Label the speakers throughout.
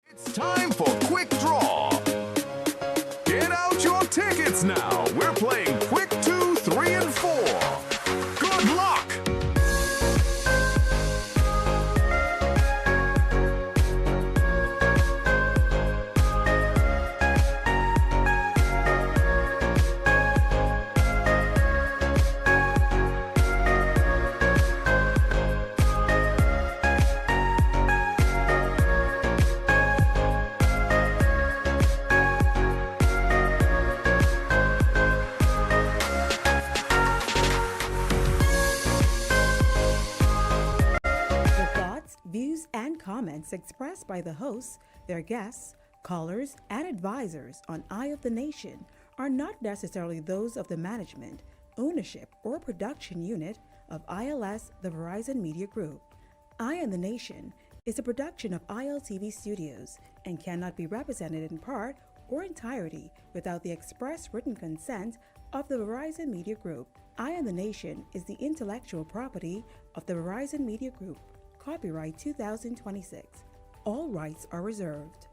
Speaker 1: It's time for Quick Draw. Get out your tickets now. We're playing Quick 2, 3, and 4. Good luck.
Speaker 2: Views and comments expressed by the hosts, their guests, callers, and advisors on Eye of the Nation are not necessarily those of the management, ownership, or production unit of ILS, the Verizon Media Group. Eye of the Nation is a production of ILTV Studios and cannot be represented in part or entirety without the express written consent of the Verizon Media Group. Eye of the Nation is the intellectual property of the Verizon Media Group. Copyright 2026. All rights are reserved.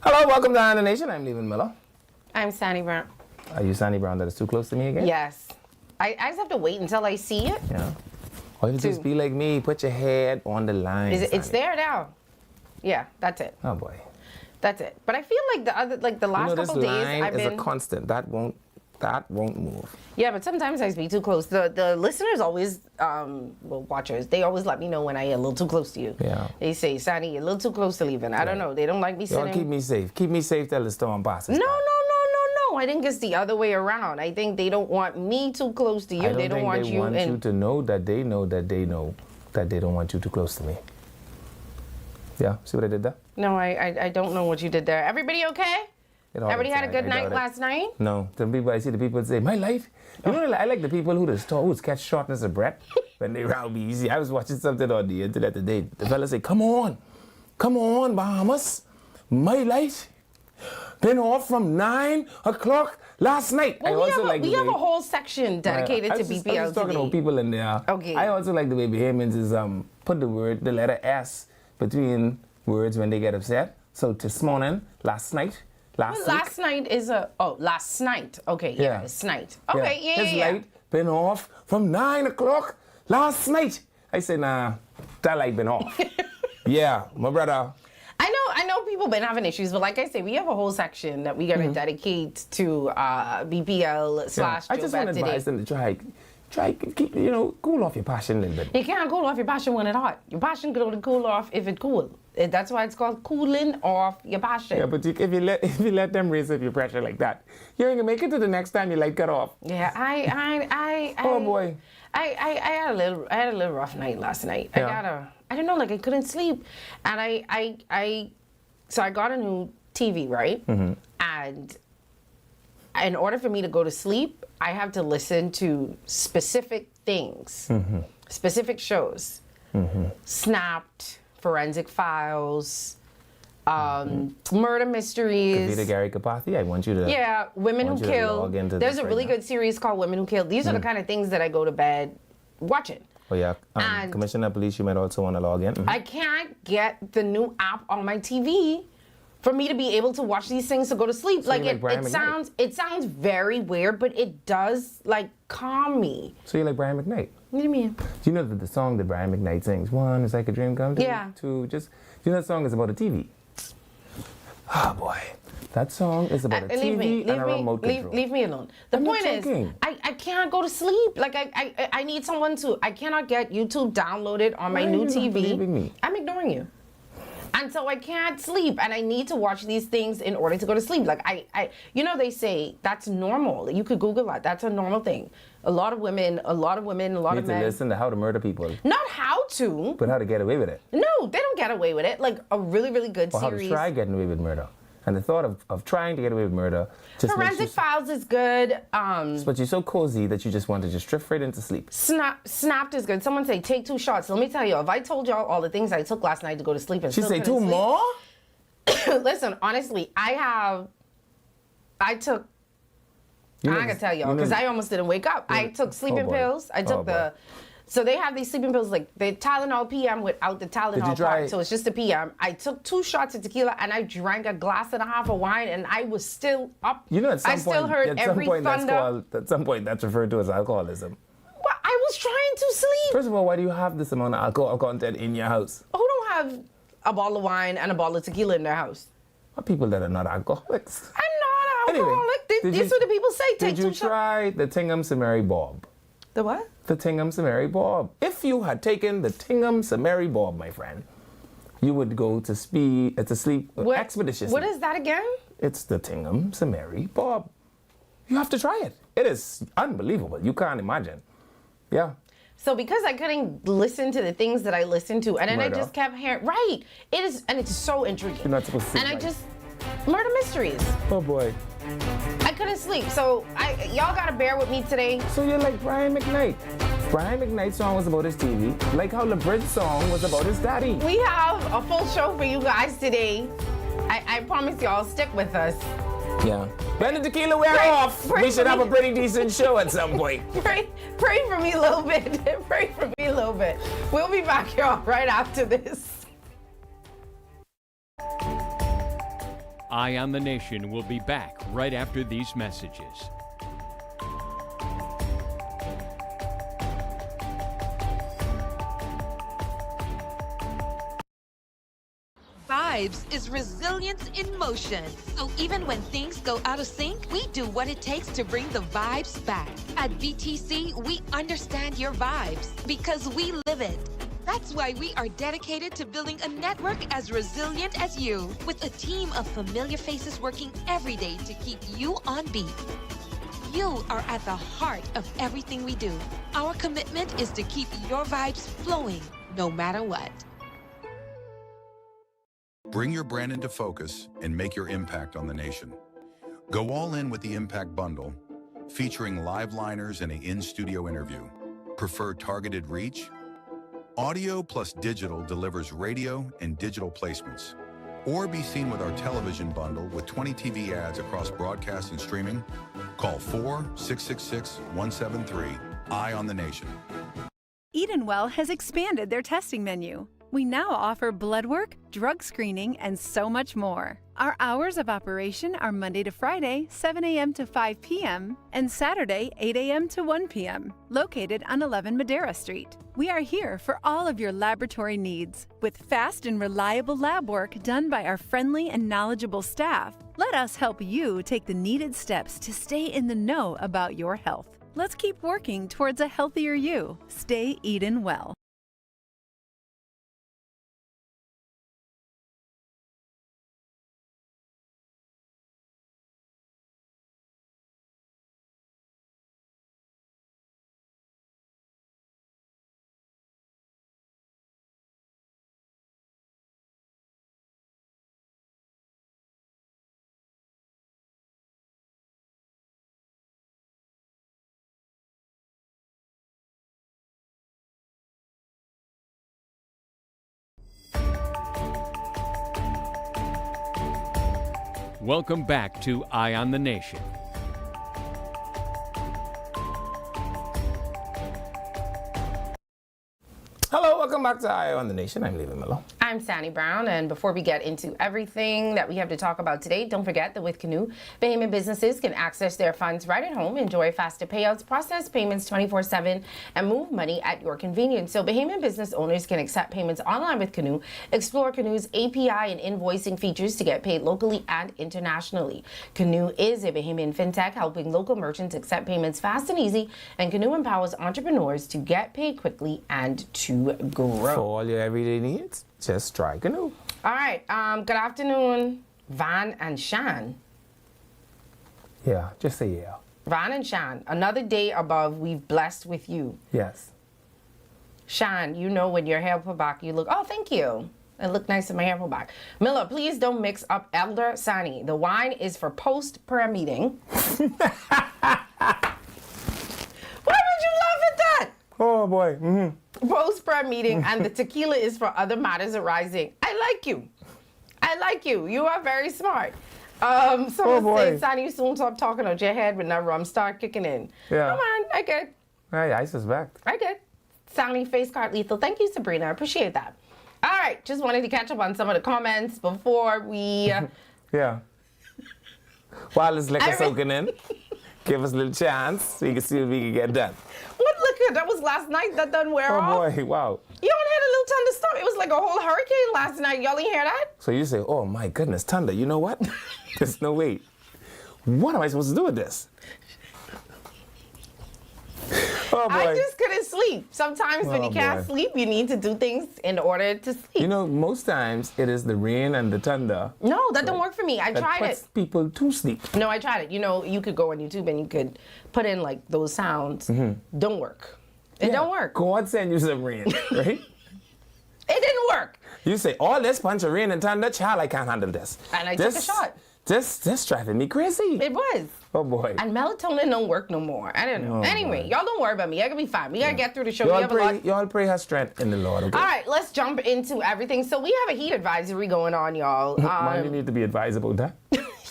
Speaker 3: Hello, welcome to Eye of the Nation. I'm Leland Miller.
Speaker 4: I'm Sandy Brown.
Speaker 3: Are you Sandy Brown that is too close to me again?
Speaker 4: Yes. I just have to wait until I see it.
Speaker 3: Yeah. Or you just be like me, put your head on the line.
Speaker 4: It's there now. Yeah, that's it.
Speaker 3: Oh boy.
Speaker 4: That's it. But I feel like the last couple days I've been.
Speaker 3: This line is a constant. That won't move.
Speaker 4: Yeah, but sometimes I be too close. The listeners always, watchers, they always let me know when I get a little too close to you.
Speaker 3: Yeah.
Speaker 4: They say, Sandy, you're a little too close to leaving. I don't know. They don't like me sitting.
Speaker 3: Y'all keep me safe. Keep me safe till the storm passes.
Speaker 4: No. I think it's the other way around. I think they don't want me too close to you.
Speaker 3: They
Speaker 4: don't want you.
Speaker 3: They want you to know that they know that they know that they don't want you too close to me. Yeah, see what I did there?
Speaker 4: No, I don't know what you did there. Everybody okay? Everybody had a good night last night?
Speaker 3: No. Some people, I see the people say, my life. You know, I like the people who catch shortness of breath when they round me. You see, I was watching something on the internet today. The fella say, come on, Bahamas. My life been off from 9 o'clock last night.
Speaker 4: Well, we have a whole section dedicated to BPL.
Speaker 3: I was talking about people in there.
Speaker 4: Okay.
Speaker 3: I also like the way Bahamians is put the letter S between words when they get upset. So this morning, last night.
Speaker 4: Last night. Okay, yeah, it's night. Okay, yeah.
Speaker 3: His light been off from 9 o'clock last night. I said, nah, that light been off. Yeah, my brother.
Speaker 4: I know people been having issues, but like I say, we have a whole section that we're gonna dedicate to BPL /
Speaker 3: I just want to advise them to try keep, cool off your passion a little bit.
Speaker 4: You can't cool off your passion when it's hot. Your passion can only cool off if it's cool. That's why it's called cooling off your passion.
Speaker 3: Yeah, but if you let them raise up your pressure like that, you ain't gonna make it to the next time your light cut off.
Speaker 4: Yeah,
Speaker 3: oh boy.
Speaker 4: I had a little rough night last night.
Speaker 3: Yeah.
Speaker 4: I don't know, like I couldn't sleep, and so I got a new TV, right? Mm-hmm. And in order for me to go to sleep, I have to listen to specific things, specific shows, Snapped, Forensic Files, murder mysteries.
Speaker 3: Kavita Gary Kapathi, I want you to.
Speaker 4: Yeah, Women Who Kill. There's a really good series called Women Who Kill. These are the kind of things that I go to bed watching.
Speaker 3: Oh yeah, Commissioner of Police, you might also want to log in.
Speaker 4: I can't get the new app on my TV for me to be able to watch these things to go to sleep.
Speaker 3: So
Speaker 4: it sounds very weird, but it does like calm me.
Speaker 3: So you like Brian McKnight?
Speaker 4: What do you mean?
Speaker 3: Do you know that the song that Brian McKnight sings? One is like a dream come true.
Speaker 4: Yeah.
Speaker 3: Two, do you know that song is about a TV? Oh boy. That song is about a TV and a remote control.
Speaker 4: Leave me alone. The point is, I can't go to sleep. Like I need someone to. I cannot get YouTube downloaded on my new TV.
Speaker 3: Believing me?
Speaker 4: I'm ignoring you. And so I can't sleep, and I need to watch these things in order to go to sleep. Like they say that's normal. You could Google that. That's a normal thing. A lot of women, a lot of men.
Speaker 3: You need to listen to how to murder people.
Speaker 4: Not how to.
Speaker 3: But how to get away with it.
Speaker 4: No, they don't get away with it. Like a really, really good
Speaker 3: or
Speaker 4: series.
Speaker 3: How to try getting away with murder. And the thought of trying to get away with murder just makes
Speaker 4: Forensic
Speaker 3: you,
Speaker 4: Files is good.
Speaker 3: but you're so cozy that you just want to just drift right into sleep.
Speaker 4: Snapped is good. Someone say take 2 shots. Let me tell you, if I told y'all all the things I took last night to go to sleep and
Speaker 3: She
Speaker 4: still
Speaker 3: say
Speaker 4: couldn't
Speaker 3: 2
Speaker 4: sleep.
Speaker 3: more?
Speaker 4: Listen, honestly, I took.
Speaker 3: You
Speaker 4: I'm
Speaker 3: know
Speaker 4: not gonna
Speaker 3: this-
Speaker 4: tell y'all
Speaker 3: you know
Speaker 4: because
Speaker 3: this-
Speaker 4: I almost didn't wake up. I took sleeping
Speaker 3: boy.
Speaker 4: pills. I took
Speaker 3: Oh, boy.
Speaker 4: so they have these sleeping pills like the Tylenol PM without the Tylenol
Speaker 3: try-
Speaker 4: part, so it's just the PM. I took 2 shots of tequila and I drank a glass and a half of wine and I was still up.
Speaker 3: You know, at some
Speaker 4: I
Speaker 3: point,
Speaker 4: still heard
Speaker 3: at some
Speaker 4: every
Speaker 3: point
Speaker 4: thunder.
Speaker 3: at some point that's referred to as alcoholism.
Speaker 4: Well, I was trying to sleep.
Speaker 3: First of all, why do you have this amount of alcohol content in your house?
Speaker 4: Who don't have a bottle of wine and a bottle of tequila in their house?
Speaker 3: What people that are not alcoholics?
Speaker 4: I'm not an
Speaker 3: Anyway,
Speaker 4: alcoholic.
Speaker 3: did
Speaker 4: This
Speaker 3: you-
Speaker 4: is what the people say. Take
Speaker 3: Did you
Speaker 4: 2 shots.
Speaker 3: try the Tingham Samari Bob?
Speaker 4: The what?
Speaker 3: The Tingham Samari Bob. If you had taken the Tingham Samari Bob, my friend, you would go to sleep expeditiously.
Speaker 4: What is that again?
Speaker 3: It's the Tingham Samari Bob. You have to try it. It is unbelievable. You can't imagine. Yeah.
Speaker 4: So because I couldn't listen to the things that I listened to, and then
Speaker 3: Murder.
Speaker 4: I just kept hearing, right, it is, and it's so intriguing.
Speaker 3: You're not supposed to
Speaker 4: And I
Speaker 3: like-
Speaker 4: just, murder mysteries.
Speaker 3: Oh boy.
Speaker 4: I couldn't sleep, so y'all gotta bear with me today.
Speaker 3: So you're like Brian McKnight. Brian McKnight's song was about his TV, like how LeBridge's song was about his daddy.
Speaker 4: We have a full show for you guys today. I promise y'all, stick with us.
Speaker 3: Yeah. When the tequila wear
Speaker 4: Pray-
Speaker 3: off,
Speaker 4: pray
Speaker 3: we should
Speaker 4: for
Speaker 3: have a
Speaker 4: me.
Speaker 3: pretty decent show at some point.
Speaker 4: Pray for me a little bit. Pray for me a little bit. We'll be back, y'all, right after this.
Speaker 5: Eye on the Nation will be back right after these messages.
Speaker 6: Vibes is resilience in motion. So even when things go out of sync, we do what it takes to bring the vibes back. At VTC, we understand your vibes because we live it. That's why we are dedicated to building a network as resilient as you, with a team of familiar faces working every day to keep you on beat. You are at the heart of everything we do. Our commitment is to keep your vibes flowing, no matter what.
Speaker 7: Bring your brand into focus and make your impact on the nation. Go all in with the Impact Bundle, featuring live liners and an in-studio interview. Prefer targeted reach? Audio plus digital delivers radio and digital placements. Or be seen with our television bundle with 20 TV ads across broadcast and streaming. Call 4-666-173. Eye on the Nation.
Speaker 8: Edenwell has expanded their testing menu. We now offer blood work, drug screening, and so much more. Our hours of operation are Monday to Friday, 7 a.m. to 5 p.m., and Saturday, 8 a.m. to 1 p.m., located on 11 Madera Street. We are here for all of your laboratory needs, with fast and reliable lab work done by our friendly and knowledgeable staff. Let us help you take the needed steps to stay in the know about your health. Let's keep working towards a healthier you. Stay Eden well.
Speaker 5: Welcome back to Eye on the Nation.
Speaker 3: Hello, welcome back to Eye on the Nation. I'm Levi Miller.
Speaker 4: I'm Sandy Brown, and before we get into everything that we have to talk about today, don't forget that with Canoe, Bahamian businesses can access their funds right at home, enjoy faster payouts, process payments 24/7, and move money at your convenience. So Bahamian business owners can accept payments online with Canoe, explore Canoe's API and invoicing features to get paid locally and internationally. Canoe is a Bahamian fintech helping local merchants accept payments fast and easy, and Canoe empowers entrepreneurs to get paid quickly and to grow.
Speaker 3: For all your everyday needs, just try Canoe.
Speaker 4: All right. Good afternoon, Van and Shan.
Speaker 3: Yeah, just say yeah.
Speaker 4: Van and Shan, another day above, we've blessed with you.
Speaker 3: Yes.
Speaker 4: Shan, you know when your hair put back, you look, oh, thank you. It looked nice in my hair back. Miller, please don't mix up Elder Sani. The wine is for post-prayer meeting. Why would you laugh at that?
Speaker 3: Oh boy. Mm-hmm.
Speaker 4: Post-prayer meeting, and the tequila is for other matters arising. I like you. I like you. You are very smart. Someone said, Sani, you soon stop talking out your head when that rum start kicking in.
Speaker 3: Yeah.
Speaker 4: Come on, I get.
Speaker 3: I suspect.
Speaker 4: I get. Sani, face card lethal. Thank you, Sabrina. I appreciate that. All right, just wanted to catch up on some of the comments before we...
Speaker 3: Yeah. While this liquor soaking in, give us a little chance so you can see what we can get done.
Speaker 4: What liquor? That was last night. That doesn't wear off.
Speaker 3: Oh boy, wow.
Speaker 4: You don't had a little thunderstorm. It was like a whole hurricane last night. Y'all didn't hear that?
Speaker 3: So you say, oh my goodness, thunder. You know what? There's no way. What am I supposed to do with this? Oh boy.
Speaker 4: I just couldn't sleep. Sometimes when you can't sleep, you need to do things in order to sleep.
Speaker 3: You know, most times it is the rain and the thunder.
Speaker 4: No, that don't work for me. I tried it.
Speaker 3: Puts people to sleep.
Speaker 4: No, I tried it. You know, you could go on YouTube and you could put in like those sounds. Don't work. It don't work.
Speaker 3: God send you some rain, right?
Speaker 4: It didn't work.
Speaker 3: You say, all this bunch of rain and thunder, child, I can't handle this.
Speaker 4: And I took a shot.
Speaker 3: This driving me crazy.
Speaker 4: It was.
Speaker 3: Oh boy.
Speaker 4: And melatonin don't work no more. I don't know. Anyway, y'all don't worry about me. I can be fine. We gotta get through the show.
Speaker 3: Y'all pray her strength in the Lord. Okay?
Speaker 4: All right, let's jump into everything. So we have a heat advisory going on, y'all.
Speaker 3: Why do you need to be advised about that?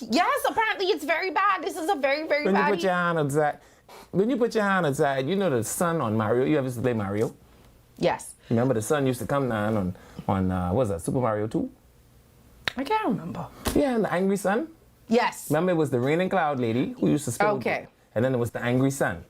Speaker 4: Yes, apparently it's very bad. This is a very, very
Speaker 3: When
Speaker 4: bad
Speaker 3: you put your hand outside, you know the sun on Mario. You ever used to play Mario?
Speaker 4: Yes.
Speaker 3: Remember the sun used to come down on what was that, Super Mario 2? I
Speaker 4: can't remember.
Speaker 3: Yeah, and the angry sun.
Speaker 4: Yes.
Speaker 3: Remember, it was the raining cloud lady who used to spill.
Speaker 4: Okay.
Speaker 3: And then it was the angry sun.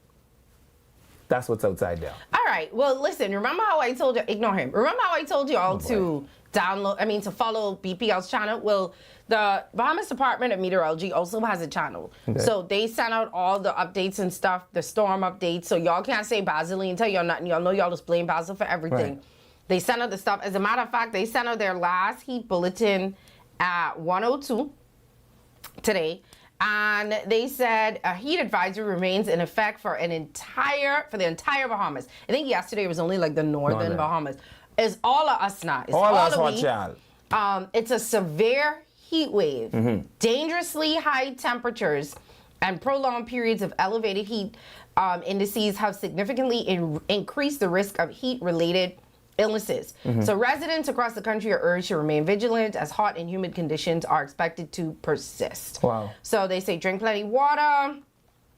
Speaker 3: That's what's outside there.
Speaker 4: All right. Well, listen. Remember how I told you? Ignore him. Remember how I told you all to to follow BPL's channel? Well, the Bahamas Department of Meteorology also has a channel. Okay. So they send out all the updates and stuff, the storm updates. So y'all can't say Basil and tell y'all nothing. Y'all know y'all just blame Basil for everything. Right. They send out the stuff. As a matter of fact, they sent out their last heat bulletin at 1:02 today. And they said a heat advisory remains in effect for the entire Bahamas. I think yesterday it was only like the northern Bahamas. It's all of us now. It's all of us, child. It's a severe heat wave, dangerously high temperatures, and prolonged periods of elevated heat indices have significantly increased the risk of heat-related illnesses. So residents across the country are urged to remain vigilant as hot and humid conditions are expected to persist.
Speaker 3: Wow.
Speaker 4: So they say drink plenty of water,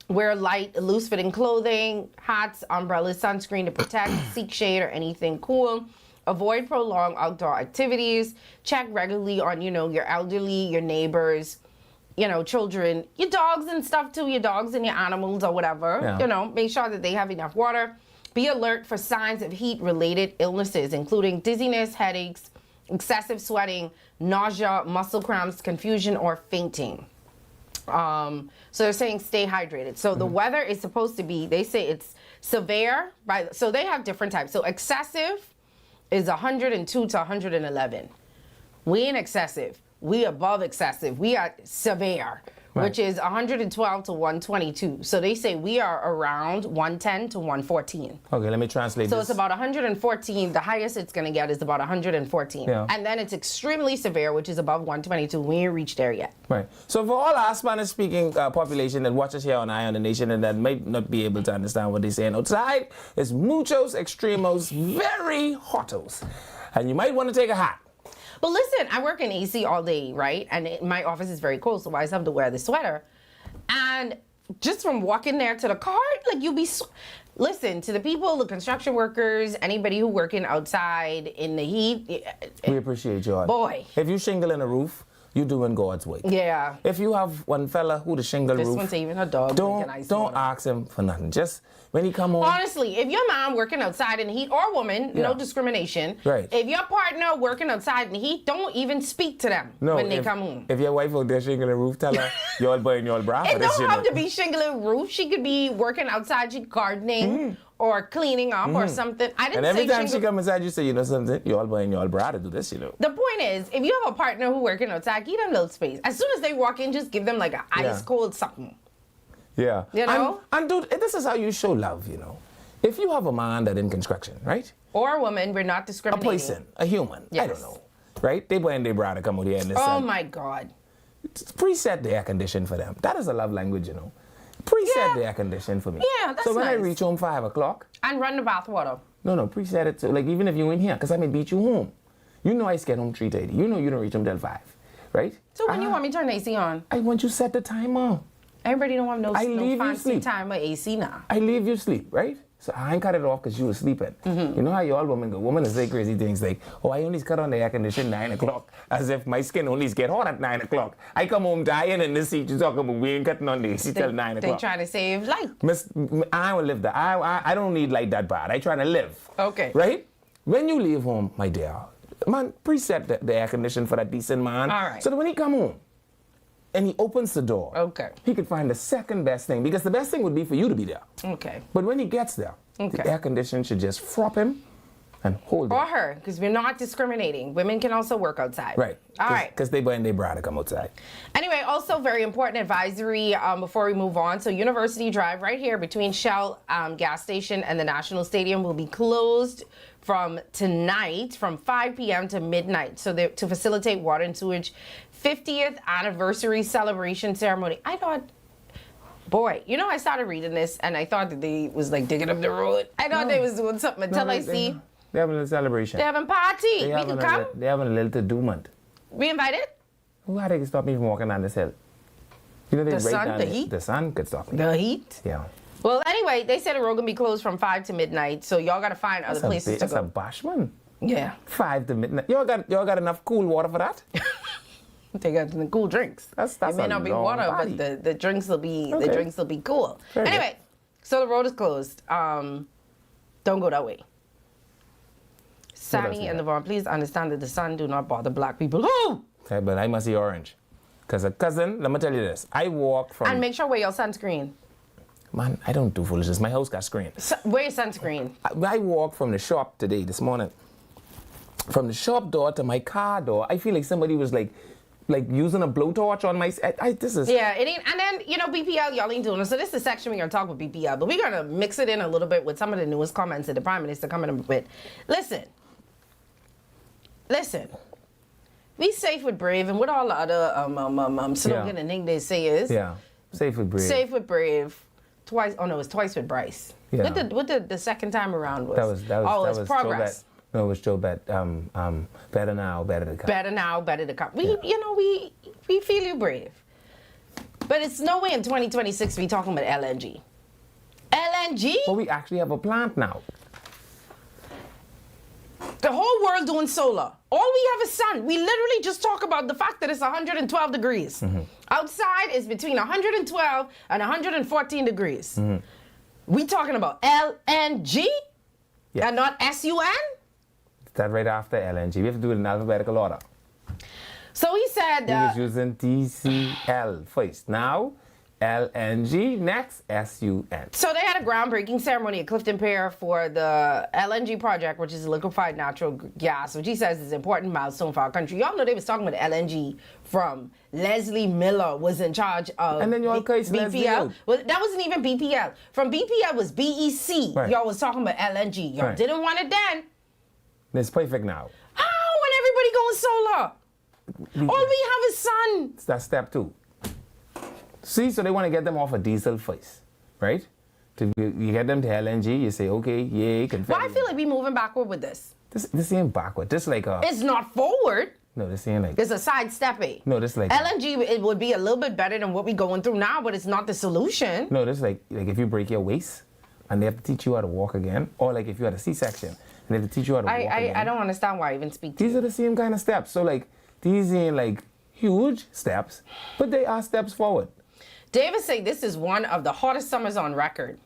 Speaker 4: wear light, loose-fitting clothing, hats, umbrellas, sunscreen to protect, seek shade or anything cool. Avoid prolonged outdoor activities. Check regularly on, your elderly, your neighbors, children, your dogs and stuff too, your dogs and your animals or whatever. Yeah. Make sure that they have enough water. Be alert for signs of heat-related illnesses, including dizziness, headaches, excessive sweating, nausea, muscle cramps, confusion, or fainting. So they're saying stay hydrated. So the weather is supposed to be, they say it's severe, right? So they have different types. So excessive is 102 to 111. We ain't excessive. We above excessive. We are severe, which is 112 to 122. So they say we are around 110 to 114.
Speaker 3: Okay, let me translate
Speaker 4: so
Speaker 3: this.
Speaker 4: It's about 114. The highest it's going to get is about 114.
Speaker 3: Yeah.
Speaker 4: And then it's extremely severe, which is above 122. We ain't reached there yet.
Speaker 3: Right. So for all our Spanish-speaking population that watches here on Eye on the Nation and that might not be able to understand what they're saying outside, it's muchos extremos, very hotos. And you might want to take a hat.
Speaker 4: But listen, I work in AC all day, right? And my office is very cold, so I just have to wear the sweater. And just from walking there to the car, like listen, to the people, the construction workers, anybody who working outside in the heat.
Speaker 3: We appreciate you all.
Speaker 4: Boy.
Speaker 3: If you shingle in a roof, you're doing God's work.
Speaker 4: Yeah.
Speaker 3: If you have one fella who the shingle
Speaker 4: this
Speaker 3: roof.
Speaker 4: This one's even a dog.
Speaker 3: Don't ask him for nothing. Just when he come home.
Speaker 4: Honestly, if your mom working outside in the heat, or woman, no discrimination.
Speaker 3: Right.
Speaker 4: If your partner working outside in the heat, don't even speak to them when they come home.
Speaker 3: If your wife out there shingling a roof, tell her y'all buying y'all bra for
Speaker 4: this. It don't have to be shingling roof. She could be working outside, she gardening. Or cleaning up or something. I didn't say.
Speaker 3: And every time she comes inside, you say, something, you all buying your bra to do this,
Speaker 4: The point is, if you have a partner who working outside, give them a little space. As soon as they walk in, just give them like an ice cold something.
Speaker 3: Yeah. And dude, this is how you show love, If you have a man that in construction, right?
Speaker 4: Or a woman, we're not discriminating.
Speaker 3: A person, a human, I don't know. right? They buying their bra to come out here in the
Speaker 4: Oh
Speaker 3: sun.
Speaker 4: my God.
Speaker 3: Preset the air condition for them. That is a love language, you know. Preset the air condition for me.
Speaker 4: Yeah, that's
Speaker 3: So when I
Speaker 4: nice.
Speaker 3: reach home 5 o'clock,
Speaker 4: And run the bath water.
Speaker 3: no, preset it. So like even if you in here, because I may beat you home. You know I get home 3:30. You know you don't reach home till 5, right?
Speaker 4: So when you want me to turn the AC on?
Speaker 3: I want you set the timer.
Speaker 4: Everybody don't have no,
Speaker 3: I leave
Speaker 4: no
Speaker 3: you
Speaker 4: fancy
Speaker 3: sleep.
Speaker 4: time with AC now.
Speaker 3: I leave you sleep, right? So I ain't cut it off because you were sleeping.
Speaker 4: Mm-hmm.
Speaker 3: You know how you all women go? Women say crazy things like, oh, I only cut on the air conditioner 9 o'clock, as if my skin only get hot at 9 o'clock. I come home dying in the seat. You talking about we ain't cutting on the AC till 9
Speaker 4: They
Speaker 3: o'clock.
Speaker 4: trying to save life.
Speaker 3: I will live that. I don't need like that bad. I trying to live.
Speaker 4: Okay.
Speaker 3: Right? When you leave home, my dear, man, preset the air conditioner for that decent man.
Speaker 4: All right.
Speaker 3: So that when he come home and he opens the door,
Speaker 4: Okay.
Speaker 3: he could find the second best thing, because the best thing would be for you to be there.
Speaker 4: Okay.
Speaker 3: But when he gets there,
Speaker 4: Okay.
Speaker 3: the air conditioner should just frop him and hold him.
Speaker 4: Or her, because we're not discriminating. Women can also work outside.
Speaker 3: Right.
Speaker 4: All right.
Speaker 3: Because they buying their bra to come outside.
Speaker 4: Anyway, also very important advisory before we move on. So University Drive right here between Shell gas station and the National Stadium will be closed from tonight from 5 p.m. to midnight. So to facilitate water and sewage 50th anniversary celebration ceremony. I thought, boy, you know, I started reading this and I thought that they was like digging up the road. I thought they was doing something until I see
Speaker 3: They're having a celebration.
Speaker 4: they're having party.
Speaker 3: They
Speaker 4: We
Speaker 3: having
Speaker 4: can come.
Speaker 3: They're having a little to-do month.
Speaker 4: We invited?
Speaker 3: Who had to stop me from walking down this hill? You know, they
Speaker 4: The
Speaker 3: break
Speaker 4: sun,
Speaker 3: down
Speaker 4: the heat?
Speaker 3: The sun could stop me.
Speaker 4: The heat.
Speaker 3: Yeah.
Speaker 4: Well, anyway, they said the road gonna be closed from 5 to midnight, so y'all gotta find other places to
Speaker 3: That's a
Speaker 4: go.
Speaker 3: bashman.
Speaker 4: Yeah,
Speaker 3: 5 to midnight. Y'all got enough cool water for that?
Speaker 4: they got the cool drinks.
Speaker 3: That's
Speaker 4: it may
Speaker 3: a
Speaker 4: not be
Speaker 3: long
Speaker 4: water,
Speaker 3: party.
Speaker 4: but the drinks will be
Speaker 3: Okay.
Speaker 4: cool.
Speaker 3: Very
Speaker 4: Anyway, so the road is closed. Don't go that way. Sammy
Speaker 3: we
Speaker 4: and
Speaker 3: have?
Speaker 4: Levon, please understand that the sun do not bother black people. Oh!
Speaker 3: Okay, but I must see orange. Because a cousin, let me tell you this. I walk from...
Speaker 4: And make sure wear your sunscreen.
Speaker 3: Man, I don't do foolishness. My house got screen.
Speaker 4: Wear your sunscreen.
Speaker 3: I walked from the shop today, this morning. From the shop door to my car door, I feel like somebody was like using a blowtorch on my... this is...
Speaker 4: Yeah, it ain't. And then, you know, BPL, y'all ain't doing it. So this is the section we're going to talk with BPL. But we're going to mix it in a little bit with some of the newest comments that the Prime Minister coming up with. Listen. Be safe with Brave, and what all the other slogan and thing they say is...
Speaker 3: Yeah, safe with Brave.
Speaker 4: Safe with Brave. Twice. Oh, no, it's twice with Bryce.
Speaker 3: Yeah.
Speaker 4: What the second time around was?
Speaker 3: That was
Speaker 4: it's progress.
Speaker 3: Joe Bet. No, it was Joe Bet. Better now, better to come.
Speaker 4: Better now, better to come. We feel you, Brave. But it's no way in 2026 we talking about LNG. LNG?
Speaker 3: But we actually have a plant now.
Speaker 4: The whole world doing solar. All we have is sun. We literally just talk about the fact that it's 112 degrees.
Speaker 3: Mm-hmm.
Speaker 4: Outside is between 112 and 114 degrees.
Speaker 3: Mm-hmm.
Speaker 4: We talking about LNG
Speaker 3: Yeah.
Speaker 4: and not SUN?
Speaker 3: That right after LNG. We have to do it in alphabetical order.
Speaker 4: So he said...
Speaker 3: We was using TCL first. Now, LNG, next, SUN.
Speaker 4: So they had a groundbreaking ceremony at Clifton Pier for the LNG project, which is liquefied natural gas, which he says is an important milestone for our country. Y'all know they was talking about LNG from Leslie Miller was in charge of
Speaker 3: And then y'all case Leslie out.
Speaker 4: BPL. Well, that wasn't even BPL. From BPL was BEC.
Speaker 3: Right.
Speaker 4: Y'all was talking about LNG. Y'all
Speaker 3: Right.
Speaker 4: didn't want it then.
Speaker 3: It's perfect now.
Speaker 4: How when everybody going solar? All we have is sun.
Speaker 3: That's step 2. See, so they want to get them off of diesel first, right? You get them to LNG, you say, okay, yay, confetti.
Speaker 4: Why I feel like we moving backward with this?
Speaker 3: This ain't backward. This like a...
Speaker 4: It's not forward.
Speaker 3: No, this ain't like...
Speaker 4: It's a sidestepping.
Speaker 3: No, this like...
Speaker 4: LNG, it would be a little bit better than what we're going through now, but it's not the solution.
Speaker 3: No, this like if you break your waist and they have to teach you how to walk again, or like if you had a C-section and they have to teach you how to walk again.
Speaker 4: I don't understand why I even speak to
Speaker 3: These
Speaker 4: you.
Speaker 3: are the same kind of steps. So like, these ain't like huge steps, but they are steps forward.
Speaker 4: David said this is one of the hottest summers on record.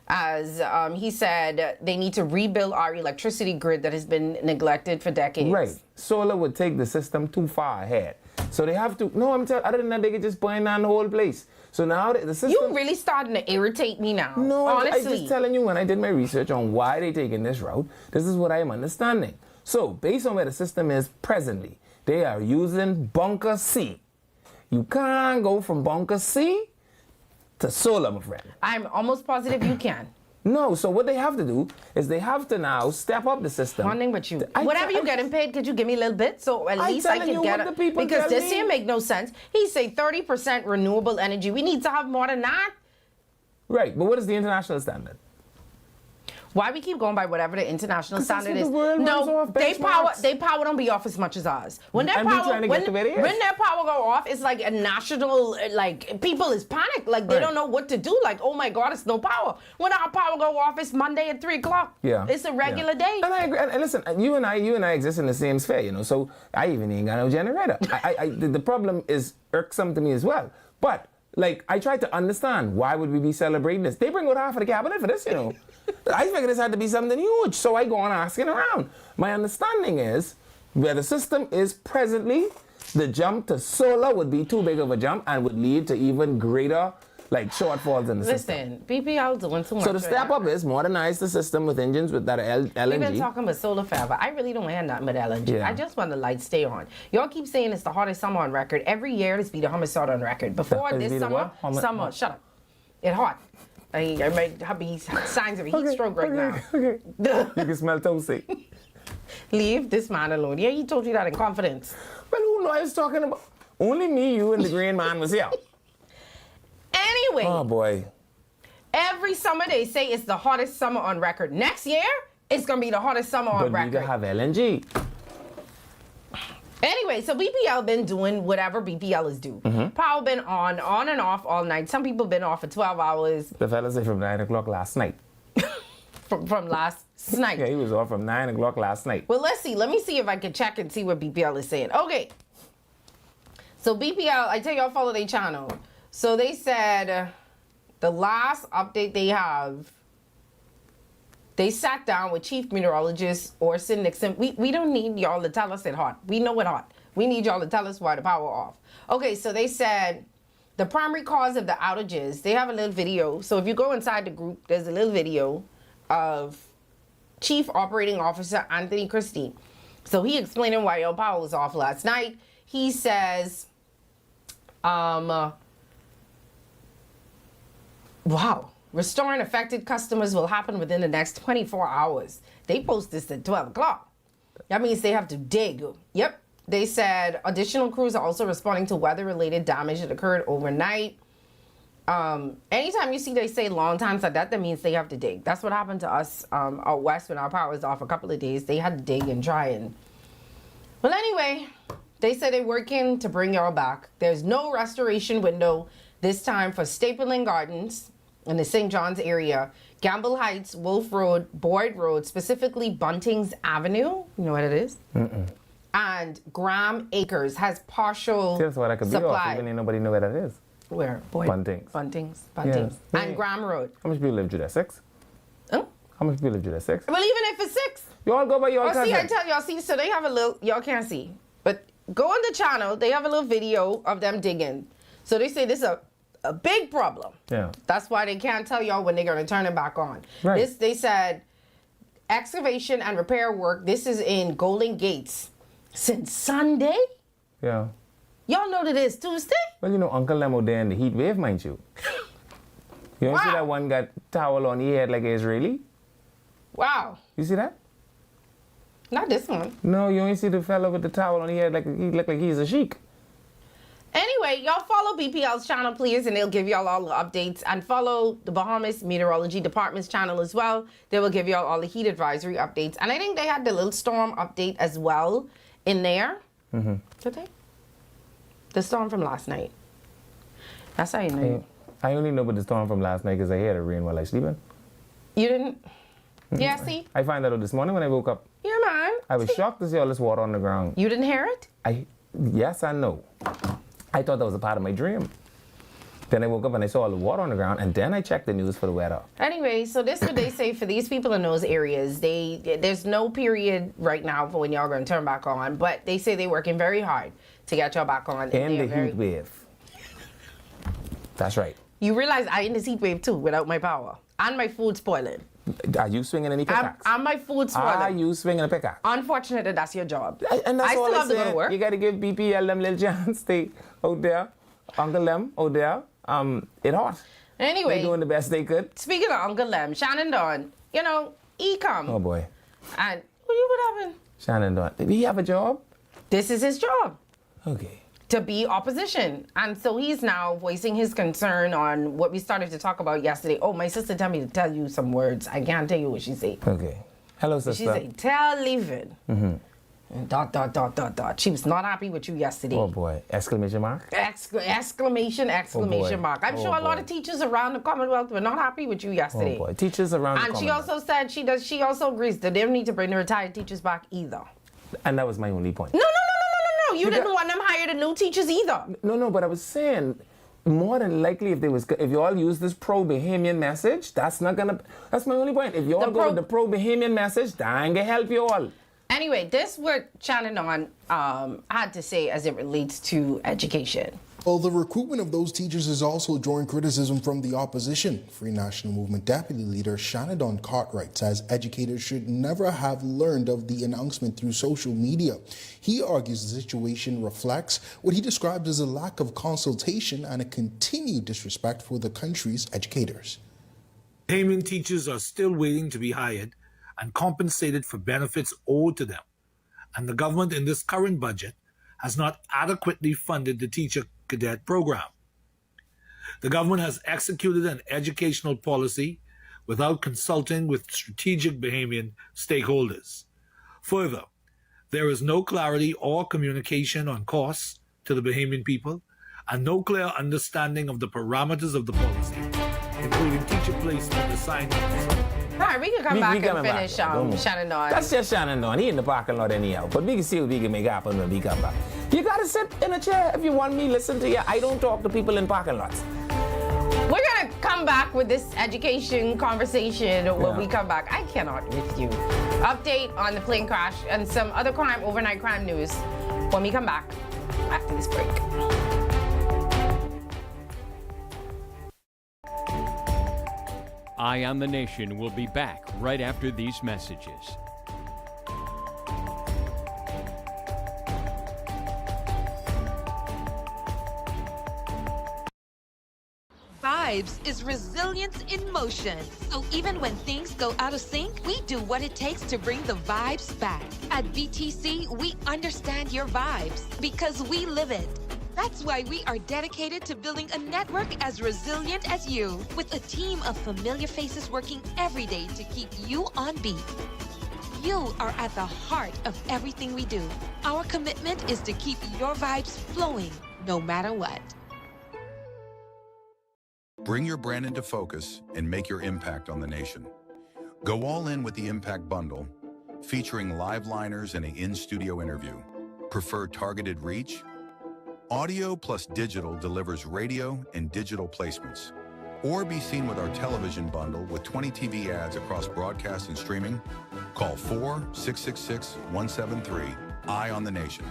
Speaker 4: As he said, they need to rebuild our electricity grid that has been neglected for decades.
Speaker 3: Right. Solar would take the system too far ahead. So they have to, no, I'm telling other than that, they could just burn down the whole place. So now the system...
Speaker 4: You really starting to irritate me now.
Speaker 3: No, I'm
Speaker 4: honestly.
Speaker 3: just telling you, when I did my research on why they're taking this route, this is what I am understanding. So, based on where the system is presently, they are using bunker C. You can't go from bunker C to solar, my friend.
Speaker 4: I'm almost positive you can.
Speaker 3: No, so what they have to do is they have to now step up the system.
Speaker 4: One thing with you.
Speaker 3: I-
Speaker 4: Whatever you
Speaker 3: I-
Speaker 4: getting paid, could you give me a little bit so at
Speaker 3: I
Speaker 4: least I
Speaker 3: telling
Speaker 4: can
Speaker 3: you
Speaker 4: get
Speaker 3: what
Speaker 4: it?
Speaker 3: the people
Speaker 4: Because
Speaker 3: tell
Speaker 4: this
Speaker 3: me.
Speaker 4: here make no sense. He say 30% renewable energy. We need to have more than that.
Speaker 3: Right, but what is the international standard?
Speaker 4: Why we keep going by whatever the international
Speaker 3: 'Cause that's
Speaker 4: standard
Speaker 3: what
Speaker 4: is?
Speaker 3: the world runs
Speaker 4: No,
Speaker 3: off,
Speaker 4: they
Speaker 3: benchmarks.
Speaker 4: power don't be off as much as ours. When their
Speaker 3: And we
Speaker 4: power
Speaker 3: trying to get to where it is.
Speaker 4: when their power go off, it's like a national like people is panicked. Like they
Speaker 3: Right.
Speaker 4: don't know what to do. Like, oh my God, it's no power. When our power go off, it's Monday at 3:00.
Speaker 3: Yeah.
Speaker 4: It's a regular day.
Speaker 3: And I agree. And listen, you and I exist in the same sphere, you know. So I even ain't got no generator. The problem is irksome to me as well. But like, I try to understand why would we be celebrating this? They bring out half of the cabinet for this, you know. I figured this had to be something huge, so I go on asking around. My understanding is where the system is presently, the jump to solar would be too big of a jump and would lead to even greater like shortfalls in the system.
Speaker 4: Listen, BPL doing too much.
Speaker 3: So the
Speaker 4: right
Speaker 3: step
Speaker 4: now.
Speaker 3: up is modernize the system with engines with that LNG.
Speaker 4: We've been talking about solar forever. I really don't have nothing with LNG.
Speaker 3: Yeah.
Speaker 4: I just want the lights stay on. Y'all keep saying it's the hottest summer on record. Every year it's be the homicide on record. Before
Speaker 3: It's
Speaker 4: this
Speaker 3: be the
Speaker 4: summer,
Speaker 3: what?
Speaker 4: shut up. It hot. I might have signs of a heat stroke right now.
Speaker 3: Okay. You can smell toasty.
Speaker 4: Leave this man alone. Yeah, he told you that in confidence.
Speaker 3: Well, who knows I was talking about? Only me, you, and the green man was here.
Speaker 4: Anyway,
Speaker 3: Oh boy.
Speaker 4: every summer they say it's the hottest summer on record. Next year, it's going to be the hottest summer on
Speaker 3: But we
Speaker 4: record.
Speaker 3: could have LNG.
Speaker 4: Anyway, so BPL been doing whatever BPL is do.
Speaker 3: Mm-hmm.
Speaker 4: Power been on and off all night. Some people been off for 12 hours
Speaker 3: The fella said from 9 o'clock last night.
Speaker 4: from last night.
Speaker 3: Yeah, he was off from 9 o'clock last night.
Speaker 4: Well, let's see. Let me see if I can check and see what BPL is saying. Okay. So BPL, I tell y'all follow their channel. So they said the last update they have, they sat down with Chief Meteorologist Orson Nixon. We don't need y'all to tell us it's hot. We know it's hot. We need y'all to tell us why the power off. Okay, so they said the primary cause of the outages, they have a little video. So if you go inside the group, there's a little video of Chief Operating Officer Anthony Christie. So he explaining why your power was off last night. He says, wow, restoring affected customers will happen within the next 24 hours. They post this at 12 o'clock. That means they have to dig. Yep. They said additional crews are also responding to weather-related damage that occurred overnight. Anytime you see they say long times like that, that means they have to dig. That's what happened to us out west when our power was off a couple of days. They had to dig and try and... Well, anyway, they said they're working to bring y'all back. There's no restoration window this time for Stapleton Gardens in the St. John's area, Gamble Heights, Wolf Road, Boyd Road, specifically Buntings Avenue. You know what it is? And Graham Acres has partial
Speaker 3: That's what I could be off,
Speaker 4: supply.
Speaker 3: even if nobody knew where that is.
Speaker 4: Where? Boyd.
Speaker 3: Buntings.
Speaker 4: Buntings.
Speaker 3: Yeah.
Speaker 4: And Graham Road.
Speaker 3: How much people live through that? 6?
Speaker 4: Huh?
Speaker 3: How much people live through that? 6?
Speaker 4: Well, even if it's 6.
Speaker 3: You all go by your
Speaker 4: Oh, see, I
Speaker 3: cousin.
Speaker 4: tell y'all, see, so they have a little, y'all can't see, but go on the channel, they have a little video of them digging. So they say this is a big problem.
Speaker 3: Yeah.
Speaker 4: That's why they can't tell y'all when they're going to turn it back on.
Speaker 3: Right.
Speaker 4: They said excavation and repair work, this is in Golden Gates since Sunday.
Speaker 3: Yeah.
Speaker 4: Y'all know that it's Tuesday?
Speaker 3: Well, you know, Uncle Lemo there in the heat wave, mind you. You don't see
Speaker 4: Wow.
Speaker 3: that one got towel on his head like an Israeli?
Speaker 4: Wow.
Speaker 3: You see that?
Speaker 4: Not this one.
Speaker 3: No, you only see the fella with the towel on his head like he look like he's a sheik.
Speaker 4: Anyway, y'all follow BPL's channel, please, and they'll give y'all all the updates. And follow the Bahamas Meteorology Department's channel as well. They will give y'all all the heat advisory updates. And I think they had the little storm update as well in there. Mm-hmm. Did they? The storm from last night. That's how you know.
Speaker 3: I only know about the storm from last night because I had it rain while I was sleeping.
Speaker 4: You didn't? Yeah, see?
Speaker 3: I found that out this morning when I woke up.
Speaker 4: Yeah, man.
Speaker 3: I was shocked to see all this water on the ground.
Speaker 4: You didn't hear it?
Speaker 3: Yes and no. I thought that was a part of my dream. Then I woke up and I saw all the water on the ground, and then I checked the news for the weather.
Speaker 4: Anyway, so this is what they say for these people in those areas. There's no period right now for when y'all going to turn back on, but they say they're working very hard to get y'all back on.
Speaker 3: And the heat wave. That's right.
Speaker 4: You realize I in this heat wave too without my power. And my food spoiling.
Speaker 3: Are you swinging any pickaxe?
Speaker 4: And my food spoiling.
Speaker 3: Are you swinging a pickaxe?
Speaker 4: Unfortunate that that's your job.
Speaker 3: And that's
Speaker 4: I
Speaker 3: all
Speaker 4: still
Speaker 3: I
Speaker 4: have to go
Speaker 3: said.
Speaker 4: to work.
Speaker 3: You got to give BPL them little chance. Stay out there. Uncle them out there. It hot.
Speaker 4: Anyway.
Speaker 3: They're doing the best they could.
Speaker 4: Speaking of Uncle Lem, Shannon Dawn, you know, he come.
Speaker 3: Oh, boy.
Speaker 4: And what happened?
Speaker 3: Shannon Dawn. Did he have a job?
Speaker 4: This is his job.
Speaker 3: Okay.
Speaker 4: To be opposition. And so he's now voicing his concern on what we started to talk about yesterday. Oh, my sister told me to tell you some words. I can't tell you what she said.
Speaker 3: Okay. Hello, sister.
Speaker 4: She said, tell Levin. And ... She was not happy with you yesterday.
Speaker 3: Oh, boy. Exclamation mark?
Speaker 4: Exclamation mark. I'm sure a lot of teachers around the Commonwealth were not happy with you yesterday.
Speaker 3: Oh, boy. Teachers around the
Speaker 4: And she
Speaker 3: Commonwealth.
Speaker 4: also said she also agrees that they don't need to bring the retired teachers back either.
Speaker 3: And that was my only point.
Speaker 4: No. You didn't want them hired the new teachers either.
Speaker 3: No, but I was saying, more than likely, if you all use this pro-Bahamian message, that's my only point. If you all go with the pro-Bahamian message, that ain't gonna help you all.
Speaker 4: Anyway, this is what Shannon Dawn had to say as it relates to education.
Speaker 9: Well, the recruitment of those teachers is also drawing criticism from the opposition. Free National Movement Deputy Leader Shannon Dawn Cartwright says educators should never have learned of the announcement through social media. He argues the situation reflects what he described as a lack of consultation and a continued disrespect for the country's educators.
Speaker 10: Bahamian teachers are still waiting to be hired and compensated for benefits owed to them. And the government in this current budget has not adequately funded the teacher cadet program. The government has executed an educational policy without consulting with strategic Bahamian stakeholders. Further, there is no clarity or communication on costs to the Bahamian people and no clear understanding of the parameters of the policy, including teacher placement assignments.
Speaker 4: All right, we can come back and finish Shannon Dawn.
Speaker 3: That's just Shannon Dawn. He in the parking lot anyhow. But we can see what we can make happen when we come back. You gotta sit in a chair if you want me. Listen to you. I don't talk to people in parking lots.
Speaker 4: We're gonna come back with this education conversation when we come back. I cannot with you. Update on the plane crash and some other overnight crime news when we come back after this break.
Speaker 5: Eye on the Nation will be back right after these messages.
Speaker 6: Vibes is resilience in motion. So even when things go out of sync, we do what it takes to bring the vibes back. At BTC, we understand your vibes because we live it. That's why we are dedicated to building a network as resilient as you, with a team of familiar faces working every day to keep you on beat. You are at the heart of everything we do. Our commitment is to keep your vibes flowing, no matter what.
Speaker 7: Bring your brand into focus and make your impact on the nation. Go all in with the Impact Bundle, featuring live liners and an in-studio interview. Prefer targeted reach? Audio plus digital delivers radio and digital placements. Or be seen with our television bundle with 20 TV ads across broadcast and streaming. Call 4-666-173. Eye on the Nation.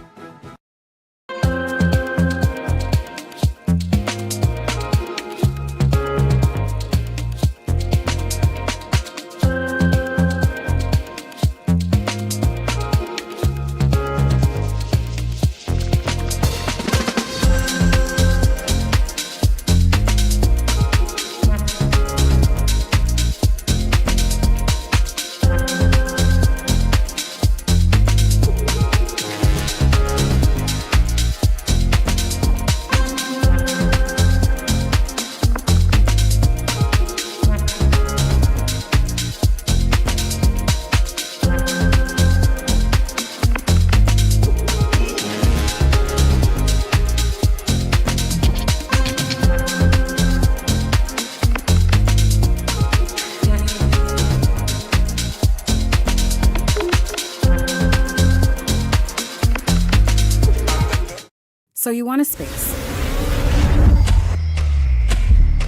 Speaker 11: So you want a space.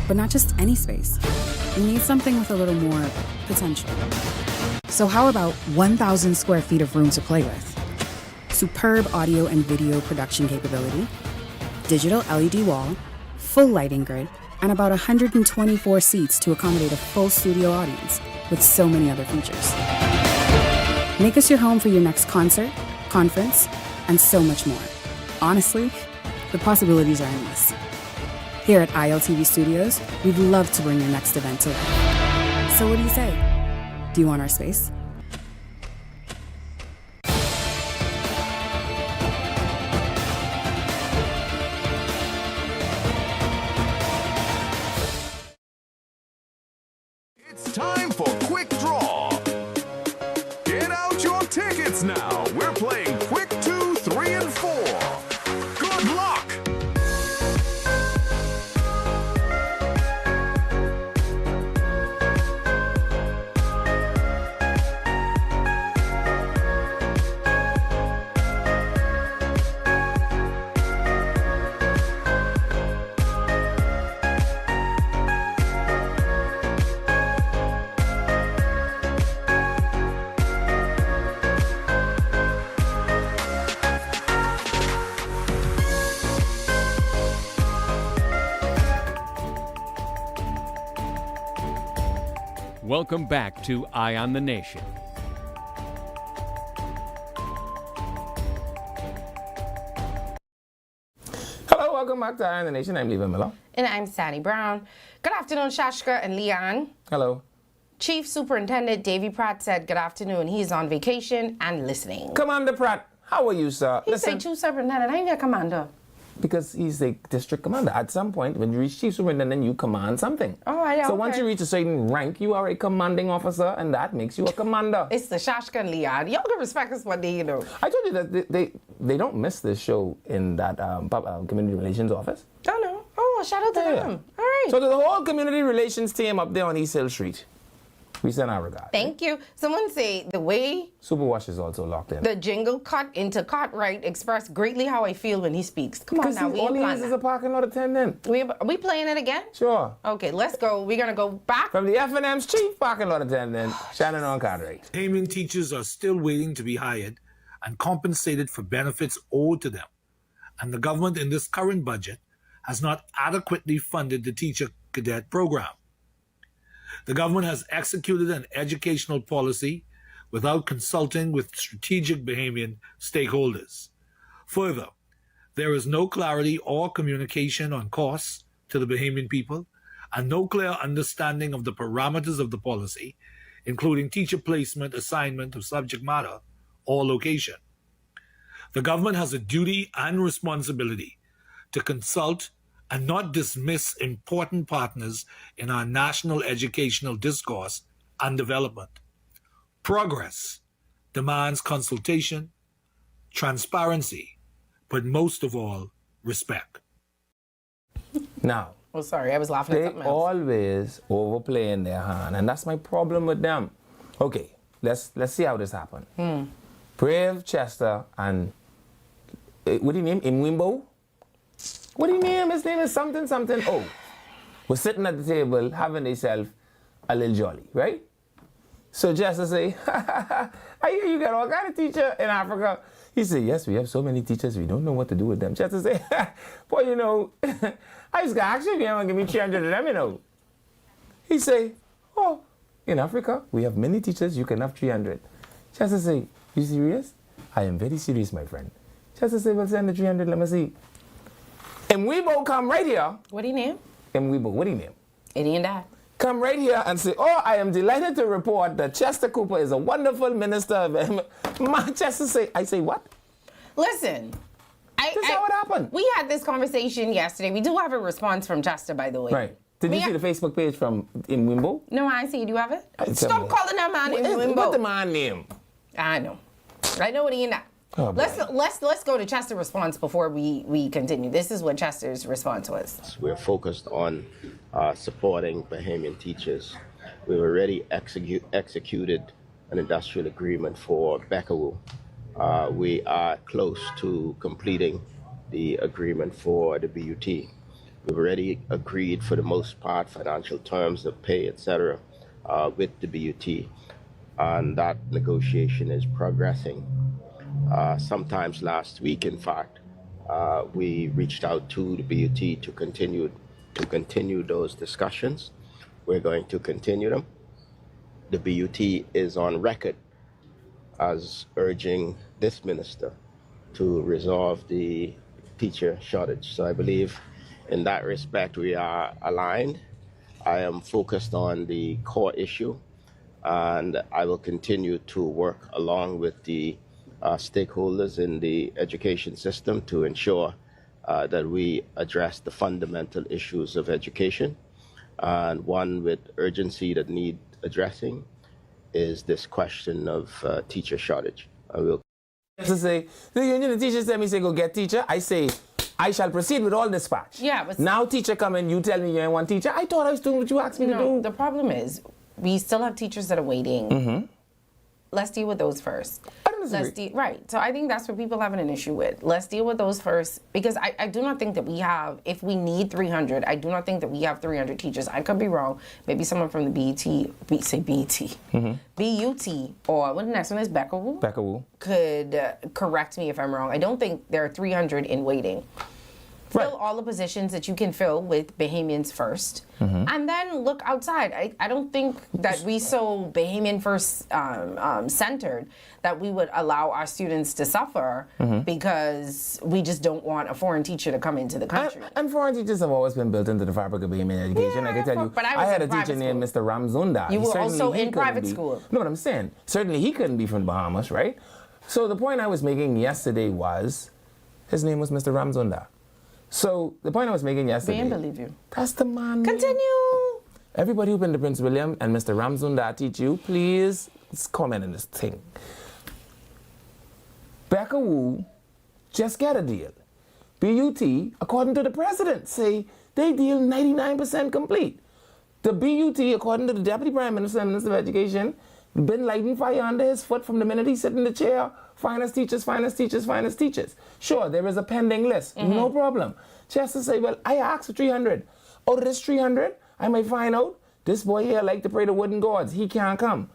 Speaker 11: But not just any space. You need something with a little more potential. So how about 1,000 square feet of room to play with? Superb audio and video production capability, digital LED wall, full lighting grid, and about 124 seats to accommodate a full studio audience with so many other features. Make us your home for your next concert, conference, and so much more. Honestly, the possibilities are endless. Here at ILTV Studios, we'd love to bring your next event to life. So what do you say? Do you want our space?
Speaker 1: It's time for Quick Draw. Get out your tickets now. We're playing Quick 2, 3, and 4. Good luck!
Speaker 5: Welcome back to Eye on the Nation.
Speaker 3: Hello, welcome back to Eye on the Nation. I'm Levi Miller.
Speaker 4: And I'm Sandy Brown. Good afternoon, Shashka and Leon.
Speaker 3: Hello.
Speaker 4: Chief Superintendent Davy Pratt said good afternoon. He's on vacation and listening.
Speaker 3: Commander Pratt, how are you, sir?
Speaker 4: He said Chief Superintendent. How you get commander?
Speaker 3: Because he's the district commander. At some point, when you reach chief superintendent, you command something.
Speaker 4: All right,
Speaker 3: so
Speaker 4: okay.
Speaker 3: once you reach a certain rank, you are a commanding officer, and that makes you a commander.
Speaker 4: It's the Shashka and Leon. Y'all can respect us one day, you know.
Speaker 3: I told you that they don't miss this show in that community relations office.
Speaker 4: Oh, no. Oh, shout out to them. All right.
Speaker 3: So to the whole community relations team up there on East Hill Street, we send our regards.
Speaker 4: Thank you. Someone say the way
Speaker 3: Superwash is also locked in.
Speaker 4: the jingle cut into Cartwright expressed greatly how I feel when he speaks. Come on now, we
Speaker 3: all he
Speaker 4: ain't
Speaker 3: is a parking lot attendant.
Speaker 4: we playing it again?
Speaker 3: Sure.
Speaker 4: Okay, let's go. We're gonna go back
Speaker 3: From the F&M's chief parking lot attendant, Shannon on Cartwright.
Speaker 10: Bahamian teachers are still waiting to be hired and compensated for benefits owed to them. And the government in this current budget has not adequately funded the teacher cadet program. The government has executed an educational policy without consulting with strategic Bahamian stakeholders. Further, there is no clarity or communication on costs to the Bahamian people and no clear understanding of the parameters of the policy, including teacher placement, assignment of subject matter, or location. The government has a duty and responsibility to consult and not dismiss important partners in our national educational discourse and development. Progress demands consultation, transparency, but most of all, respect.
Speaker 3: Now,
Speaker 4: oh, sorry, I was laughing at
Speaker 3: they
Speaker 4: something else.
Speaker 3: always overplaying their hand, and that's my problem with them. Okay, let's see how this happened. Brave Chester and what do you name? Imwimbo? What do you name? His name is something. Oh, we're sitting at the table having themselves a little jolly, right? So Chester say, I hear you got all kind of teacher in Africa. He said, yes, we have so many teachers, we don't know what to do with them. Chester say, boy, you know, I just got actually, you want to give me 300 of them, you know. He say, oh, in Africa, we have many teachers, you can have 300. Chester say, you serious? I am very serious, my friend. Chester say, well, send the 300, let me see. And Weibo come right here.
Speaker 4: What do you name?
Speaker 3: And Weibo, what do you name?
Speaker 4: Eddie and Dad.
Speaker 3: Come right here and say, oh, I am delighted to report that Chester Cooper is a wonderful minister of... My Chester say, I say what?
Speaker 4: Listen.
Speaker 3: This is how it happened.
Speaker 4: We had this conversation yesterday. We do have a response from Chester, by the way.
Speaker 3: Right. Did you see the Facebook page from Imwimbo?
Speaker 4: No, I see. Do you have it?
Speaker 3: Stop
Speaker 4: calling that man Imwimbo.
Speaker 3: What the man name?
Speaker 4: I know. I know what he in that.
Speaker 3: Oh,
Speaker 4: let's go to Chester's response before we continue. This is what Chester's response was.
Speaker 12: We're focused on supporting Bahamian teachers. We've already executed an industrial agreement for Beckerwool. We are close to completing the agreement for the BUT. We've already agreed, for the most part, financial terms of pay, etc., with the BUT, and that negotiation is progressing. Sometimes last week, in fact, we reached out to the BUT to continue those discussions. We're going to continue them. The BUT is on record as urging this minister to resolve the teacher shortage. So I believe In that respect, we are aligned. I am focused on the core issue, and I will continue to work along with the stakeholders in the education system to ensure that we address the fundamental issues of education. And one with urgency that need addressing is this question of teacher shortage. I will.
Speaker 3: To say, the union of teachers tell me, say, go get teacher. I say, I shall proceed with all dispatch.
Speaker 4: Yeah, but
Speaker 3: now teacher come in, you tell me you ain't one teacher. I thought I was doing what you asked me to do.
Speaker 4: The problem is, we still have teachers that are waiting.
Speaker 3: Mm-hmm.
Speaker 4: Let's deal with those first.
Speaker 3: I don't disagree.
Speaker 4: Right. So I think that's what people having an issue with. Let's deal with those first, because I do not think that we have, if we need 300, I do not think that we have 300 teachers. I could be wrong. Maybe someone from the BUT, or what the next one is, Beckerwood, could correct me if I'm wrong. I don't think there are 300 in waiting. Fill all the positions that you can fill with Bahamians first, and then look outside. I don't think that we so Bahamian first centered that we would allow our students to suffer because we just don't want a foreign teacher to come into the country.
Speaker 3: And foreign teachers have always been built into the fabric of Bahamian education. I can tell you,
Speaker 4: but
Speaker 3: I had a teacher named Mr. Ramzunda.
Speaker 4: You were also in private school.
Speaker 3: No, what I'm saying, certainly he couldn't be from the Bahamas, right? So the point I was making yesterday was, his name was Mr. Ramzunda. So the point I was making yesterday.
Speaker 4: I believe you.
Speaker 3: That's the man.
Speaker 4: Continue.
Speaker 3: Everybody who's been to Prince William and Mr. Ramzunda teach you, please comment on this thing. Becca Wu just get a deal. BUT, according to the president, say they deal 99% complete. The BUT, according to the Deputy Prime Minister and Minister of Education, been lighting fire under his foot from the minute he sit in the chair. Finest teachers, finest teachers, finest teachers. Sure, there is a pending list. No problem. Just to say, well, I asked for 300. Out of this 300, I might find out this boy here like to pray to wooden gods. He can't come.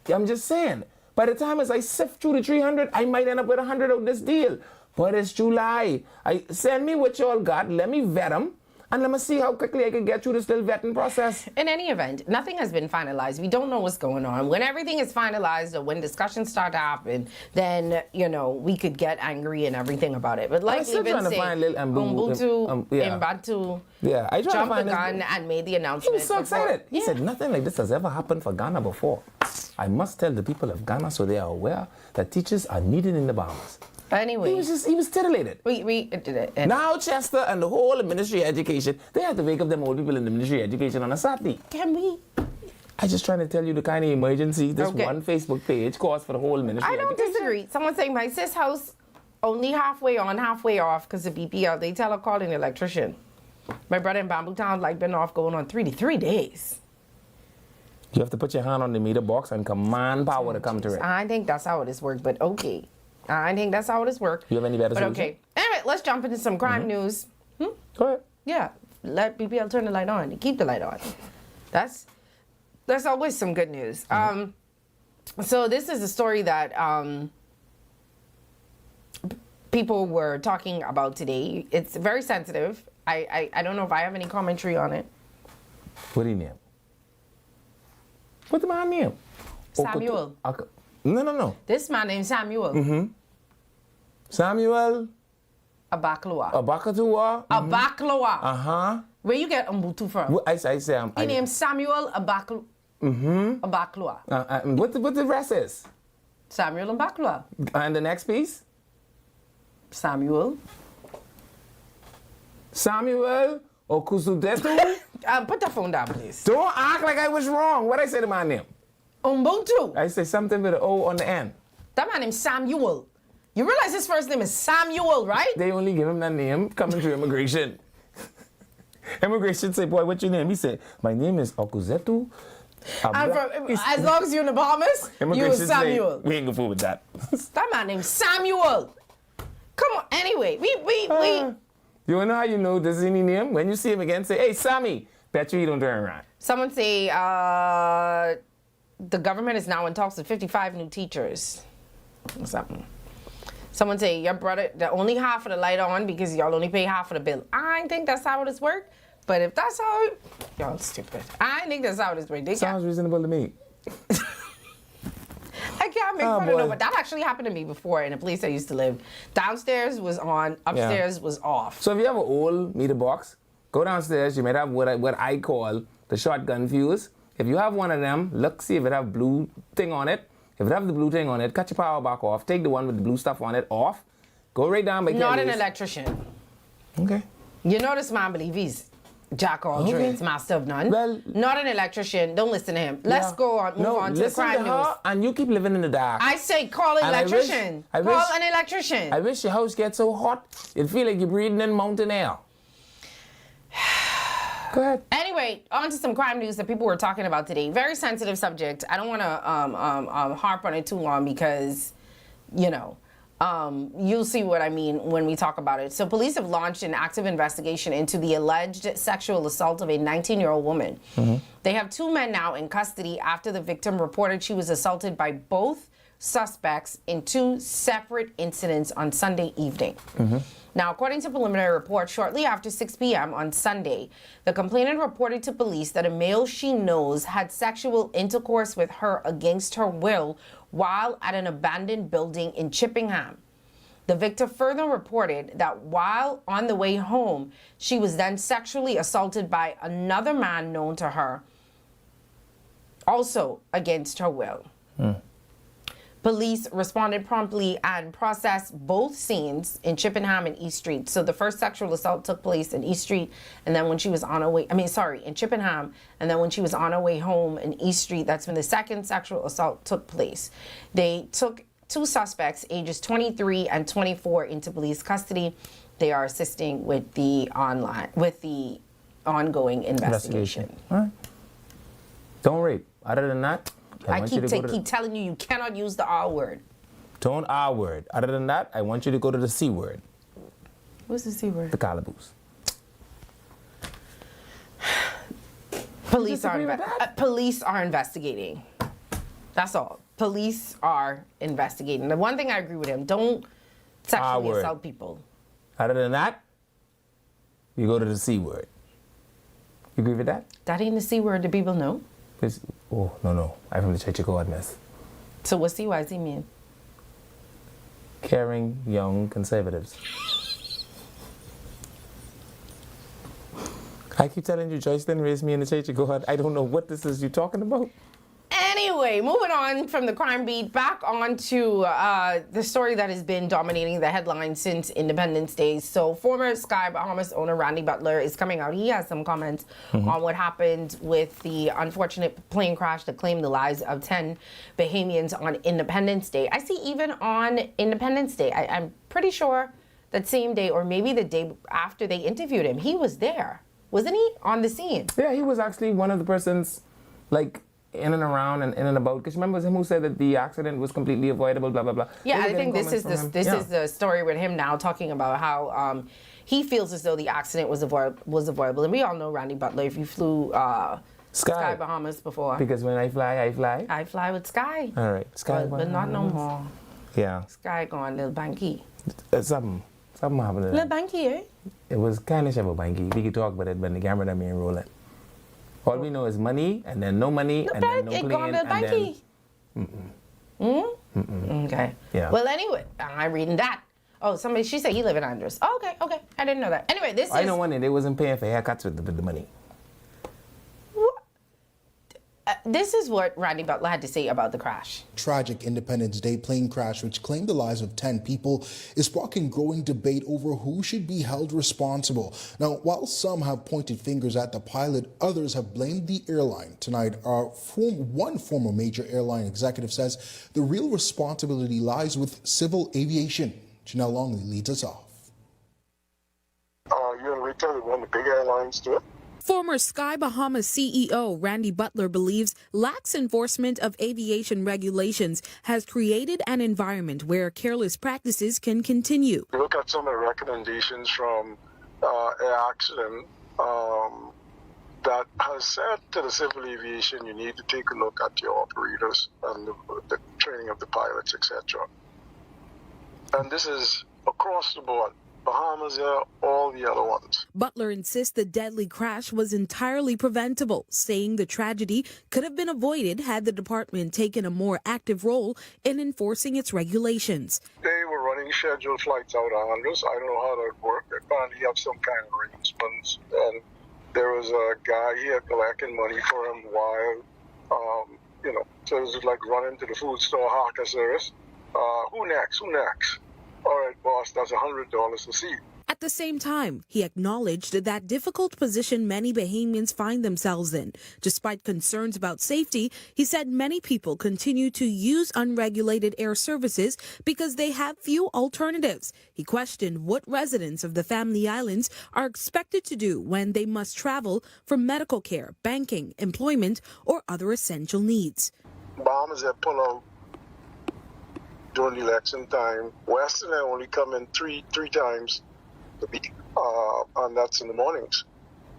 Speaker 3: I'm just saying. By the time as I sift through the 300, I might end up with 100 of this deal. But it's July. Send me what y'all got. Let me vet them. And let me see how quickly I can get through this little vetting process.
Speaker 4: In any event, nothing has been finalized. We don't know what's going on. When everything is finalized or when discussions start to happen, then, you know, we could get angry and everything about it. But like we've been saying, Mbatu jumped the gun and made the announcement.
Speaker 3: He was so excited. He said, nothing like this has ever happened for Ghana before. I must tell the people of Ghana so they are aware that teachers are needed in the Bahamas.
Speaker 4: Anyway,
Speaker 3: he was titillated.
Speaker 4: We did it.
Speaker 3: Now Chester and the whole Ministry of Education, they have to wake up them old people in the Ministry of Education on a Saturday.
Speaker 4: Can we?
Speaker 3: I just trying to tell you the kind of emergency this one Facebook page caused for the whole Ministry
Speaker 4: of Education. I don't disagree. Someone saying my sis house only halfway on, halfway off because of BPL. They tell her call an electrician. My brother in Bamboo Town like been off going on 3 days.
Speaker 3: You have to put your hand on the meter box and command power to come to it.
Speaker 4: I think that's how it is worked, but okay. I think that's how it is worked.
Speaker 3: You have any better solution?
Speaker 4: Okay. Anyway, let's jump into some crime news.
Speaker 3: Go ahead.
Speaker 4: Yeah. Let BPL turn the light on. Keep the light on. That's always some good news. So this is a story that people were talking about today. It's very sensitive. I don't know if I have any commentary on it.
Speaker 3: What do you name? What's the man name?
Speaker 4: Samuel.
Speaker 3: No.
Speaker 4: This man named Samuel.
Speaker 3: Samuel.
Speaker 4: Abaklua.
Speaker 3: Abaklua.
Speaker 4: Where you get Mbutu from?
Speaker 3: I say
Speaker 4: He named Samuel Abaklua.
Speaker 3: What the rest is?
Speaker 4: Samuel Abaklua.
Speaker 3: And the next piece?
Speaker 4: Samuel
Speaker 3: Okusudetu.
Speaker 4: Put the phone down, please.
Speaker 3: Don't act like I was wrong. What I say to my name?
Speaker 4: Ubuntu.
Speaker 3: I say something with an O on the end.
Speaker 4: That man named Samuel. You realize his first name is Samuel, right?
Speaker 3: They only give him that name coming through immigration. Immigration say, boy, what's your name? He said, my name is Okuzetu.
Speaker 4: As long as you're in the Bahamas, you're Samuel.
Speaker 3: We ain't gonna fool with that.
Speaker 4: That man named Samuel. Come on. Anyway, we.
Speaker 3: You wanna know how you know this is any name? When you see him again, say, hey, Sammy. Bet you he don't turn around.
Speaker 4: Someone say, the government is now in talks with 55 new teachers. What's happening? Someone say, your brother, only half of the light on because y'all only pay half of the bill. I think that's how it is work. But if that's how y'all stupid. I think that's how it is work.
Speaker 3: Sounds reasonable to me.
Speaker 4: I can't make fun of nobody. That actually happened to me before in a place I used to live. Downstairs was on, upstairs was off.
Speaker 3: So if you have an old meter box, go downstairs. You might have what I call the shotgun fuse. If you have one of them, look, see if it have blue thing on it. If it have the blue thing on it, cut your power back off. Take the one with the blue stuff on it off. Go right down by
Speaker 4: Not
Speaker 3: Kelly's.
Speaker 4: an electrician.
Speaker 3: Okay.
Speaker 4: You know this man believe he's jack all trades, master of none.
Speaker 3: Well,
Speaker 4: not an electrician. Don't listen to him. Let's go on. Move on to the
Speaker 3: listen
Speaker 4: crime
Speaker 3: to her,
Speaker 4: news.
Speaker 3: And you keep living in the dark.
Speaker 4: I say call an electrician. Call an electrician.
Speaker 3: I wish your house gets so hot, it feel like you're breathing in mountain air. Go ahead.
Speaker 4: Anyway, on to some crime news that people were talking about today. Very sensitive subject. I don't want to harp on it too long because, you know, you'll see what I mean when we talk about it. So police have launched an active investigation into the alleged sexual assault of a 19-year-old woman. They have 2 men now in custody after the victim reported she was assaulted by both suspects in 2 separate incidents on Sunday evening. Now, according to preliminary reports, shortly after 6 p.m. on Sunday, the complainant reported to police that a male she knows had sexual intercourse with her against her will while at an abandoned building in Chippenham. The victim further reported that while on the way home, she was then sexually assaulted by another man known to her, also against her will. Police responded promptly and processed both scenes in Chippenham and East Street. So the first sexual assault took place in East Street, and then when she was on her way, in Chippenham, and then when she was on her way home in East Street, that's when the second sexual assault took place. They took 2 suspects, ages 23 and 24, into police custody. They are assisting with the ongoing investigation.
Speaker 3: All right. Don't rape. Other than that,
Speaker 4: I keep telling you cannot use the R word.
Speaker 3: Don't R word. Other than that, I want you to go to the C word.
Speaker 4: What's the C word?
Speaker 3: The calaboose.
Speaker 4: Police are investigating. That's all. Police are investigating. The one thing I agree with him, don't sexually assault people.
Speaker 3: Other than that, you go to the C word. You agree with that?
Speaker 4: That ain't the C word. Do people know?
Speaker 3: Oh, no. I'm from the Church of God, miss.
Speaker 4: So what's CYZ mean?
Speaker 3: Caring young conservatives. I keep telling you, Joyce didn't raise me in the Church of God. I don't know what this is you're talking about.
Speaker 4: Anyway, moving on from the crime beat, back on to the story that has been dominating the headlines since Independence Day. So former Sky Bahamas owner Randy Butler is coming out. He has some comments on what happened with the unfortunate plane crash that claimed the lives of 10 Bahamians on Independence Day. I see even on Independence Day, I'm pretty sure that same day or maybe the day after they interviewed him, he was there. Wasn't he on the scene?
Speaker 3: Yeah, he was actually one of the persons, like, in and around and in and about. Because remember, it was him who said that the accident was completely avoidable, blah, blah, blah.
Speaker 4: Yeah, I think this is the story with him now, talking about how he feels as though the accident was avoidable. And we all know Randy Butler, if you flew Sky Bahamas before.
Speaker 3: Because when I fly, I fly?
Speaker 4: I fly with Sky.
Speaker 3: All right. Sky
Speaker 4: but not no more.
Speaker 3: Yeah.
Speaker 4: Sky gone, little banky.
Speaker 3: Something happened to that.
Speaker 4: Little banky, eh?
Speaker 3: It was kind of a banky. We could talk about it, but the camera didn't mean roll it. All we know is money, and then no money, and then no plane, and then...
Speaker 4: Okay.
Speaker 3: Yeah.
Speaker 4: Well, anyway, I'm reading that. Oh, she said he live in Andros. Oh, okay. I didn't know that. Anyway,
Speaker 3: I know one day they wasn't paying for haircuts with the money.
Speaker 4: This is what Randy Butler had to say about the crash.
Speaker 9: Tragic Independence Day plane crash, which claimed the lives of 10 people, is sparking growing debate over who should be held responsible. Now, while some have pointed fingers at the pilot, others have blamed the airline. Tonight, one former major airline executive says the real responsibility lies with civil aviation. Janelle Longley leads us off.
Speaker 13: You're in retail with one of the big airlines do it?
Speaker 14: Former Sky Bahamas CEO Randy Butler believes lax enforcement of aviation regulations has created an environment where careless practices can continue.
Speaker 13: You look at some of the recommendations from Air Accident that has said to the civil aviation, you need to take a look at your operators and the training of the pilots, etc. And this is across the board. Bahamas Air, all the other ones.
Speaker 14: Butler insists the deadly crash was entirely preventable, saying the tragedy could have been avoided had the department taken a more active role in enforcing its regulations.
Speaker 13: They were running scheduled flights out of Andros. I don't know how that worked. They apparently have some kind of arrangements. And there was a guy here collecting money for him while, so it was like running to the food store, hawker service. Who next? All right, boss, that's $100 a seat.
Speaker 14: At the same time, he acknowledged that difficult position many Bahamians find themselves in. Despite concerns about safety, he said many people continue to use unregulated air services because they have few alternatives. He questioned what residents of the Family Islands are expected to do when they must travel for medical care, banking, employment, or other essential needs.
Speaker 13: Bahamas had pulled out during the election time. Western Air only come in three times a week, and that's in the mornings.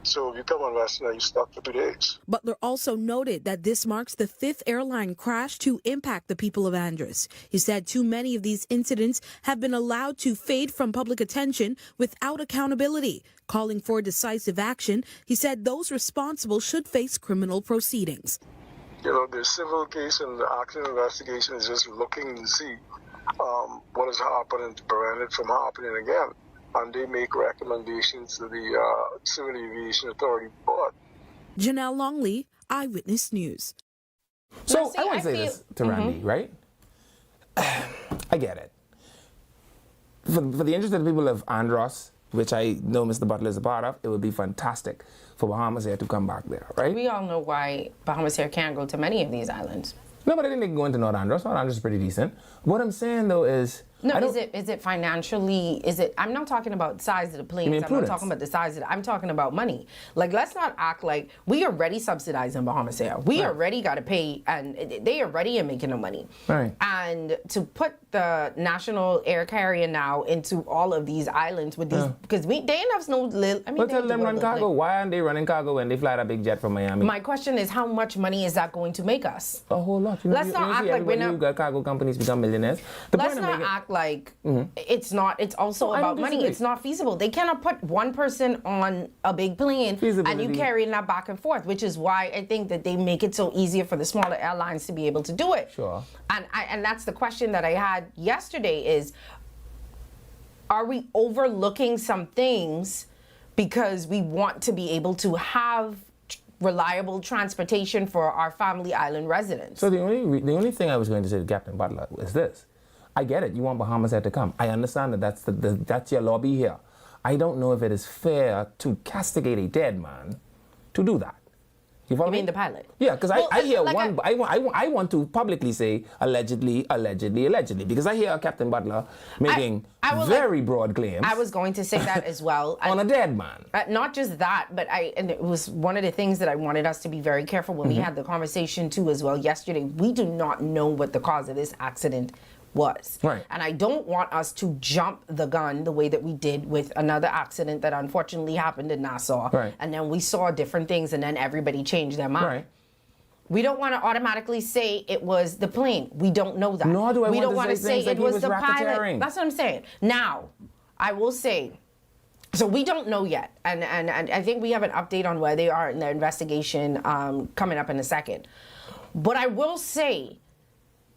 Speaker 13: So if you come on Western Air, you're stuck for 2 days.
Speaker 14: Butler also noted that this marks the 5th airline crash to impact the people of Andros. He said too many of these incidents have been allowed to fade from public attention without accountability. Calling for decisive action, he said those responsible should face criminal proceedings.
Speaker 13: The civil case and the accident investigation is just looking to see what has happened to prevent it from happening again. And they make recommendations to the Civil Aviation Authority Board.
Speaker 14: Janelle Longley, Eyewitness News.
Speaker 3: So I want to say this to Randy, right? I get it. For the interest of the people of Andros, which I know Mr. Butler is a part of, it would be fantastic for Bahamas Air to come back there, right?
Speaker 4: We all know why Bahamas Air can't go to many of these islands.
Speaker 3: No, but I think they can go into North Andros. North Andros is pretty decent. What I'm saying, though, is...
Speaker 4: No, is it financially, I'm not talking about the size of the planes, I'm not talking about the size of I'm talking about money. Like, let's not act like we already subsidizing Bahamas Air. We already got to pay, and they already are making the money.
Speaker 3: Right.
Speaker 4: And to put the national air carrier now into all of these islands with these, because they ain't have no little,
Speaker 3: But tell them run cargo. Why aren't they running cargo when they fly that big jet from Miami?
Speaker 4: My question is, how much money is that going to make us?
Speaker 3: A whole lot.
Speaker 4: Let's not act like we're not...
Speaker 3: You got cargo companies become millionaires.
Speaker 4: Let's not act like it's not. It's also about money. It's not feasible. They cannot put one person on a big plane and you carrying that back and forth, which is why I think that they make it so easier for the smaller airlines to be able to do it.
Speaker 3: Sure.
Speaker 4: And that's the question that I had yesterday is, are we overlooking some things because we want to be able to have reliable transportation for our Family Island residents?
Speaker 3: So the only thing I was going to say to Captain Butler is this. I get it. You want Bahamas Air to come. I understand that that's your lobby here. I don't know if it is fair to castigate a dead man to do that. You follow me?
Speaker 4: You mean the pilot?
Speaker 3: Yeah, because I hear I want to publicly say allegedly, because I hear Captain Butler making very broad claims.
Speaker 4: I was going to say that as well.
Speaker 3: On a dead man.
Speaker 4: Not just that, but and it was one of the things that I wanted us to be very careful when we had the conversation too as well yesterday. We do not know what the cause of this accident was.
Speaker 3: Right.
Speaker 4: And I don't want us to jump the gun the way that we did with another accident that unfortunately happened in Nassau.
Speaker 3: Right.
Speaker 4: And then we saw different things and then everybody changed their mind.
Speaker 3: Right.
Speaker 4: We don't want to automatically say it was the plane. We don't know that.
Speaker 3: Nor do I
Speaker 4: we
Speaker 3: want
Speaker 4: don't want to say
Speaker 3: it
Speaker 4: was the pilot.
Speaker 3: racketeering.
Speaker 4: That's what I'm saying. Now, I will say, so we don't know yet. And I think we have an update on where they are in their investigation coming up in a second. But I will say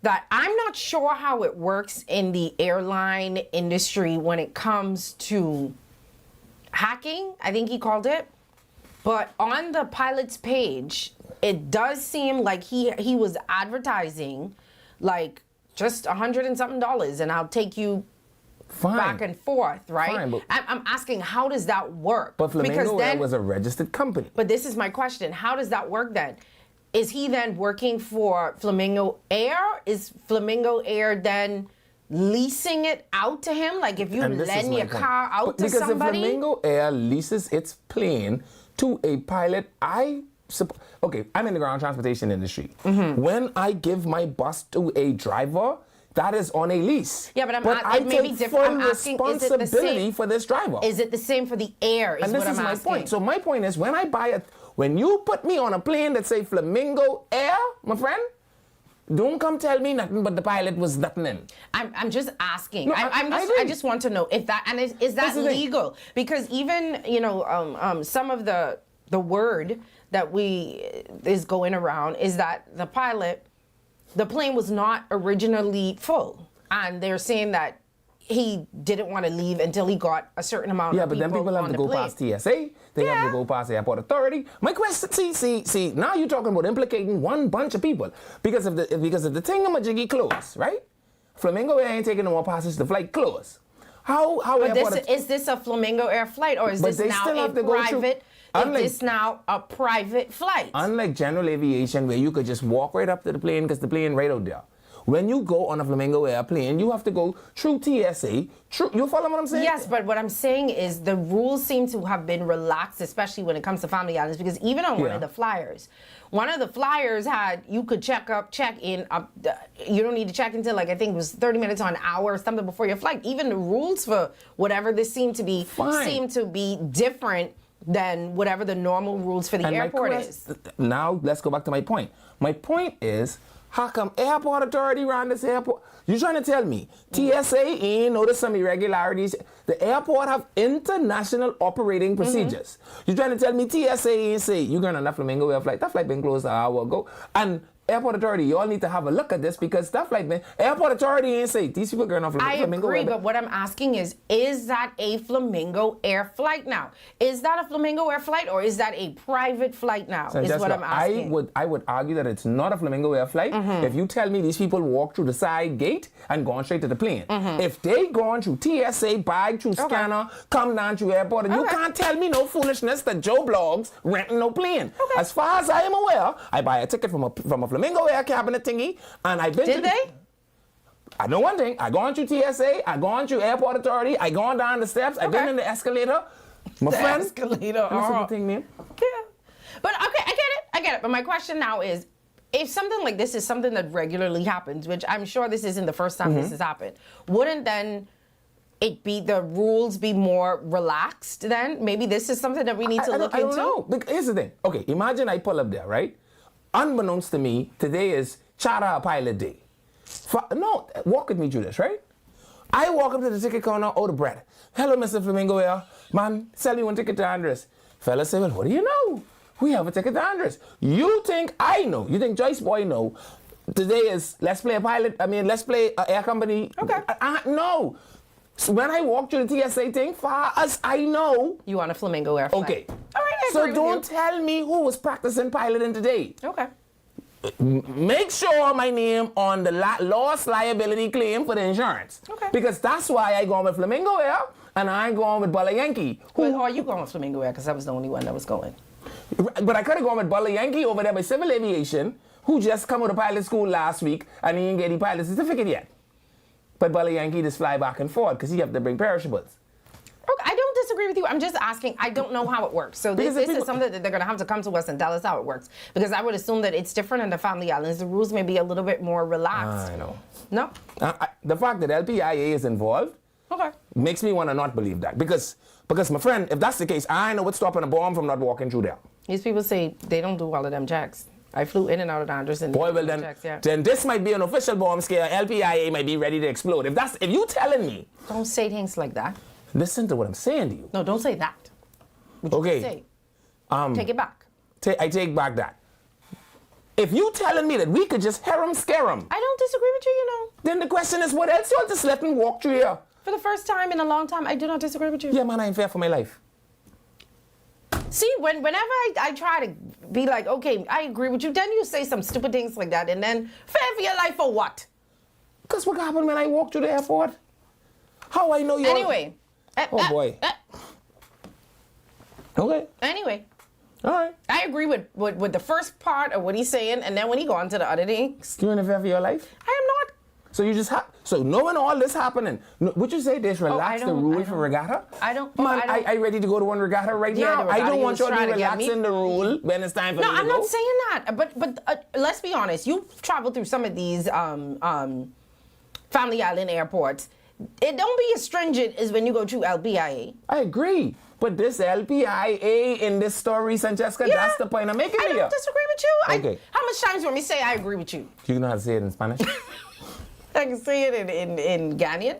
Speaker 4: that I'm not sure how it works in the airline industry when it comes to hacking, I think he called it. But on the pilot's page, it does seem like he was advertising like just $100 and something, and I'll take you back and forth, right?
Speaker 3: Fine, but
Speaker 4: I'm asking, how does that work?
Speaker 3: But Flamingo Air was a registered company.
Speaker 4: But this is my question. How does that work then? Is he then working for Flamingo Air? Is Flamingo Air then leasing it out to him? Like if you lend your car out to somebody?
Speaker 3: Because if Flamingo Air leases its plane to a pilot, okay, I'm in the ground transportation industry. When I give my bus to a driver, that is on a lease.
Speaker 4: Yeah, but
Speaker 3: I
Speaker 4: maybe
Speaker 3: take
Speaker 4: different.
Speaker 3: full
Speaker 4: I'm asking,
Speaker 3: responsibility for this driver.
Speaker 4: Is it the same for the air?
Speaker 3: And this is my point. So my point is, when you put me on a plane that say Flamingo Air, my friend, Don't come tell me nothing but the pilot was nothing in.
Speaker 4: I'm just asking.
Speaker 3: No,
Speaker 4: I just want to know if that, and is that legal? Because even, some of the word that is going around is that the plane was not originally full. And they're saying that he didn't want to leave until he got a certain amount of people on the plane.
Speaker 3: Yeah, but then people have to go past TSA. They have to go past the airport authority. My question, see, now you're talking about implicating one bunch of people because of the thingamajiggy closed, right? Flamingo Air ain't taking no more passengers. The flight closed.
Speaker 4: Is this a Flamingo Air flight, or is this now a private? Is this now a private flight?
Speaker 3: Unlike general aviation, where you could just walk right up to the plane because the plane right out there. When you go on a Flamingo airplane, you have to go through TSA. You follow what I'm saying?
Speaker 4: Yes, but what I'm saying is the rules seem to have been relaxed, especially when it comes to family islands, because even on one of the flyers had, you could check in, you don't need to check until I think it was 30 minutes or an hour or something before your flight. Even the rules for whatever this seem to be different than whatever the normal rules for the airport is.
Speaker 3: Now, let's go back to my point. My point is, how come airport authority ran this airport? You trying to tell me TSA ain't noticed some irregularities? The airport have international operating procedures. You trying to tell me TSA ain't say you're going on that Flamingo Air flight? That flight been closed an hour ago. And airport authority, you all need to have a look at this because that flight been airport authority ain't say these people going on Flamingo.
Speaker 4: I agree, but what I'm asking is that a Flamingo Air flight now? Is that a Flamingo Air flight or is that a private flight now?
Speaker 3: So
Speaker 4: is what I'm asking.
Speaker 3: I would argue that it's not a Flamingo Air flight if you tell me these people walk through the side gate and gone straight to the plane. If they gone through TSA, bag through scanner, come down through airport, and you can't tell me no foolishness that Joe Blogs renting no plane. As far as I am aware, I buy a ticket from a Flamingo Air cabinet thingy, and I've been
Speaker 4: Did they?
Speaker 3: I know one thing. I gone through TSA, I gone through airport authority, I gone down the steps, I've been in the escalator. My friend.
Speaker 4: Escalator.
Speaker 3: The thing, man.
Speaker 4: Yeah. But okay, I get it. But my question now is, if something like this is something that regularly happens, which I'm sure this isn't the first time this has happened, wouldn't then the rules be more relaxed then? Maybe this is something that we need to look into?
Speaker 3: I don't know. Here's the thing. Okay, imagine I pull up there, right? Unbeknownst to me, today is Charter a Pilot Day. Walk with me through this, right? I walk up to the ticket counter, order bread. Hello, Mr. Flamingo Air. Man, sell me one ticket to Andres. Fella say, well, what do you know? We have a ticket to Andres. You think I know? You think Joyce Boy know? Today is, let's play an air company.
Speaker 4: Okay.
Speaker 3: No. So when I walk through the TSA thing, far as I know.
Speaker 4: You want a Flamingo Air flight.
Speaker 3: Okay.
Speaker 4: All right, I
Speaker 3: so
Speaker 4: agree
Speaker 3: don't
Speaker 4: with you.
Speaker 3: tell me who was practicing piloting today.
Speaker 4: Okay.
Speaker 3: Make sure my name on the loss liability claim for the insurance.
Speaker 4: Okay.
Speaker 3: Because that's why I go with Flamingo Air and I ain't going with Bala Yankee.
Speaker 4: Well, are you going with Flamingo Air? Because that was the only one that was going.
Speaker 3: But I could have gone with Bala Yankee over there by Civil Aviation, who just come out of pilot school last week and he ain't get the pilot certificate yet. But Bala Yankee just fly back and forth because he have to bring perishables.
Speaker 4: Okay, I don't disagree with you. I'm just asking. I don't know how it works. So this is something that they're going to have to come to us and tell us how it works. Because I would assume that it's different in the family islands. The rules may be a little bit more relaxed.
Speaker 3: I know.
Speaker 4: No?
Speaker 3: The fact that LPIA is involved makes me want to not believe that. Because my friend, if that's the case, I know what's stopping a bomb from not walking through there.
Speaker 4: These people say they don't do all of them checks. I flew in and out of Andres and
Speaker 3: then this might be an official bomb scare. LPIA might be ready to explode. If you telling me.
Speaker 4: Don't say things like that.
Speaker 3: Listen to what I'm saying to you.
Speaker 4: No, don't say that.
Speaker 3: Okay.
Speaker 4: Say? Take it back.
Speaker 3: I take back that. If you telling me that we could just scare them.
Speaker 4: I don't disagree with you, you know.
Speaker 3: Then the question is, what else? You'll just let them walk through here.
Speaker 4: For the first time in a long time, I do not disagree with you.
Speaker 3: Yeah, man, I ain't fair for my life.
Speaker 4: See, whenever I try to be like, okay, I agree with you, then you say some stupid things like that, and then fair for your life for what?
Speaker 3: Because what happened when I walked through the airport? How I know you?
Speaker 4: Anyway.
Speaker 3: Oh boy. Okay.
Speaker 4: Anyway.
Speaker 3: All right.
Speaker 4: I agree with the first part of what he's saying, and then when he go on to the other things.
Speaker 3: You ain't fair for your life?
Speaker 4: I am not.
Speaker 3: So you just so knowing all this happening, would you say this relax the rule for regatta?
Speaker 4: I don't.
Speaker 3: Man, I ready to go to one regatta right now. I don't want you to be relaxing the rule when it's time for me to go.
Speaker 4: No, I'm not saying that. But let's be honest. You've traveled through some of these family island airports. It don't be as stringent as when you go to LPIA.
Speaker 3: I agree. But this LPIA in this story, Francesca, that's the point I'm making here.
Speaker 4: I don't disagree with with you.
Speaker 3: Okay.
Speaker 4: How much times you want me to say I agree with you?
Speaker 3: You know how to say it in Spanish?
Speaker 4: I can say it in Ghanaian.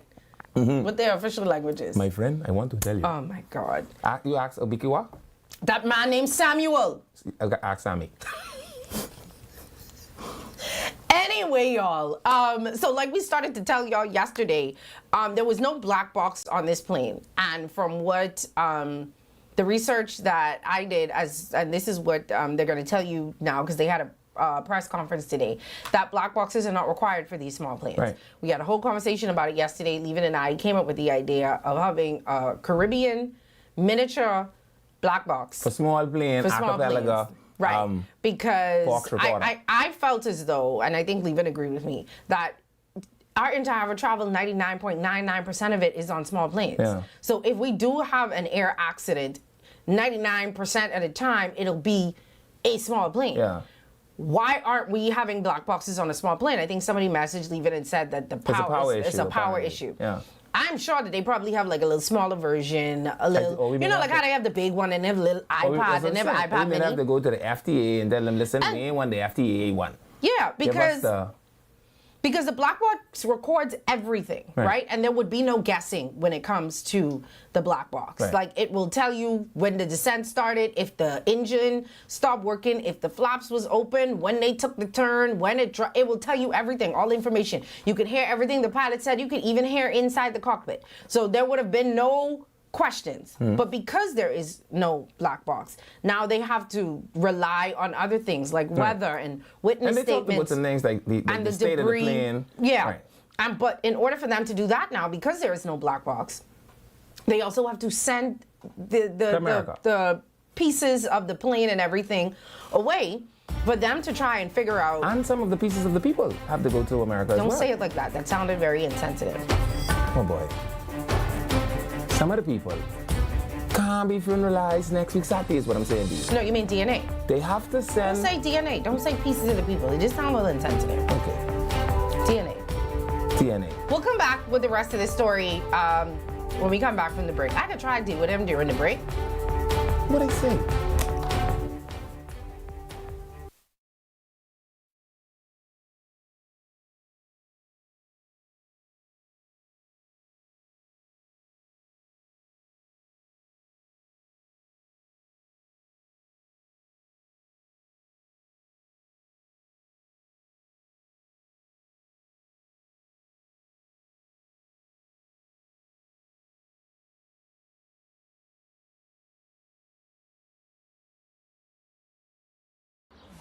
Speaker 4: What their official language is.
Speaker 3: My friend, I want to tell you.
Speaker 4: Oh my God.
Speaker 3: You ask Obikiwa?
Speaker 4: That man named Samuel.
Speaker 3: Ask Sammy.
Speaker 4: Anyway, y'all, so like we started to tell y'all yesterday, there was no black box on this plane. And from what the research that I did, and this is what they're going to tell you now, because they had a press conference today, that black boxes are not required for these small planes.
Speaker 3: Right.
Speaker 4: We had a whole conversation about it yesterday. Levin and I came up with the idea of having a Caribbean miniature black box.
Speaker 3: For small plane,
Speaker 4: For small
Speaker 3: archipelago.
Speaker 4: Right, because
Speaker 3: I
Speaker 4: I felt as though, and I think Levin agreed with me, that our entire travel, 99.99% of it is on small planes.
Speaker 3: Yeah.
Speaker 4: So if we do have an air accident, 99% of the time, it'll be a small plane.
Speaker 3: Yeah.
Speaker 4: Why aren't we having black boxes on a small plane? I think somebody messaged Levin and said that it's a power issue.
Speaker 3: Yeah.
Speaker 4: I'm sure that they probably have like a little smaller version, a little, you know, like how they have the big one and they have a little iPod and they have an iPad
Speaker 3: mini.
Speaker 4: mini.
Speaker 3: Have to go to the FTA and tell them, listen, we ain't want the FTA one.
Speaker 4: Yeah, because
Speaker 3: Give us
Speaker 4: the black box records everything, right? And there would be no guessing when it comes to the black box.
Speaker 3: Right.
Speaker 4: Like it will tell you when the descent started, if the engine stopped working, if the flaps was open, when they took the turn, when it will tell you everything, all the information. You could hear everything the pilot said. You could even hear inside the cockpit. So there would have been no questions. But because there is no black box, now they have to rely on other things like weather and witness
Speaker 3: and they
Speaker 4: statements.
Speaker 3: talked about some things like the state
Speaker 4: debris.
Speaker 3: of the plane.
Speaker 4: Yeah.
Speaker 3: Right.
Speaker 4: But in order for them to do that now, because there is no black box, they also have to send the pieces of the plane and everything away for them to try and figure out.
Speaker 3: And some of the pieces of the people have to go to America as well.
Speaker 4: Don't say it like that. That sounded very insensitive.
Speaker 3: Oh boy. Some of the people can't be funeralized next week Saturday is what I'm saying to you.
Speaker 4: No, you mean DNA.
Speaker 3: They have to send...
Speaker 4: Don't say DNA. Don't say pieces of the people. It just sounds a little insensitive.
Speaker 3: Okay.
Speaker 4: DNA. We'll come back with the rest of this story when we come back from the break. I could try to deal with him during the break.
Speaker 3: What'd I say?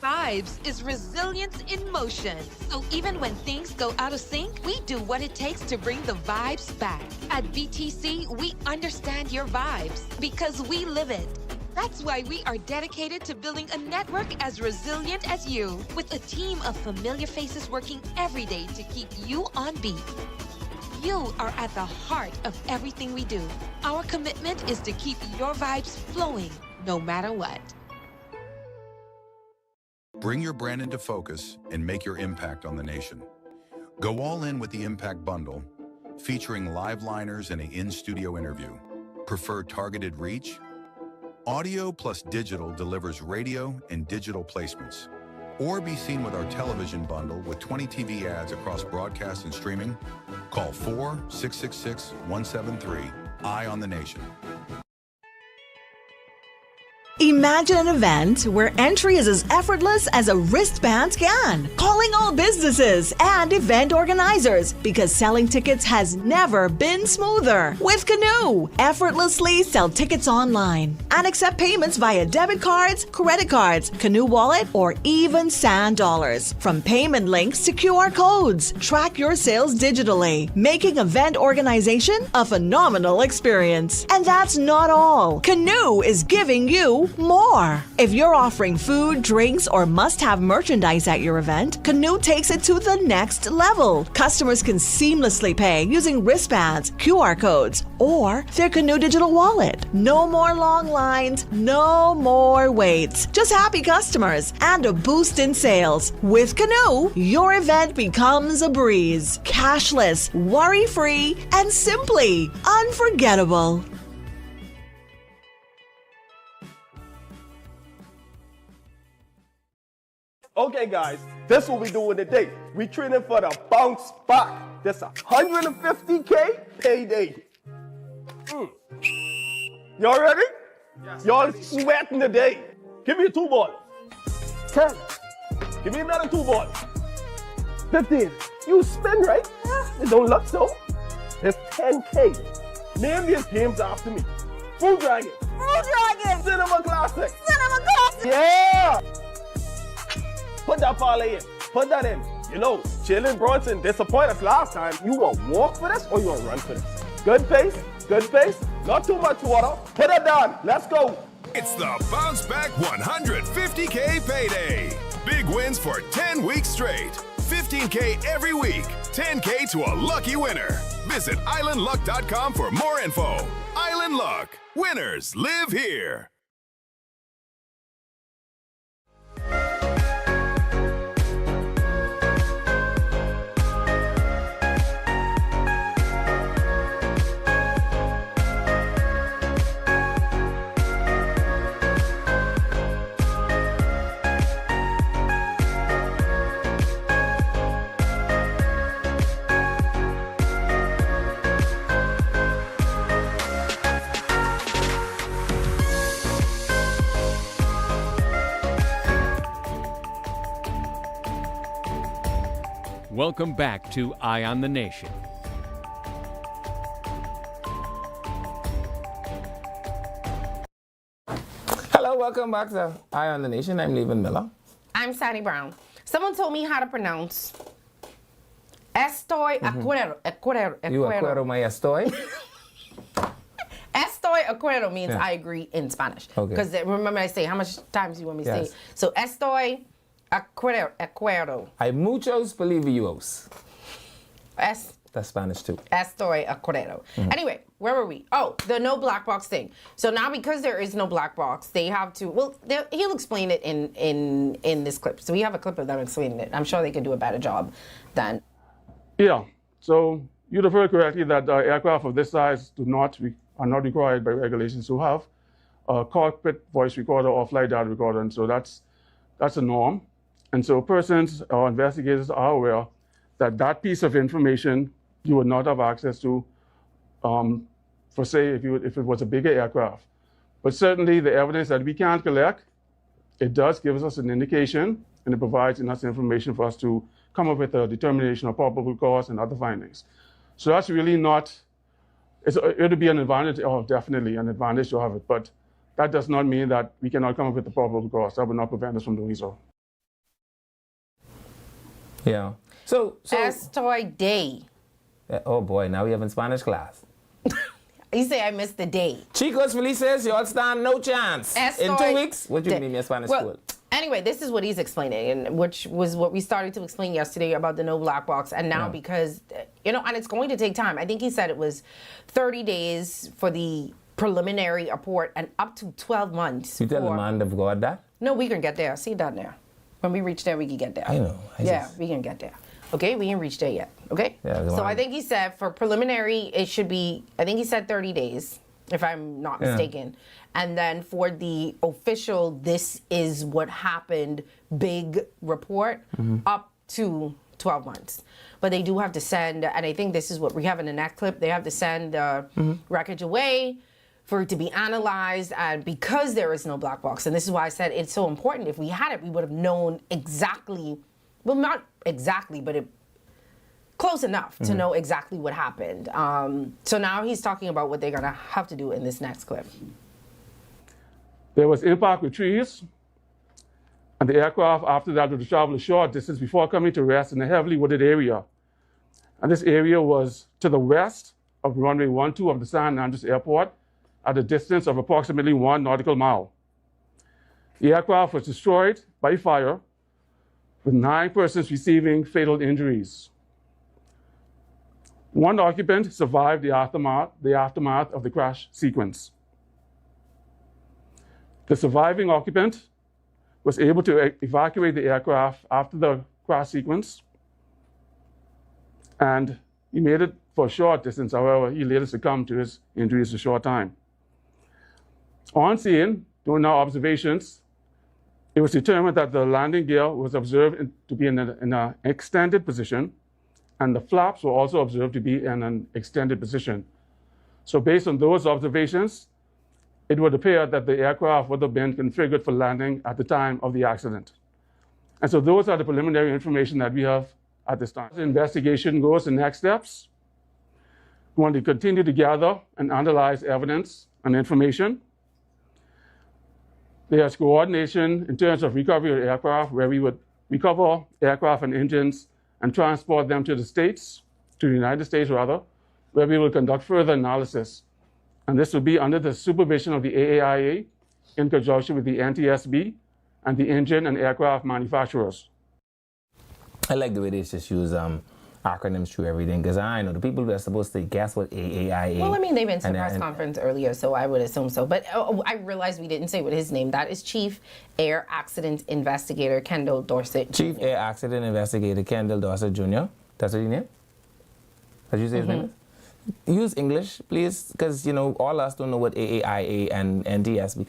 Speaker 6: Vibes is resilience in motion. So even when things go out of sync, we do what it takes to bring the vibes back. At BTC, we understand your vibes because we live it. That's why we are dedicated to building a network as resilient as you, with a team of familiar faces working every day to keep you on beat. You are at the heart of everything we do. Our commitment is to keep your vibes flowing, no matter what.
Speaker 7: Bring your brand into focus and make your impact on the nation. Go all in with the Impact Bundle, featuring live liners and an in-studio interview. Prefer targeted reach? Audio plus digital delivers radio and digital placements. Or be seen with our television bundle with 20 TV ads across broadcast and streaming. Call 4-666-173. Eye on the Nation.
Speaker 15: Imagine an event where entry is as effortless as a wristband scan. Calling all businesses and event organizers because selling tickets has never been smoother. With Canoe, effortlessly sell tickets online and accept payments via debit cards, credit cards, Canoe Wallet, or even Sand Dollars. From payment links to QR codes, track your sales digitally, making event organization a phenomenal experience. And that's not all. Canoe is giving you more. If you're offering food, drinks, or must-have merchandise at your event, Canoe takes it to the next level. Customers can seamlessly pay using wristbands, QR codes, or their Canoe digital wallet. No more long lines, no more waits. Just happy customers and a boost in sales. With Canoe, your event becomes a breeze. Cashless, worry-free, and simply unforgettable.
Speaker 16: Okay, guys, this is what we doing today. We training for the bounce back. This a 150K payday. Y'all ready? Yes. Y'all sweating today. Give me a 2 ball. 10. Give me another 2 ball. 15. You spin, right? It don't look so. It's 10K. Name these games after me. Fruit Dragon.
Speaker 17: Fruit Dragon.
Speaker 16: Cinema Classic.
Speaker 17: Cinema Classic.
Speaker 16: Yeah. Put that parlay in. Put that in. You know, Jalen Brunson disappointed us last time. You want to walk for this or you want to run for this? Good pace. Good pace. Not too much water. Put it down. Let's go.
Speaker 1: It's the Bounce Back 150K payday. Big wins for 10 weeks straight. 15K every week. 10K to a lucky winner. Visit islandluck.com for more info. Island Luck. Winners live here.
Speaker 5: Welcome back to Eye on the Nation.
Speaker 3: Hello, welcome back to Eye on the Nation. I'm Levin Miller.
Speaker 4: I'm Sani Brown. Someone told me how to pronounce Estoy Acuerdo.
Speaker 3: You acuerdo my estoy?
Speaker 4: Estoy Acuerdo means I agree in Spanish.
Speaker 3: Okay.
Speaker 4: Because remember I say, how much times you want me to
Speaker 3: Yes.
Speaker 4: say? So Estoy Acuerdo.
Speaker 3: Hay muchos bolivianos. That's Spanish too.
Speaker 4: Estoy Acuerdo. Anyway, where were we? Oh, the no black box thing. So now because there is no black box, they have to, well, he'll explain it in this clip. So we have a clip of them explaining it. I'm sure they can do a better job than.
Speaker 18: Yeah, so you'd have heard correctly that aircraft of this size are not required by regulations to have a cockpit voice recorder or flight data recorder, and so that's a norm. And so persons or investigators are aware that that piece of information you would not have access to, for say, if it was a bigger aircraft. But certainly the evidence that we can't collect, it does give us an indication, and it provides enough information for us to come up with a determination of probable cause and other findings. So that's really not, it'll be an advantage, or definitely an advantage to have it, but that does not mean that we cannot come up with a probable cause. That would not prevent us from doing so.
Speaker 3: Yeah. So
Speaker 4: Estoy day.
Speaker 3: Oh boy, now we have in Spanish class.
Speaker 4: You say I missed the day.
Speaker 3: Chicos felices, you all stand no chance. In 2 weeks, what do you mean in Spanish school?
Speaker 4: Anyway, this is what he's explaining, and which was what we started to explain yesterday about the no black box. And now because, and it's going to take time. I think he said it was 30 days for the preliminary report and up to 12 months.
Speaker 3: You tell the man of God that?
Speaker 4: No, we can get there. See that there. When we reach there, we can get there.
Speaker 3: I know.
Speaker 4: We can get there. Okay, we ain't reached there yet. Okay?
Speaker 3: Yeah,
Speaker 4: so I think he said for preliminary, it should be, I think he said 30 days, if I'm not mistaken. And then for the official, this is what happened, big report, up to 12 months. But they do have to send, and I think this is what we have in the next clip, they have to send the wreckage away for it to be analyzed, and because there is no black box, and this is why I said it's so important. If we had it, we would have known exactly, well, not exactly, but close enough to know exactly what happened. So now he's talking about what they're gonna have to do in this next clip.
Speaker 18: There was impact with trees, and the aircraft after that would travel a short distance before coming to rest in a heavily wooded area. And this area was to the west of runway 12 of the San Andres Airport, at a distance of approximately 1 nautical mile. The aircraft was destroyed by fire, with 9 persons receiving fatal injuries. 1 occupant survived the aftermath of the crash sequence. The surviving occupant was able to evacuate the aircraft after the crash sequence, and he made it for a short distance. However, he later succumbed to his injuries a short time. On scene, during our observations, It was determined that the landing gear was observed to be in an extended position, and the flaps were also observed to be in an extended position. So based on those observations, it would appear that the aircraft would have been configured for landing at the time of the accident. And so those are the preliminary information that we have at this time. As the investigation goes to next steps, we want to continue to gather and analyze evidence and information. There's coordination in terms of recovery of aircraft, where we would recover aircraft and engines and transport them to the States, to the United States rather, where we will conduct further analysis. And this will be under the supervision of the AAIA in conjunction with the NTSB and the engine and aircraft manufacturers.
Speaker 3: I like the way they just use acronyms through everything, because I know the people that are supposed to guess what AAIA.
Speaker 4: Well, I mean, they've been to the press conference earlier, so I would assume so. But I realized we didn't say what his name. That is Chief Air Accident Investigator Kendall Dorsett.
Speaker 3: Chief Air Accident Investigator Kendall Dorsett Jr. That's what his name? Did you say his name? Use English, please, because, you know, all us don't know what AAIA and NTSB.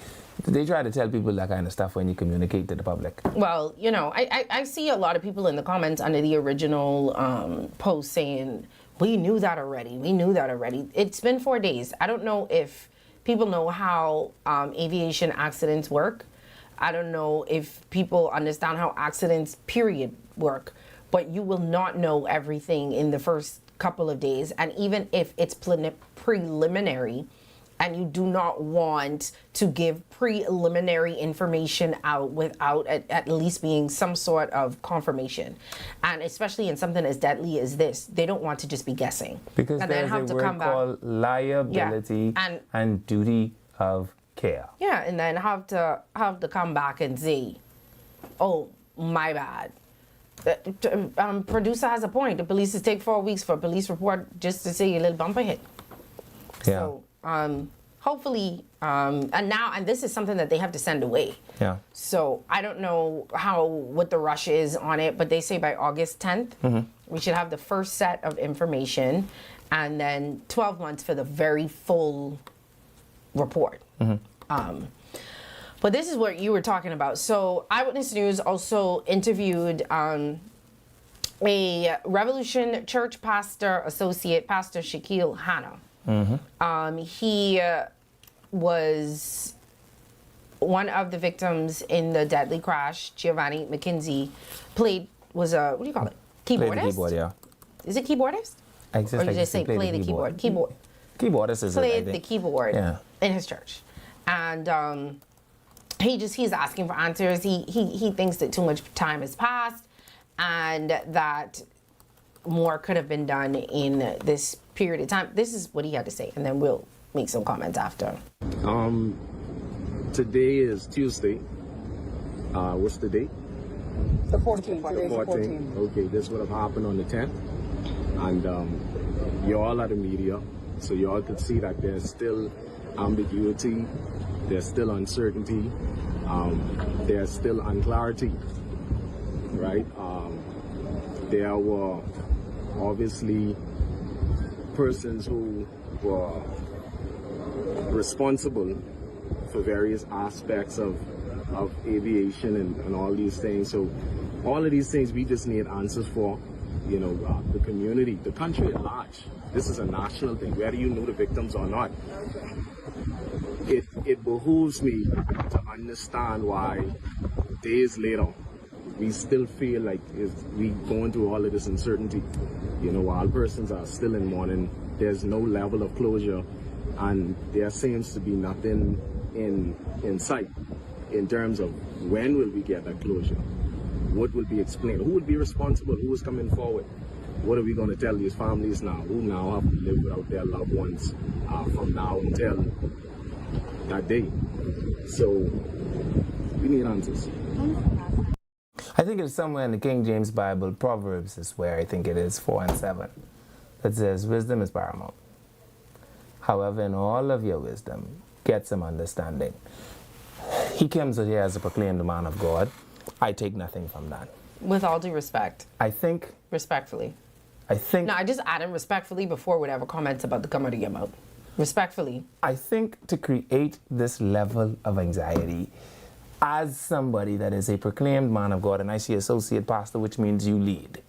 Speaker 3: They try to tell people that kind of stuff when you communicate to the public.
Speaker 4: Well, you know, I see a lot of people in the comments under the original post saying, we knew that already. We knew that already. It's been 4 days. I don't know if people know how aviation accidents work. I don't know if people understand how accidents, period, work. But you will not know everything in the first couple of days. And even if it's preliminary, and you do not want to give preliminary information out without at least being some sort of confirmation. And especially in something as deadly as this, they don't want to just be guessing.
Speaker 3: Because
Speaker 4: and
Speaker 3: there's
Speaker 4: then have
Speaker 3: a
Speaker 4: to
Speaker 3: word
Speaker 4: come back.
Speaker 3: called liability and duty of care.
Speaker 4: Yeah, and then have to come back and say, oh, my bad. Producer has a point. The police take 4 weeks for a police report just to say a little bumper hit.
Speaker 3: Yeah.
Speaker 4: So, hopefully, and this is something that they have to send away.
Speaker 3: Yeah.
Speaker 4: So I don't know what the rush is on it, but they say by August 10th, we should have the first set of information, and then 12 months for the very full report. But this is what you were talking about. So Eyewitness News also interviewed a Revolution Church pastor associate, Pastor Shaquille Hanna. He was one of the victims in the deadly crash. Giovanni McKenzie was a, what do you call it? Keyboardist?
Speaker 3: Play the keyboard, yeah.
Speaker 4: Is it keyboardist?
Speaker 3: I just
Speaker 4: or you
Speaker 3: like
Speaker 4: just say play the keyboard?
Speaker 3: Keyboardist is
Speaker 4: played the keyboard in his church. And he's asking for answers. He thinks that too much time has passed and that more could have been done in this period of time. This is what he had to say, and then we'll make some comments after.
Speaker 19: Today is Tuesday. What's the date?
Speaker 20: The 14th. Today's the 14th.
Speaker 19: Okay, this would have happened on the 10th. And you all are the media, so you all could see that there's still ambiguity, there's still uncertainty, there's still unclarity, right? There were obviously persons who were responsible for various aspects of aviation and all these things. So all of these things we just need answers for. You know, the community, the country at large. This is a national thing, whether you know the victims or not. It behooves me to understand why days later we still feel like we going through all of this uncertainty. You know, while persons are still in mourning, there's no level of closure, and there seems to be nothing in sight in terms of when will we get that closure. What will be explained? Who will be responsible? Who is coming forward? What are we going to tell these families now who now have to live without their loved ones from now until that day? So we need answers.
Speaker 3: I think it's somewhere in the King James Bible, Proverbs is where I think it is, 4 and 7. It says, wisdom is paramount. However, in all of your wisdom, get some understanding. He comes here as a proclaimed man of God. I take nothing from that.
Speaker 4: With all due respect.
Speaker 3: I think...
Speaker 4: Respectfully.
Speaker 3: No,
Speaker 4: I just added respectfully before whatever comments about to come out of your mouth. Respectfully.
Speaker 3: I think to create this level of anxiety, as somebody that is a proclaimed man of God, and I see associate pastor, which means you lead,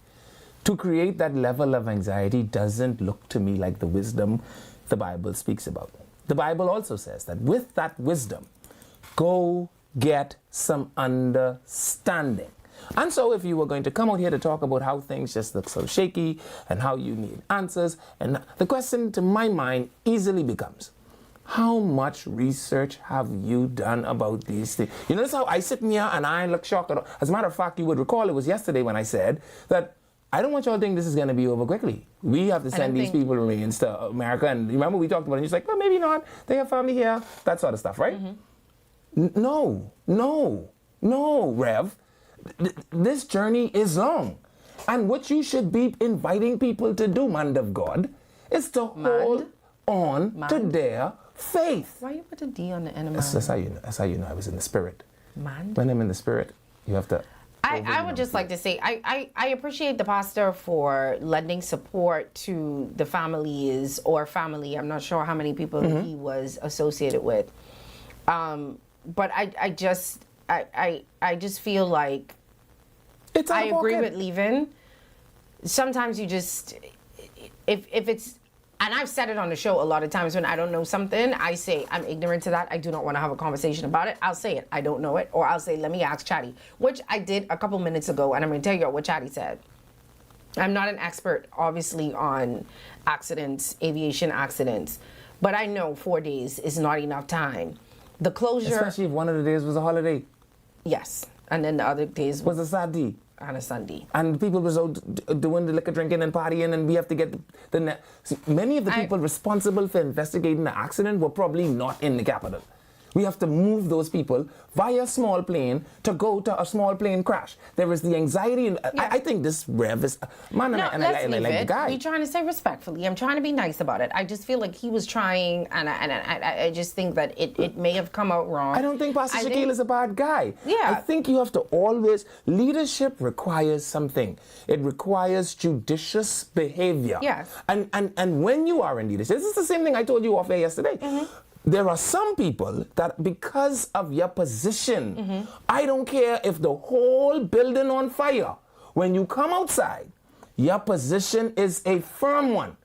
Speaker 3: to create that level of anxiety doesn't look to me like the wisdom the Bible speaks about. The Bible also says that with that wisdom, go get some understanding. And so if you were going to come out here to talk about how things just look so shaky and how you need answers, and the question to my mind easily becomes, how much research have you done about these things? You notice how I sit here and I look shocked. As a matter of fact, you would recall it was yesterday when I said that I don't want y'all to think this is going to be over quickly. We have to send these people remains to America. And remember we talked about it, and you're like, well, maybe not. They have family here. That sort of stuff, right? No, Rev. This journey is long. And what you should be inviting people to do, man of God, is to hold on to their faith.
Speaker 4: Why you put a D on the end of
Speaker 3: That's how you know I was in the spirit.
Speaker 4: Man.
Speaker 3: When I'm in the spirit, you have to...
Speaker 4: I would just like to say, I appreciate the pastor for lending support to the families or family. I'm not sure how many people he was associated with. But I just feel like I agree with Levin. Sometimes you just, if it's, and I've said it on the show a lot of times when I don't know something, I say I'm ignorant to that. I do not want to have a conversation about it. I'll say it. I don't know it. Or I'll say, let me ask Chatty, which I did a couple minutes ago. And I'm going to tell you what Chatty said. I'm not an expert, obviously, on accidents, aviation accidents. But I know 4 days is not enough time. The closure...
Speaker 3: Especially if one of the days was a holiday.
Speaker 4: Yes. And then the other days
Speaker 3: was a Saturday.
Speaker 4: On a Sunday.
Speaker 3: And people was out doing the liquor drinking and partying, and we have to get many of the people responsible for investigating the accident were probably not in the capital. We have to move those people via small plane to go to a small plane crash. There is the anxiety, and I think this Rev is man,
Speaker 4: no,
Speaker 3: and I like the guy.
Speaker 4: We're trying to say respectfully. I'm trying to be nice about it. I just feel like he was trying, and I just think that it may have come out wrong.
Speaker 3: I don't think Pastor Shaquille is a bad guy.
Speaker 4: Yeah.
Speaker 3: I think you have to always, leadership requires something. It requires judicious behavior.
Speaker 4: Yes.
Speaker 3: And when you are in leadership, this is the same thing I told you off air yesterday. There are some people that because of your position, I don't care if the whole building on fire, when you come outside, your position is a firm one.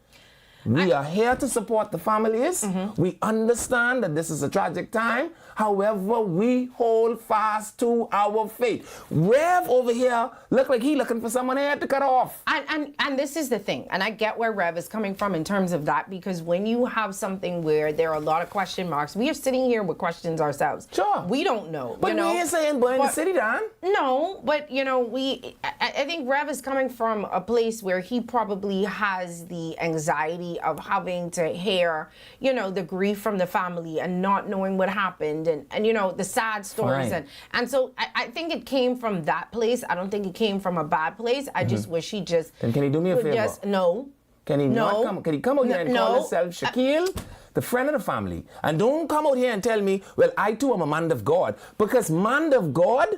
Speaker 3: We are here to support the families. We understand that this is a tragic time. However, we hold fast to our faith. Rev over here look like he looking for someone head to cut off.
Speaker 4: And this is the thing, and I get where Rev is coming from in terms of that, because when you have something where there are a lot of question marks, we are sitting here with questions ourselves.
Speaker 3: Sure.
Speaker 4: We don't know.
Speaker 3: But we ain't saying burn the city down.
Speaker 4: No, but I think Rev is coming from a place where he probably has the anxiety of having to hear, the grief from the family and not knowing what happened and the sad stories.
Speaker 3: Right.
Speaker 4: And so I think it came from that place. I don't think it came from a bad place. I just wish he just...
Speaker 3: And can he do me a favor?
Speaker 4: No.
Speaker 3: Can he not come? Can he come out here and call himself Shaquille, the friend of the family? And don't come out here and tell me, well, I too am a man of God. Because man of God...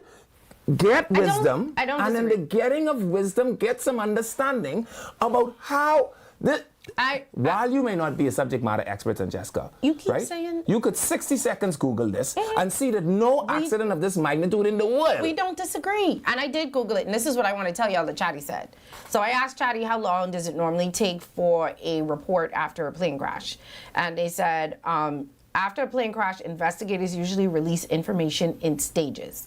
Speaker 3: get wisdom, and in the getting of wisdom, get some understanding about how while you may not be a subject matter expert, Jessica,
Speaker 4: you keep
Speaker 3: right?
Speaker 4: saying
Speaker 3: you could 60 seconds Google this and see that no accident of this magnitude in the world.
Speaker 4: We don't disagree, and I did Google it, and this is what I want to tell y'all that Chatty said. So I asked Chatty how long does it normally take for a report after a plane crash, and they said after a plane crash, investigators usually release information in stages.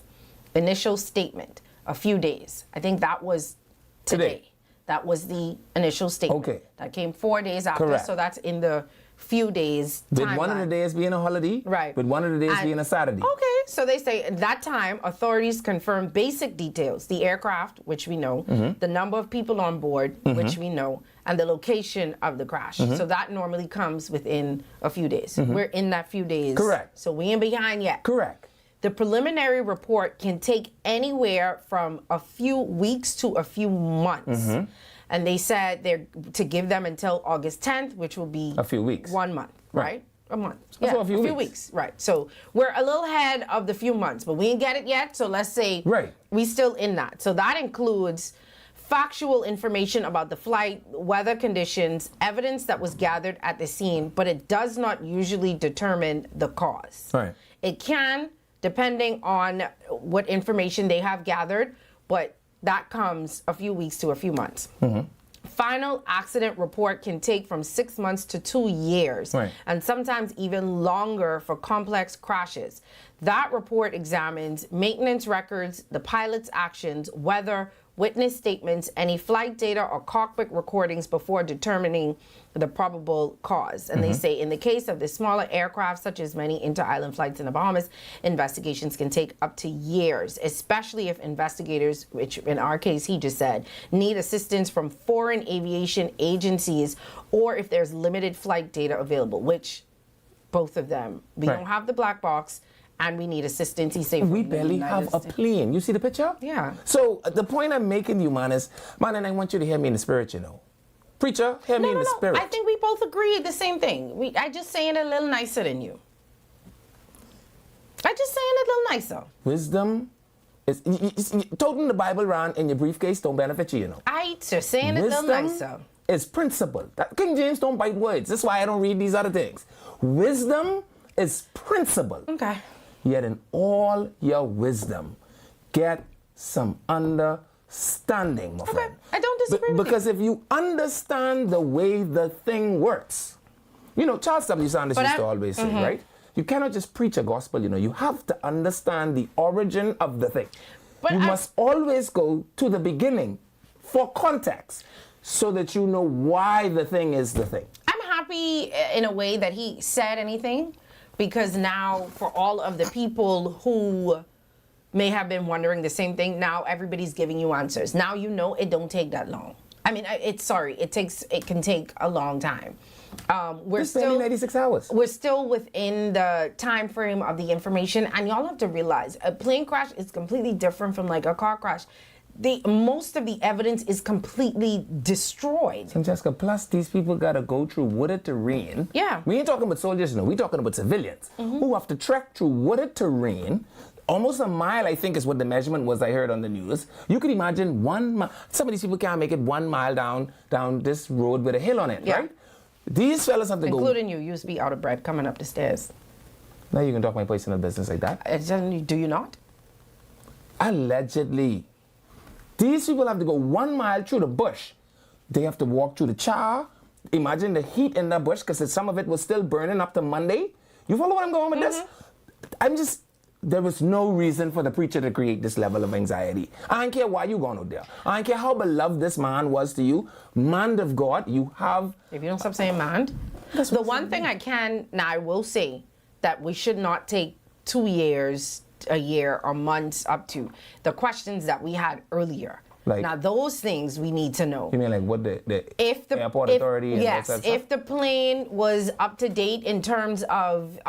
Speaker 4: Initial statement, a few days. I think that was today. That was the initial statement.
Speaker 3: Okay.
Speaker 4: That came 4 days after,
Speaker 3: Correct.
Speaker 4: so that's in the few days
Speaker 3: With
Speaker 4: timeline.
Speaker 3: one of the days being a holiday,
Speaker 4: right?
Speaker 3: With one of the days being a Saturday.
Speaker 4: Okay, so they say at that time, authorities confirmed basic details: the aircraft, which we know, the number of people on board, which we know, and the location of the crash. So that normally comes within a few days. We're in that few days.
Speaker 3: Correct.
Speaker 4: So we ain't behind yet.
Speaker 3: Correct.
Speaker 4: The preliminary report can take anywhere from a few weeks to a few months. And they said they're to give them until August 10th, which will be
Speaker 3: a few weeks.
Speaker 4: 1 month, right? A month.
Speaker 3: So
Speaker 4: a few weeks. Right. So we're a little ahead of the few months, but we ain't get it yet. So let's say we still in that. So that includes factual information about the flight, weather conditions, evidence that was gathered at the scene, but it does not usually determine the cause.
Speaker 3: Right.
Speaker 4: It can depending on what information they have gathered, but that comes a few weeks to a few months. Final accident report can take from 6 months to 2 years, and sometimes even longer for complex crashes. That report examines maintenance records, the pilot's actions, weather, witness statements, any flight data or cockpit recordings before determining the probable cause. And they say in the case of the smaller aircraft, such as many inter-island flights in the Bahamas, investigations can take up to years, especially if investigators, which in our case he just said, need assistance from foreign aviation agencies, or if there's limited flight data available, which both of them. We don't have the black box, and we need assistance. He said
Speaker 3: we barely have a plane. You see the picture?
Speaker 4: Yeah.
Speaker 3: So the point I'm making you, man, is, man, and I want you to hear me in the spirit, you know. Preacher, hear me in the spirit.
Speaker 4: I think we both agree the same thing. I just saying it a little nicer than you. I just saying it a little nicer.
Speaker 3: Wisdom is toting the Bible around in your briefcase don't benefit you, you know.
Speaker 4: I just saying it a little nicer.
Speaker 3: Is principle. King James don't bite words. That's why I don't read these other things. Wisdom is principle.
Speaker 4: Okay.
Speaker 3: Yet in all your wisdom, get some understanding, my friend.
Speaker 4: I don't disagree with
Speaker 3: because if you understand the way the thing works, you know, Charles W. Sanders used to always say, right? You cannot just preach a gospel, you know. You have to understand the origin of the thing. But you must always go to the beginning for context so that you know why the thing is the thing.
Speaker 4: I'm happy in a way that he said anything, because now for all of the people who may have been wondering the same thing, now everybody's giving you answers. Now you know it don't take that long. I mean, it can take a long time. We're still
Speaker 3: 96 hours.
Speaker 4: We're still within the time frame of the information, and y'all have to realize a plane crash is completely different from like a car crash. Most of the evidence is completely destroyed.
Speaker 3: Francesca, plus these people got to go through wooded terrain.
Speaker 4: Yeah.
Speaker 3: We ain't talking about soldiers, no. We're talking about civilians who have to trek through wooded terrain. Almost a mile, I think, is what the measurement was I heard on the news. You could imagine 1 mile. Some of these people can't make it 1 mile down this road with a hill on it, right? These fellas have to
Speaker 4: Including you used to be out of breath coming up the stairs.
Speaker 3: Now you can talk my personal business like that.
Speaker 4: Do you not?
Speaker 3: Allegedly. These people have to go 1 mile through the bush. They have to walk through the char. Imagine the heat in the bush, because some of it was still burning up to Monday. You follow what I'm going with this? There was no reason for the preacher to create this level of anxiety. I don't care why you going out there. I don't care how beloved this man was to you. Man of God, you have...
Speaker 4: If you don't stop saying man. The one thing I will say that we should not take 2 years, a year, or months up to the questions that we had earlier.
Speaker 3: Like,
Speaker 4: now those things we need to know.
Speaker 3: You mean like what the airport authority and
Speaker 4: yes, if the plane was up to date in terms of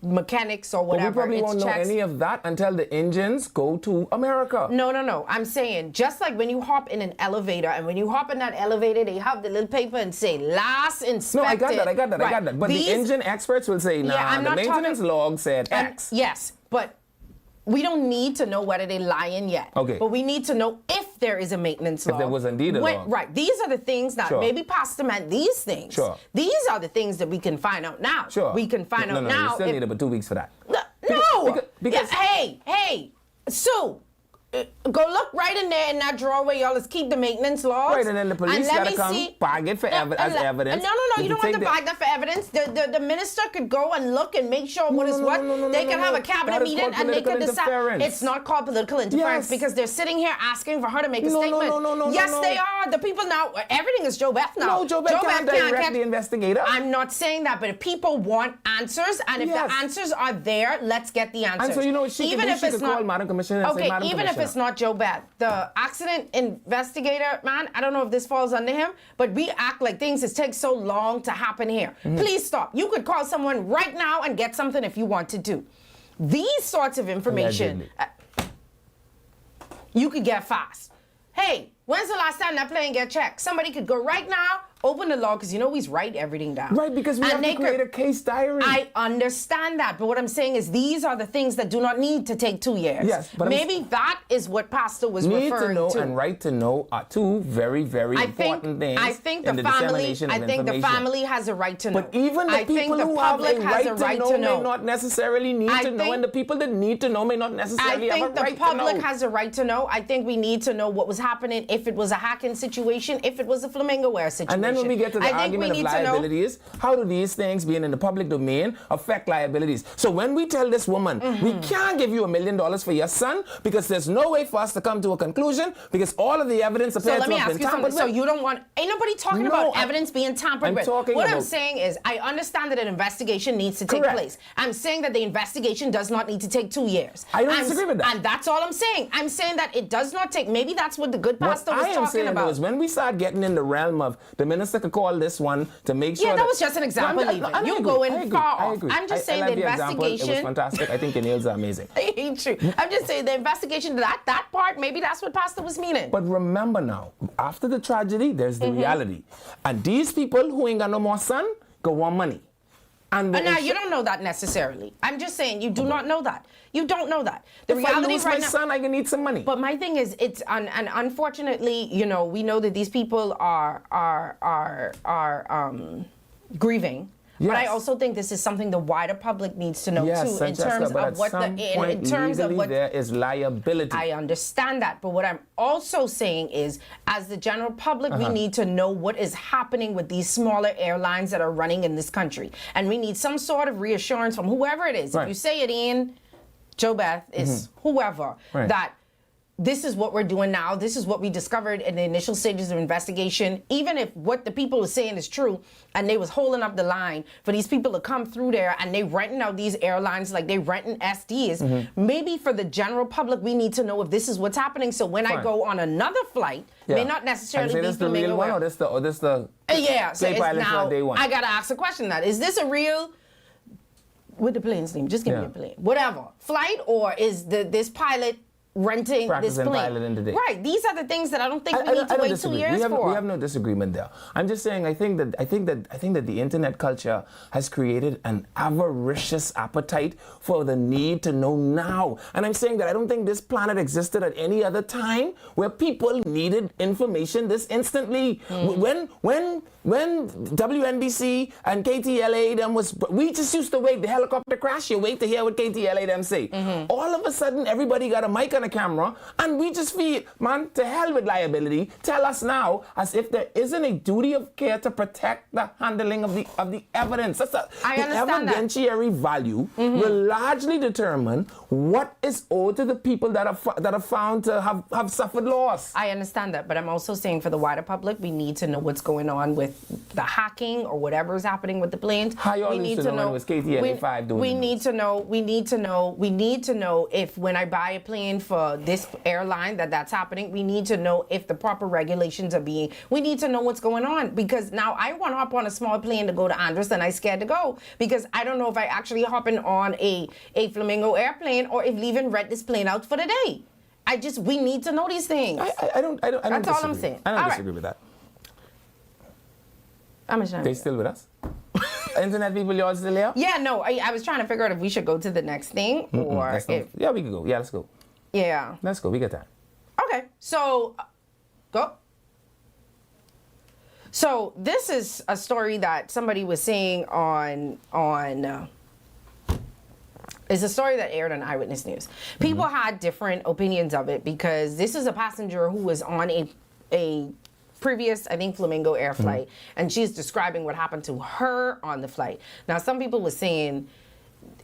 Speaker 4: mechanics or whatever.
Speaker 3: But we probably won't know any of that until the engines go to America.
Speaker 4: No. I'm saying just like when you hop in an elevator, and when you hop in that elevator, they have the little paper and say last inspected.
Speaker 3: No, I got that. But the engine experts will say, nah, the maintenance log said X.
Speaker 4: Yes, but we don't need to know whether they're lying yet.
Speaker 3: Okay.
Speaker 4: But we need to know if there is a maintenance log.
Speaker 3: If there was indeed a log.
Speaker 4: Right. These are the things that maybe Pastor meant these things.
Speaker 3: Sure.
Speaker 4: These are the things that we can find out now.
Speaker 3: Sure.
Speaker 4: We can find out now.
Speaker 3: You still need about 2 weeks for that.
Speaker 4: Because hey, Sue, go look right in there in that drawer where y'all keep the maintenance logs.
Speaker 3: Right, and then the police gotta come bag it as evidence.
Speaker 4: No, you don't have to bag that for evidence. The minister could go and look and make sure what is what. They can have a cabinet meeting and they can decide. It's not called political interference because they're sitting here asking for her to make a statement.
Speaker 3: No.
Speaker 4: Yes, they are. The people now, everything is Joe Beth now.
Speaker 3: No, Joe Beth can't direct the investigator.
Speaker 4: I'm not saying that, but if people want answers, and if the answers are there, let's get the answers.
Speaker 3: And so you know what she could call Madam Commissioner and say, Madam
Speaker 4: even
Speaker 3: Commissioner.
Speaker 4: if it's not Joe Beth, the accident investigator, man, I don't know if this falls under him, but we act like things take so long to happen here. Please stop. You could call someone right now and get something if you want to do. These sorts of information, you could get fast. Hey, When's the last time that plane get checked? Somebody could go right now, open the log, because you know we write everything down.
Speaker 3: Right, because we have to create a case diary.
Speaker 4: I understand that, but what I'm saying is these are the things that do not need to take 2 years.
Speaker 3: Yes, but
Speaker 4: maybe that is what Pastor was
Speaker 3: need
Speaker 4: referring
Speaker 3: to know
Speaker 4: to.
Speaker 3: and right to know are two very, very important things.
Speaker 4: I think
Speaker 3: in
Speaker 4: the
Speaker 3: the
Speaker 4: family.
Speaker 3: dissemination of
Speaker 4: I think the
Speaker 3: information.
Speaker 4: family has a right to know.
Speaker 3: But even the
Speaker 4: I think
Speaker 3: people
Speaker 4: the
Speaker 3: who have
Speaker 4: public
Speaker 3: a
Speaker 4: has a
Speaker 3: right
Speaker 4: right to know.
Speaker 3: may not necessarily need to know, and the people that need to know may not necessarily have a right to know.
Speaker 4: I think the public has a right to know. I think we need to know what was happening, if it was a hacking situation, if it was a Flamingo Wear situation.
Speaker 3: And then when we get to the argument of liabilities, how do these things being in the public domain affect liabilities? So when we tell this woman, we can't give you $1 million for your son because there's no way for us to come to a conclusion because all of the evidence appears to have been tampered with.
Speaker 4: So you don't want, ain't nobody talking about evidence being tampered with. What I'm saying is, I understand that an investigation needs to take place. I'm saying that the investigation does not need to take 2 years.
Speaker 3: I don't disagree with that.
Speaker 4: And that's all I'm saying. I'm saying that it does not take, maybe that's what the good pastor was talking about.
Speaker 3: Is when we start getting in the realm of the minister could call this one to make sure.
Speaker 4: Yeah, that was just an example. You going far off. I'm just saying the investigation.
Speaker 3: It was fantastic. I think your nails are amazing.
Speaker 4: Ain't true. I'm just saying the investigation, that part, maybe that's what pastor was meaning.
Speaker 3: But remember now, after the tragedy, there's the reality. And these people who ain't got no more son go want money. And
Speaker 4: now you don't know that necessarily. I'm just saying you do not know that. You don't know that. The
Speaker 3: if
Speaker 4: reality
Speaker 3: I lose
Speaker 4: right
Speaker 3: my
Speaker 4: now,
Speaker 3: son, I can need some money.
Speaker 4: But my thing is, it's and unfortunately, you know, we know that these people are grieving.
Speaker 3: Yes.
Speaker 4: But I also think this is something the wider public needs to know too, in
Speaker 3: Francesca,
Speaker 4: terms
Speaker 3: but
Speaker 4: of
Speaker 3: at
Speaker 4: what
Speaker 3: some point,
Speaker 4: in terms of what
Speaker 3: there is liability.
Speaker 4: I understand that, but what I'm also saying is, as the general public, we need to know what is happening with these smaller airlines that are running in this country, and we need some sort of reassurance from whoever it is.
Speaker 3: Right.
Speaker 4: If you say it in Joe Beth, is whoever that. This is what we're doing now. This is what we discovered in the initial stages of investigation. Even if what the people are saying is true and they was holding up the line for these people to come through there and they renting out these airlines like they renting SDs, maybe for the general public, we need to know if this is what's happening. So when I go on another flight, may not necessarily be
Speaker 3: the real one or this the
Speaker 4: yeah, so it's now,
Speaker 3: day one?
Speaker 4: I got to ask a question that, is this a real, with the plane's name, just give me a plane, whatever, flight, or is this pilot renting this plane?
Speaker 3: Pilot in the day.
Speaker 4: Right. These are the things that I don't think we need to wait 2 years for.
Speaker 3: We have no disagreement there. I'm just saying I think that the internet culture has created an avaricious appetite for the need to know now. And I'm saying that I don't think this planet existed at any other time where people needed information this instantly. When WNBC and KTLA them we just used to wait. The helicopter crash, you wait to hear what KTLA them say. All of a sudden, everybody got a mic on a camera, and we just feel, man, to hell with liability. Tell us now, as if there isn't a duty of care to protect the handling of the evidence. That's the evidentiary value will largely determine what is owed to the people that are found to have suffered loss.
Speaker 4: I understand that, but I'm also saying for the wider public, we need to know what's going on with the hacking or whatever is happening with the planes.
Speaker 3: How y'all used to know when it was KTLA-5 doing
Speaker 4: We need to know if when I buy a plane for this airline that's happening, we need to know if the proper regulations are being, we need to know what's going on, because now I want to hop on a small plane to go to Andros and I'm scared to go because I don't know if I actually hopping on a Flamingo airplane or if leaving rent this plane out for the day. We need to know these things.
Speaker 3: I don't
Speaker 4: That's
Speaker 3: disagree.
Speaker 4: all I'm saying.
Speaker 3: I don't disagree with that. They still with us? Internet people, y'all still here?
Speaker 4: Yeah, no, I was trying to figure out if we should go to the next thing or if...
Speaker 3: Yeah, we can go. Yeah, let's go.
Speaker 4: Yeah.
Speaker 3: Let's go. We got time.
Speaker 4: Okay, so go. So this is a story that somebody was saying on it's a story that aired on Eyewitness News. People had different opinions of it because this is a passenger who was on a previous, I think, Flamingo Air flight, and she's describing what happened to her on the flight. Now, some people were saying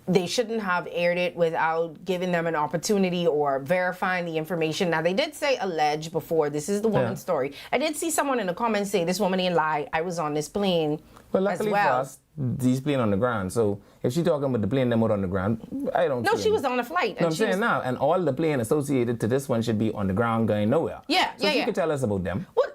Speaker 4: they shouldn't have aired it without giving them an opportunity or verifying the information. Now, they did say alleged before. This is the woman's story. I did see someone in the comments say, this woman ain't lie. I was on this plane
Speaker 3: luckily
Speaker 4: as well.
Speaker 3: For us, these plane on the ground. So if she's talking about the plane them out on the ground, I don't
Speaker 4: No, she was on a flight.
Speaker 3: No, I'm saying now, and all the plane associated to this one should be on the ground going nowhere.
Speaker 4: Yeah,
Speaker 3: so you could tell us about them.
Speaker 4: What?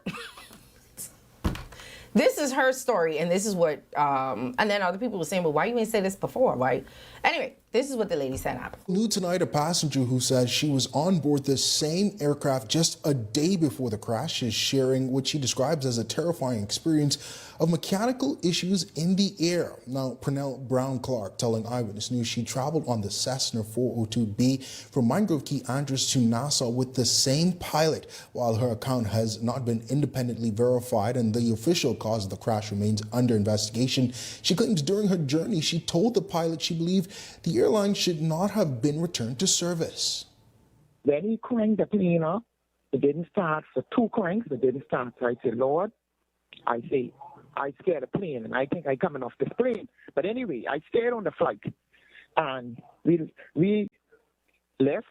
Speaker 4: This is her story, and this is what, and then other people were saying, well, why you didn't say this before? Why? Anyway, This is what the lady said happened.
Speaker 9: New tonight, a passenger who says she was on board the same aircraft just a day before the crash is sharing what she describes as a terrifying experience of mechanical issues in the air. Now, Pernell Brown Clark telling Eyewitness News she traveled on the Cessna 402B from Mangrove Key Andrews to Nassau with the same pilot. While her account has not been independently verified and the official cause of the crash remains under investigation, she claims during her journey she told the pilot she believed the airline should not have been returned to service.
Speaker 21: When he cranked the plane up, it didn't start for 2 cranks, it didn't start. So I said, Lord, I scared the plane, and I think I coming off this plane. But anyway, I stayed on the flight, and we left,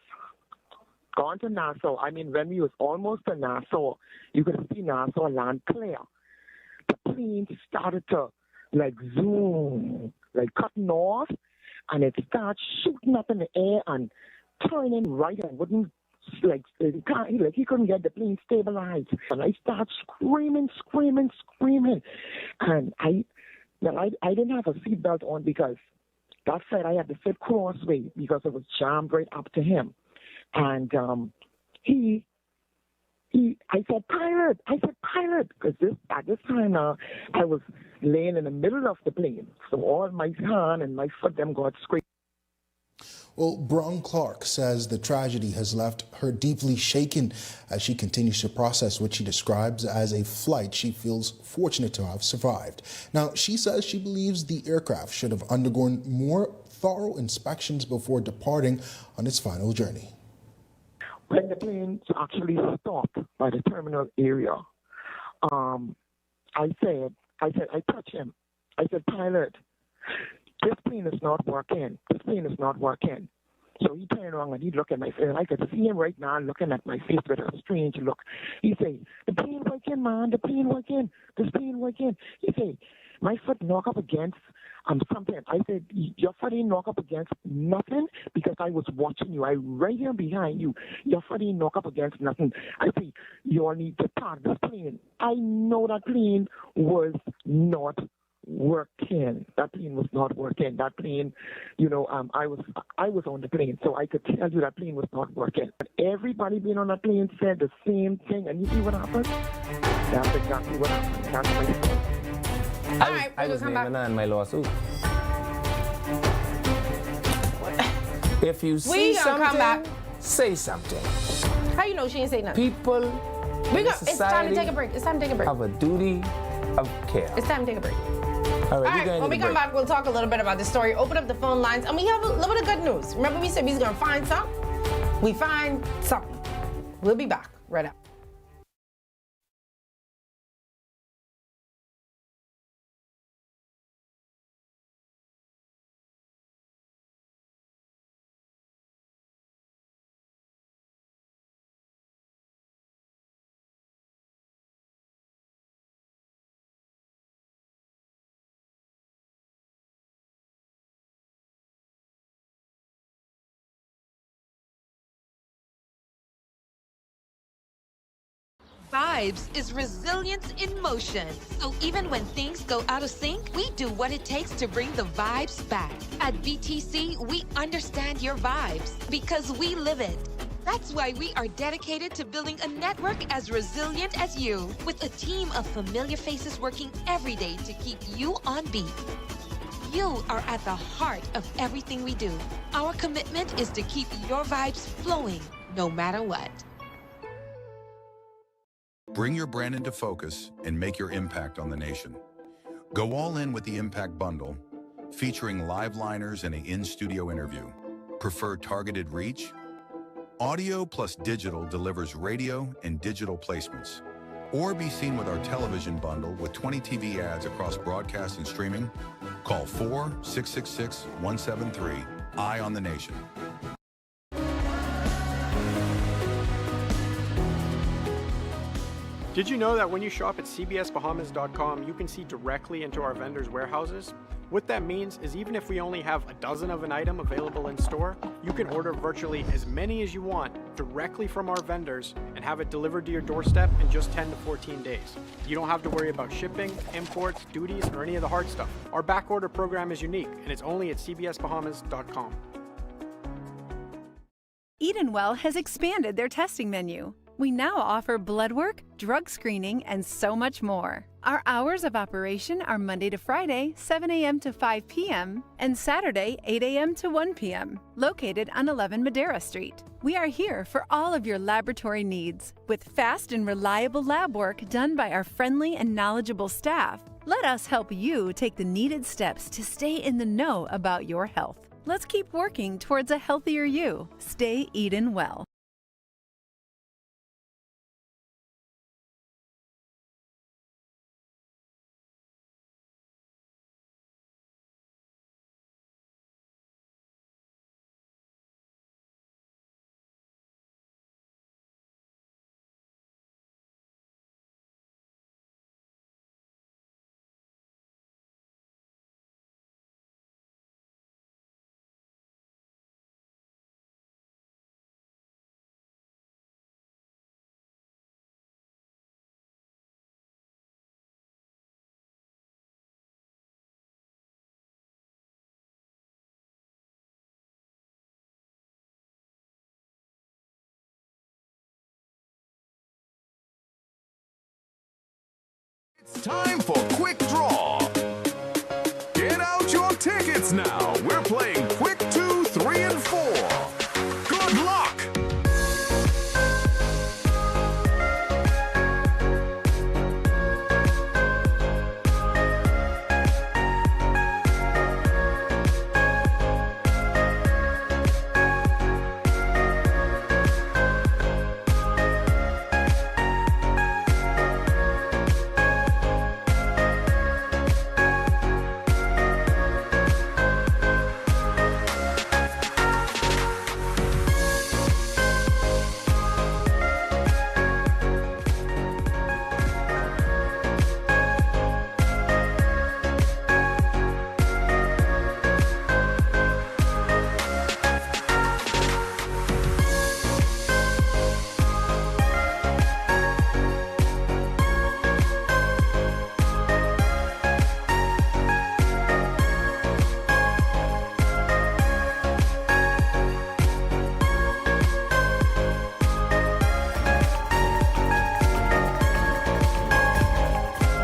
Speaker 21: gone to Nassau. I mean, when we was almost to Nassau, you could see Nassau land clear. The plane started to, like, zoom, like cutting off, and it started shooting up in the air and turning right and wouldn't, he couldn't get the plane stabilized. And I started screaming. And I didn't have a seatbelt on because that said I had to sit crossway because it was jammed right up to him. And I said, pilot, because at this time I was laying in the middle of the plane. So all my hand and my foot them got scraped.
Speaker 9: Well, Brown Clark says the tragedy has left her deeply shaken as she continues to process what she describes as a flight she feels fortunate to have survived. Now, she says she believes the aircraft should have undergone more thorough inspections before departing on its final journey.
Speaker 21: When the plane actually stopped by the terminal area, I touched him. I said, pilot, this plane is not working. So he turned around and he looked at my face. And I could see him right now looking at my face with a strange look. He said, the plane working, man, the plane working. He said, my foot knock up against something. I said, your foot ain't knock up against nothing because I was watching you. I right here behind you. Your foot ain't knock up against nothing. I said, you all need to park this plane. I know that plane was not working. That plane was not working. That plane, I was on the plane, so I could tell you that plane was not working. But everybody being on that plane said the same thing, and you see what happened? That's exactly what happened. That's my story.
Speaker 3: I was naming her in my lawsuit. If you see something, say something.
Speaker 4: How you know she ain't say nothing?
Speaker 3: People
Speaker 4: it's time to take a break.
Speaker 3: Have a duty of care.
Speaker 4: It's time to take a break.
Speaker 3: All right,
Speaker 4: when we come back, we'll talk a little bit about this story. Open up the phone lines, and we have a little bit of good news. Remember we said we was going to find something? We find something. We'll be back right after.
Speaker 6: Vibes is resilience in motion. So even when things go out of sync, we do what it takes to bring the vibes back. At BTC, we understand your vibes because we live it. That's why we are dedicated to building a network as resilient as you, with a team of familiar faces working every day to keep you on beat. You are at the heart of everything we do. Our commitment is to keep your vibes flowing, no matter what.
Speaker 7: Bring your brand into focus and make your impact on the nation. Go all in with the Impact Bundle, featuring live liners and an in-studio interview. Prefer targeted reach? Audio plus digital delivers radio and digital placements. Or be seen with our television bundle with 20 TV ads across broadcast and streaming. Call 4-666-173. Eye on the Nation.
Speaker 22: Did you know that when you shop at cbsbahamas.com, you can see directly into our vendors' warehouses?
Speaker 2: What that means is even if we only have a dozen of an item available in store, you can order virtually as many as you want directly from our vendors and have it delivered to your doorstep in just 10 to 14 days. You don't have to worry about shipping, imports, duties, or any of the hard stuff. Our back order program is unique, and it's only at cbsbahamas.com.
Speaker 8: Edenwell has expanded their testing menu. We now offer blood work, drug screening, and so much more. Our hours of operation are Monday to Friday, 7 a.m. to 5 p.m., and Saturday, 8 a.m. to 1 p.m., located on 11 Madera Street. We are here for all of your laboratory needs, with fast and reliable lab work done by our friendly and knowledgeable staff. Let us help you take the needed steps to stay in the know about your health. Let's keep working towards a healthier you. Stay Eden well.
Speaker 1: It's time for Quick Draw. Get out your tickets now. We're playing Quick 2, 3, and 4. Good luck!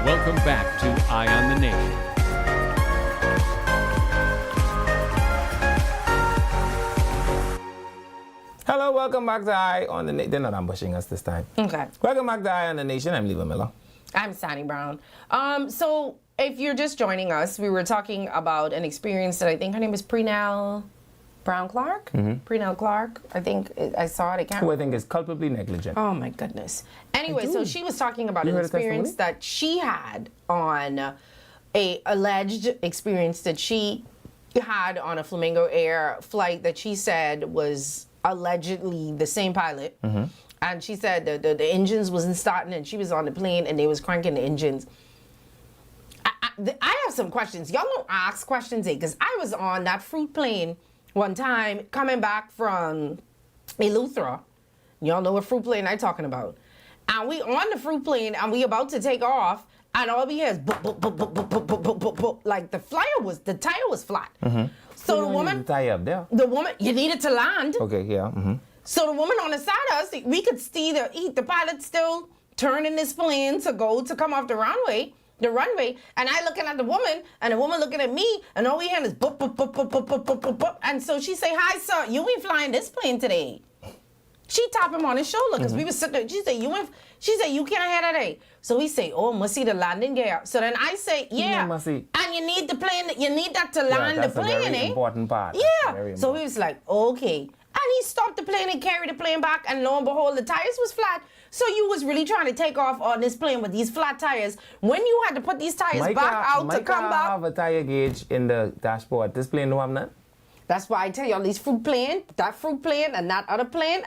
Speaker 5: Welcome back to Eye on the Nation.
Speaker 3: Hello, welcome back to Eye on the Nation. They're not ambushing us this time.
Speaker 4: Okay.
Speaker 3: Welcome back to Eye on the Nation. I'm Levi Miller.
Speaker 4: I'm Sani Brown. So if you're just joining us, we were talking about an experience that I think her name is Prenell Brown Clark? Prenell Clark. I think I saw it. I can't.
Speaker 3: Who I think is culpably negligent.
Speaker 4: Oh my goodness. Anyway, so she was talking about an experience that she had on a alleged experience that she had on a Flamingo Air flight that she said was allegedly the same pilot. And she said the engines wasn't starting and she was on the plane and they was cranking the engines. I have some questions. Y'all don't ask questions, because I was on that fruit plane one time coming back from Eleuthera. Y'all know what fruit plane I'm talking about. And we on the fruit plane and we about to take off and all we hear is boop, boop, boop, boop, boop, boop, boop, boop, boop, boop. Like the tire was flat. So the woman,
Speaker 3: the tire up there.
Speaker 4: The woman, you needed to land.
Speaker 3: Okay, yeah.
Speaker 4: So the woman on the side of us, we could see the pilot still turning this plane to come off the runway, and I looking at the woman, and the woman looking at me, and all we hear is boop, boop, boop, boop, boop, boop, boop, boop, boop. And so she say, "Hi, sir, you ain't flying this plane today." She tap him on his shoulder, because we was sitting there. She said, "You can't hear today." So we say, "Oh, must see the landing gear." So then I say, "Yeah, and you need the plane, you need that to land the plane,
Speaker 3: that's a very important part.
Speaker 4: Yeah. So we was like, "Okay." And he stopped the plane and carried the plane back, and lo and behold, the tires was flat. So you was really trying to take off on this plane with these flat tires when you had to put these tires back out to come back.
Speaker 3: I have a tire gauge in the dashboard. This plane don't have none.
Speaker 4: That's why I tell you all these fruit plane, that fruit plane and that other plane,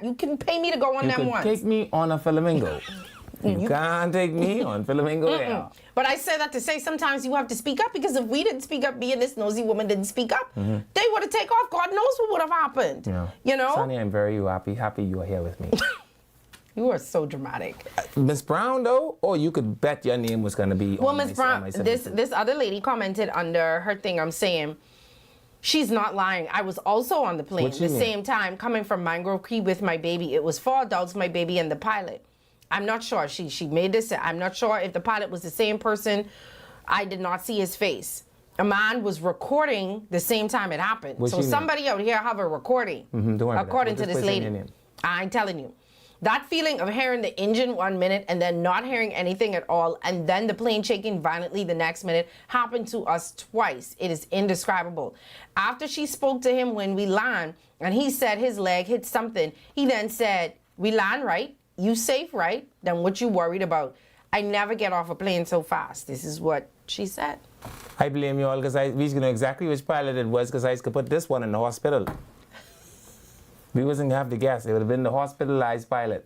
Speaker 4: you can pay me to go on them once.
Speaker 3: You could take me on a Flamingo. You can't take me on Flamingo Air.
Speaker 4: But I say that to say sometimes you have to speak up, because if we didn't speak up, me and this nosy woman didn't speak up, they would have taken off. God knows what would have happened.
Speaker 3: Yeah.
Speaker 4: You know?
Speaker 3: Sonny, I'm very happy you are here with me.
Speaker 4: You are so dramatic.
Speaker 3: Miss Brown, though, you could bet your name was going to be
Speaker 4: Well,
Speaker 3: on
Speaker 4: Miss Brown, this other lady commented under her thing. I'm saying, she's not lying. I was also on the plane
Speaker 3: What you
Speaker 4: the
Speaker 3: mean?
Speaker 4: same time, coming from Mangrove Key with my baby. It was 4 adults, my baby, and the pilot. I'm not sure. She made this. I'm not sure if the pilot was the same person. I did not see his face. A man was recording the same time it happened.
Speaker 3: What
Speaker 4: So
Speaker 3: you mean?
Speaker 4: somebody out here have a recording,
Speaker 3: Don't worry about
Speaker 4: according
Speaker 3: that.
Speaker 4: to
Speaker 3: We'll
Speaker 4: this
Speaker 3: just place it in
Speaker 4: lady.
Speaker 3: your name.
Speaker 4: I'm telling you. That feeling of hearing the engine 1 minute and then not hearing anything at all, and then the plane shaking violently the next minute, happened to us twice. It is indescribable. After she spoke to him when we land, and he said his leg hit something, he then said, "We land right? You safe, right? Then what you worried about? I never get off a plane so fast." This is what she said.
Speaker 3: I blame you all because we know exactly which pilot it was because I could put this one in the hospital. We wasn't going to have to guess. It would have been the hospitalized pilot.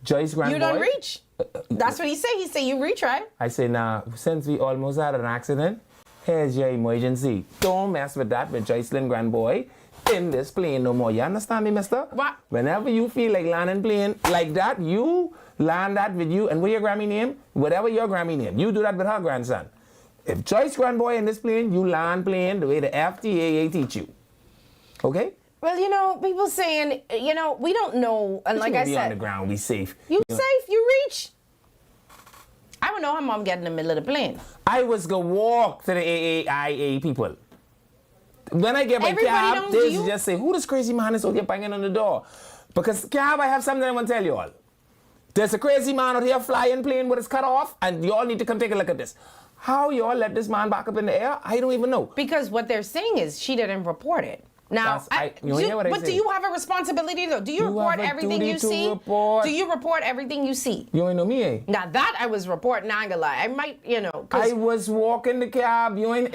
Speaker 3: Joyce Grandboy.
Speaker 4: You don't reach. That's what he said. He said you reach, right?
Speaker 3: I say, now, since we almost had an accident, here's your emergency. Don't mess with that with Joycelyn Grandboy in this plane no more. You understand me, mister?
Speaker 4: What?
Speaker 3: Whenever you feel like landing plane like that, you land that with you. And what your Grammy name? Whatever your Grammy name. You do that with her grandson. If Joyce Grandboy in this plane, you land plane the way the FTAA teach you. Okay?
Speaker 4: Well, you know, people saying, you know, we don't know. And like I
Speaker 3: be on the
Speaker 4: said,
Speaker 3: ground, be safe.
Speaker 4: you
Speaker 3: know.
Speaker 4: safe, you reach. I don't know how mom get in the middle of the plane.
Speaker 3: I was going to walk to the AAIA people. When I get my
Speaker 4: Everybody
Speaker 3: cab,
Speaker 4: don't
Speaker 3: they
Speaker 4: do-
Speaker 3: just say, who this crazy man is out here banging on the door? Because cab, I have something I want to tell you all. There's a crazy man out here flying plane with his cut off, and you all need to come take a look at this. How you all let this man back up in the air? I don't even know.
Speaker 4: Because what they're saying is she didn't report it. Now,
Speaker 3: you hear what I
Speaker 4: but
Speaker 3: say?
Speaker 4: do you have a responsibility though? Do you,
Speaker 3: You
Speaker 4: report
Speaker 3: have a
Speaker 4: everything
Speaker 3: duty
Speaker 4: you
Speaker 3: to
Speaker 4: see?
Speaker 3: report.
Speaker 4: Do you report everything you see?
Speaker 3: You ain't know me, eh?
Speaker 4: Now that I was reporting, I ain't gonna lie. I might, you know, 'cause
Speaker 3: I was walking the cab. You ain't.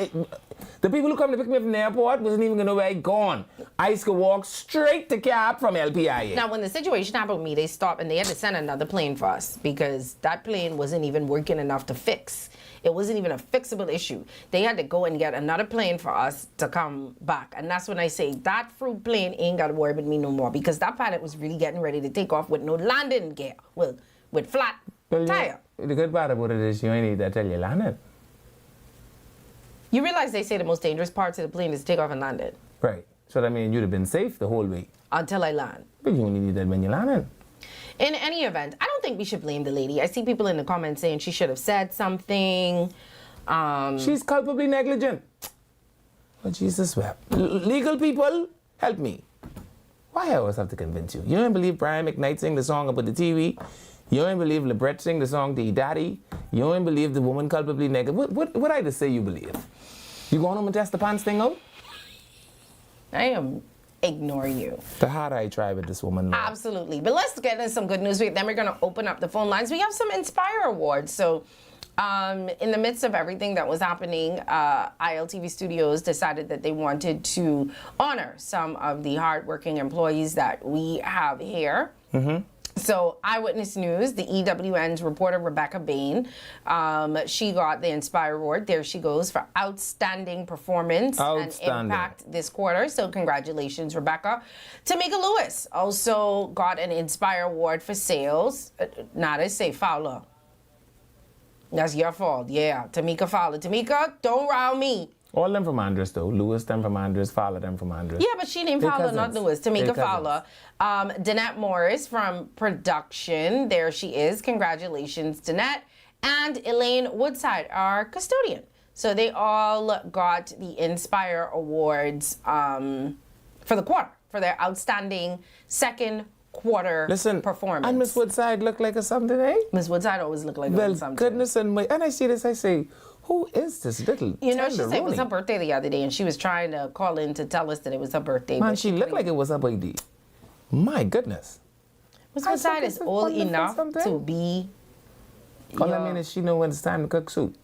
Speaker 3: The people who come to pick me up from the airport wasn't even gonna know where I gone. I used to walk straight to cab from LPIA.
Speaker 4: Now, when the situation happened with me, they stopped and they had to send another plane for us because that plane wasn't even working enough to fix. It wasn't even a fixable issue. They had to go and get another plane for us to come back. And that's when I say that fruit plane ain't got to worry about me no more because that pilot was really getting ready to take off with no landing gear. Well, with flat tire.
Speaker 3: The good part about it is you ain't need that till you landed.
Speaker 4: You realize they say the most dangerous parts of the plane is to take off and land it
Speaker 3: Right. So that means you'd have been safe the whole way.
Speaker 4: until I land.
Speaker 3: But you only need that when you landed.
Speaker 4: In any event, I don't think we should blame the lady. I see people in the comments saying she should have said something.
Speaker 3: She's culpably negligent. Oh, Jesus wept. Legal people, help me. Why I always have to convince you? You don't believe Brian McKnight sing the song about the TV? You don't believe LeBret sing the song to Daddy? You don't believe the woman culpably negligent? What I just say you believe? You going home and test the pants thing out?
Speaker 4: I am ignoring you.
Speaker 3: The harder I try with this woman. Now.
Speaker 4: Absolutely. But let's get into some good news. Then we're going to open up the phone lines. We have some Inspire Awards. So in the midst of everything that was happening, ILTV Studios decided that they wanted to honor some of the hardworking employees that we have here.
Speaker 3: Mm-hmm.
Speaker 4: So Eyewitness News, the EWN's reporter Rebecca Bain, she got the Inspire Award. There she goes for outstanding performance and impact this quarter. So congratulations, Rebecca. Tamika Lewis also got an Inspire Award for sales. They say Fowler. That's your fault. Yeah, Tamika Fowler. Tamika, don't rile me.
Speaker 3: All them from Andres, though. Lewis, them from Andres. Fowler, them from Andres.
Speaker 4: Yeah, but she named
Speaker 3: They're
Speaker 4: Fowler, not
Speaker 3: cousins.
Speaker 4: Lewis. Tamika
Speaker 3: They're
Speaker 4: Fowler. Danette Morris from production. There she is. Congratulations, Danette. And Elaine Woodside, our custodian. So they all got the Inspire Awards for the quarter, for their outstanding second quarter performance.
Speaker 3: And Miss Woodside looked like a something, eh?
Speaker 4: Miss Woodside always looked like
Speaker 3: well,
Speaker 4: a something.
Speaker 3: Goodness and I see this, I say, who is this little
Speaker 4: You know, she said it was
Speaker 3: tenderoni?
Speaker 4: her birthday the other day, and she was trying to call in to tell us that it was her birthday.
Speaker 3: Man,
Speaker 4: but
Speaker 3: she looked like it was her birthday. My goodness.
Speaker 4: Miss Woodside is old enough to be.
Speaker 3: All I mean is she know when it's time to cook soup.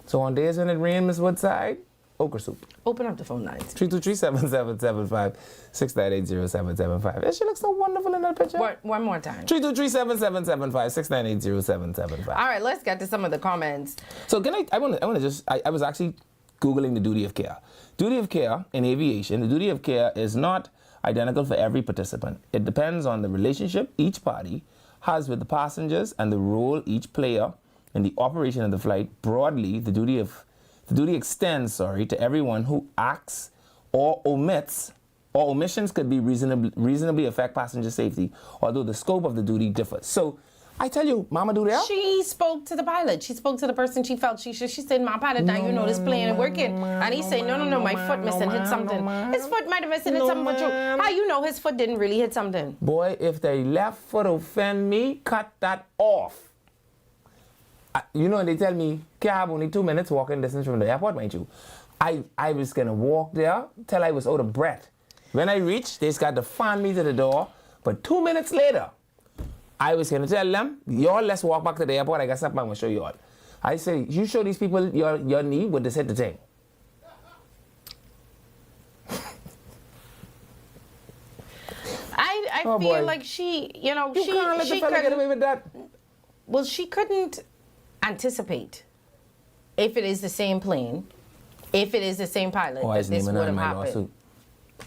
Speaker 3: So on days when it rains, Miss Woodside, okra soup.
Speaker 4: Open up the phone lines.
Speaker 3: 323-7775, 698-0775. And she looks so wonderful in that picture.
Speaker 4: One more time.
Speaker 3: 323-7775, 698-0775.
Speaker 4: All right, let's get to some of the comments.
Speaker 3: So I want to just, I was actually Googling the duty of care. Duty of care in aviation, the duty of care is not identical for every participant. It depends on the relationship each party has with the passengers and the role each player in the operation of the flight. Broadly, the duty extends, to everyone who acts or omits, or omissions could be reasonably affect passenger safety, although the scope of the duty differs. So I tell you, Mama do that.
Speaker 4: She spoke to the pilot. She spoke to the person she felt she should. She said, "My pilot, now you know this plane ain't working." And he said, "No, my foot missing, hit something. His foot might have missing, hit something, but how you know his foot didn't really hit something?"
Speaker 3: Boy, if the left foot offend me, cut that off. They tell me, can't have only 2 minutes walking distance from the airport, mind you. I was gonna walk there till I was out of breath. When I reached, they just got to fan me to the door. But 2 minutes later, I was gonna tell them, y'all, let's walk back to the airport. I got something I'm gonna show you all. I say, you show these people your knee with this hit the thing.
Speaker 4: I feel like she
Speaker 3: can't let the fella get away with that.
Speaker 4: Well, she couldn't anticipate if it is the same plane, if it is the same pilot, that this would have happened.
Speaker 3: Lawsuit.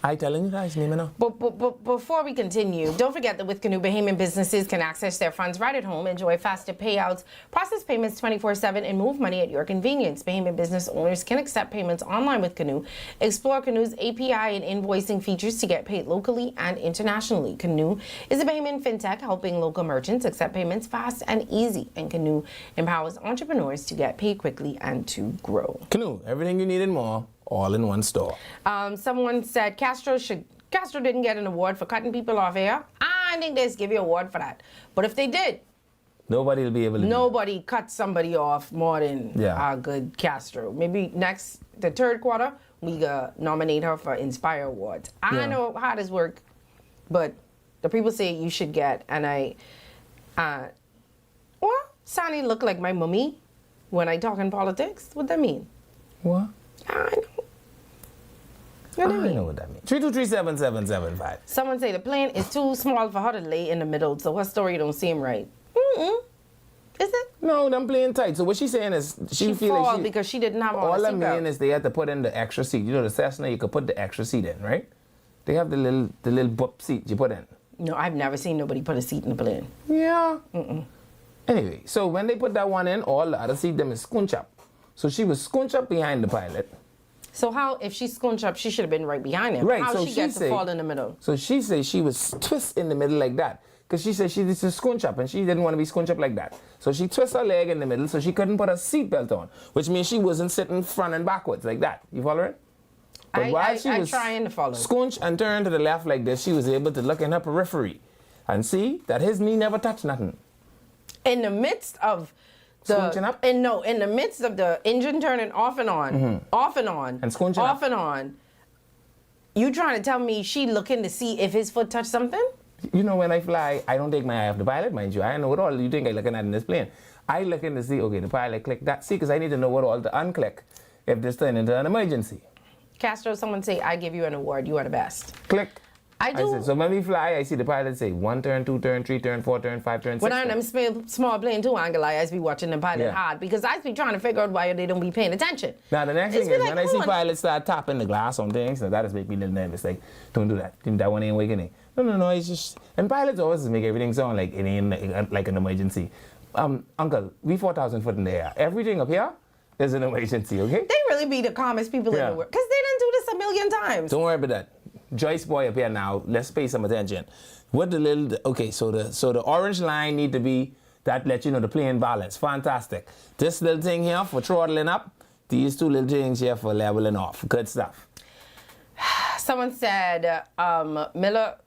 Speaker 3: I telling you that, it's naming her.
Speaker 4: But before we continue, don't forget that with Canoe, Bahamian businesses can access their funds right at home, enjoy faster payouts, process payments 24/7, and move money at your convenience. Bahamian business owners can accept payments online with Canoe. Explore Canoe's API and invoicing features to get paid locally and internationally. Canoe is a Bahamian fintech helping local merchants accept payments fast and easy. And Canoe empowers entrepreneurs to get paid quickly and to grow.
Speaker 3: Canoe, everything you need and more, all in one store.
Speaker 4: Someone said Castro didn't get an award for cutting people off air. I think they just give you an award for that. But if they did,
Speaker 3: nobody will be able to.
Speaker 4: Nobody cut somebody off more than our good Castro. Maybe the third quarter, we nominate her for Inspire Awards. I know how this work, but the people say you should get, and Sonny look like my mummy when I talk in politics. What that mean?
Speaker 3: What?
Speaker 4: I know.
Speaker 3: I know what that means. 323-7775.
Speaker 4: Someone say the plane is too small for her to lay in the middle, so her story don't seem right. Is it?
Speaker 3: No, them playing tight. So what she's saying is she feel like
Speaker 4: because she didn't have
Speaker 3: all I mean is they had to put in the extra seat. You know the Cessna, you could put the extra seat in, right? They have the little butt seat you put in.
Speaker 4: No, I've never seen nobody put a seat in the plane.
Speaker 3: Yeah. Anyway, so when they put that one in, all the other seat them is scunch up. So she was scunch up behind the pilot.
Speaker 4: So how, if she scunch up, she should have been right behind him.
Speaker 3: Right.
Speaker 4: How
Speaker 3: so
Speaker 4: she gets to fall in the middle?
Speaker 3: So she said she was twist in the middle like that. Because she said she did to scunch up and she didn't want to be scunch up like that. So she twists her leg in the middle so she couldn't put her seatbelt on. Which means she wasn't sitting front and backwards like that. You follow it? But while she was
Speaker 4: trying to follow.
Speaker 3: Scunch and turn to the left like this, she was able to look in her periphery and see that his knee never touched nothing.
Speaker 4: In the midst of in the midst of the engine turning off and on, off and on,
Speaker 3: and scunching
Speaker 4: off and on, you trying to tell me she looking to see if his foot touched something?
Speaker 3: You know, when I fly, I don't take my eye off the pilot, mind you. I know what all you think I'm looking at in this plane. I look in to see, okay, the pilot click that. See, because I need to know what all to unclick if this turn into an emergency.
Speaker 4: Castro, someone say, I give you an award. You are the best.
Speaker 3: Click.
Speaker 4: I do.
Speaker 3: Said, so when we fly, I see the pilot say 1 turn, 2 turn, 3 turn, 4 turn, 5 turn, 6
Speaker 4: When I'm
Speaker 3: turn.
Speaker 4: in them small plane too, Angela, I be watching them pilot hard because I be trying to figure out why they don't be paying attention.
Speaker 3: Now, the next thing is
Speaker 4: like,
Speaker 3: when I see pilots start tapping the glass on things, now that just make me a little nervous. Like, don't do that. That one ain't waking. No, it's just... And pilots always make everything sound like it ain't like an emergency. Uncle, we 4,000 foot in the air. Everything up here is an emergency, okay?
Speaker 4: They really be the calmest people in the world because they done do this a million times.
Speaker 3: Don't worry about that. Joyce boy up here now, let's pay some attention. What the little... Okay, so the orange line need to be... That let you know the plane balance. Fantastic. This little thing here for throttling up. These two little things here for leveling off. Good stuff.
Speaker 4: Someone said, Miller,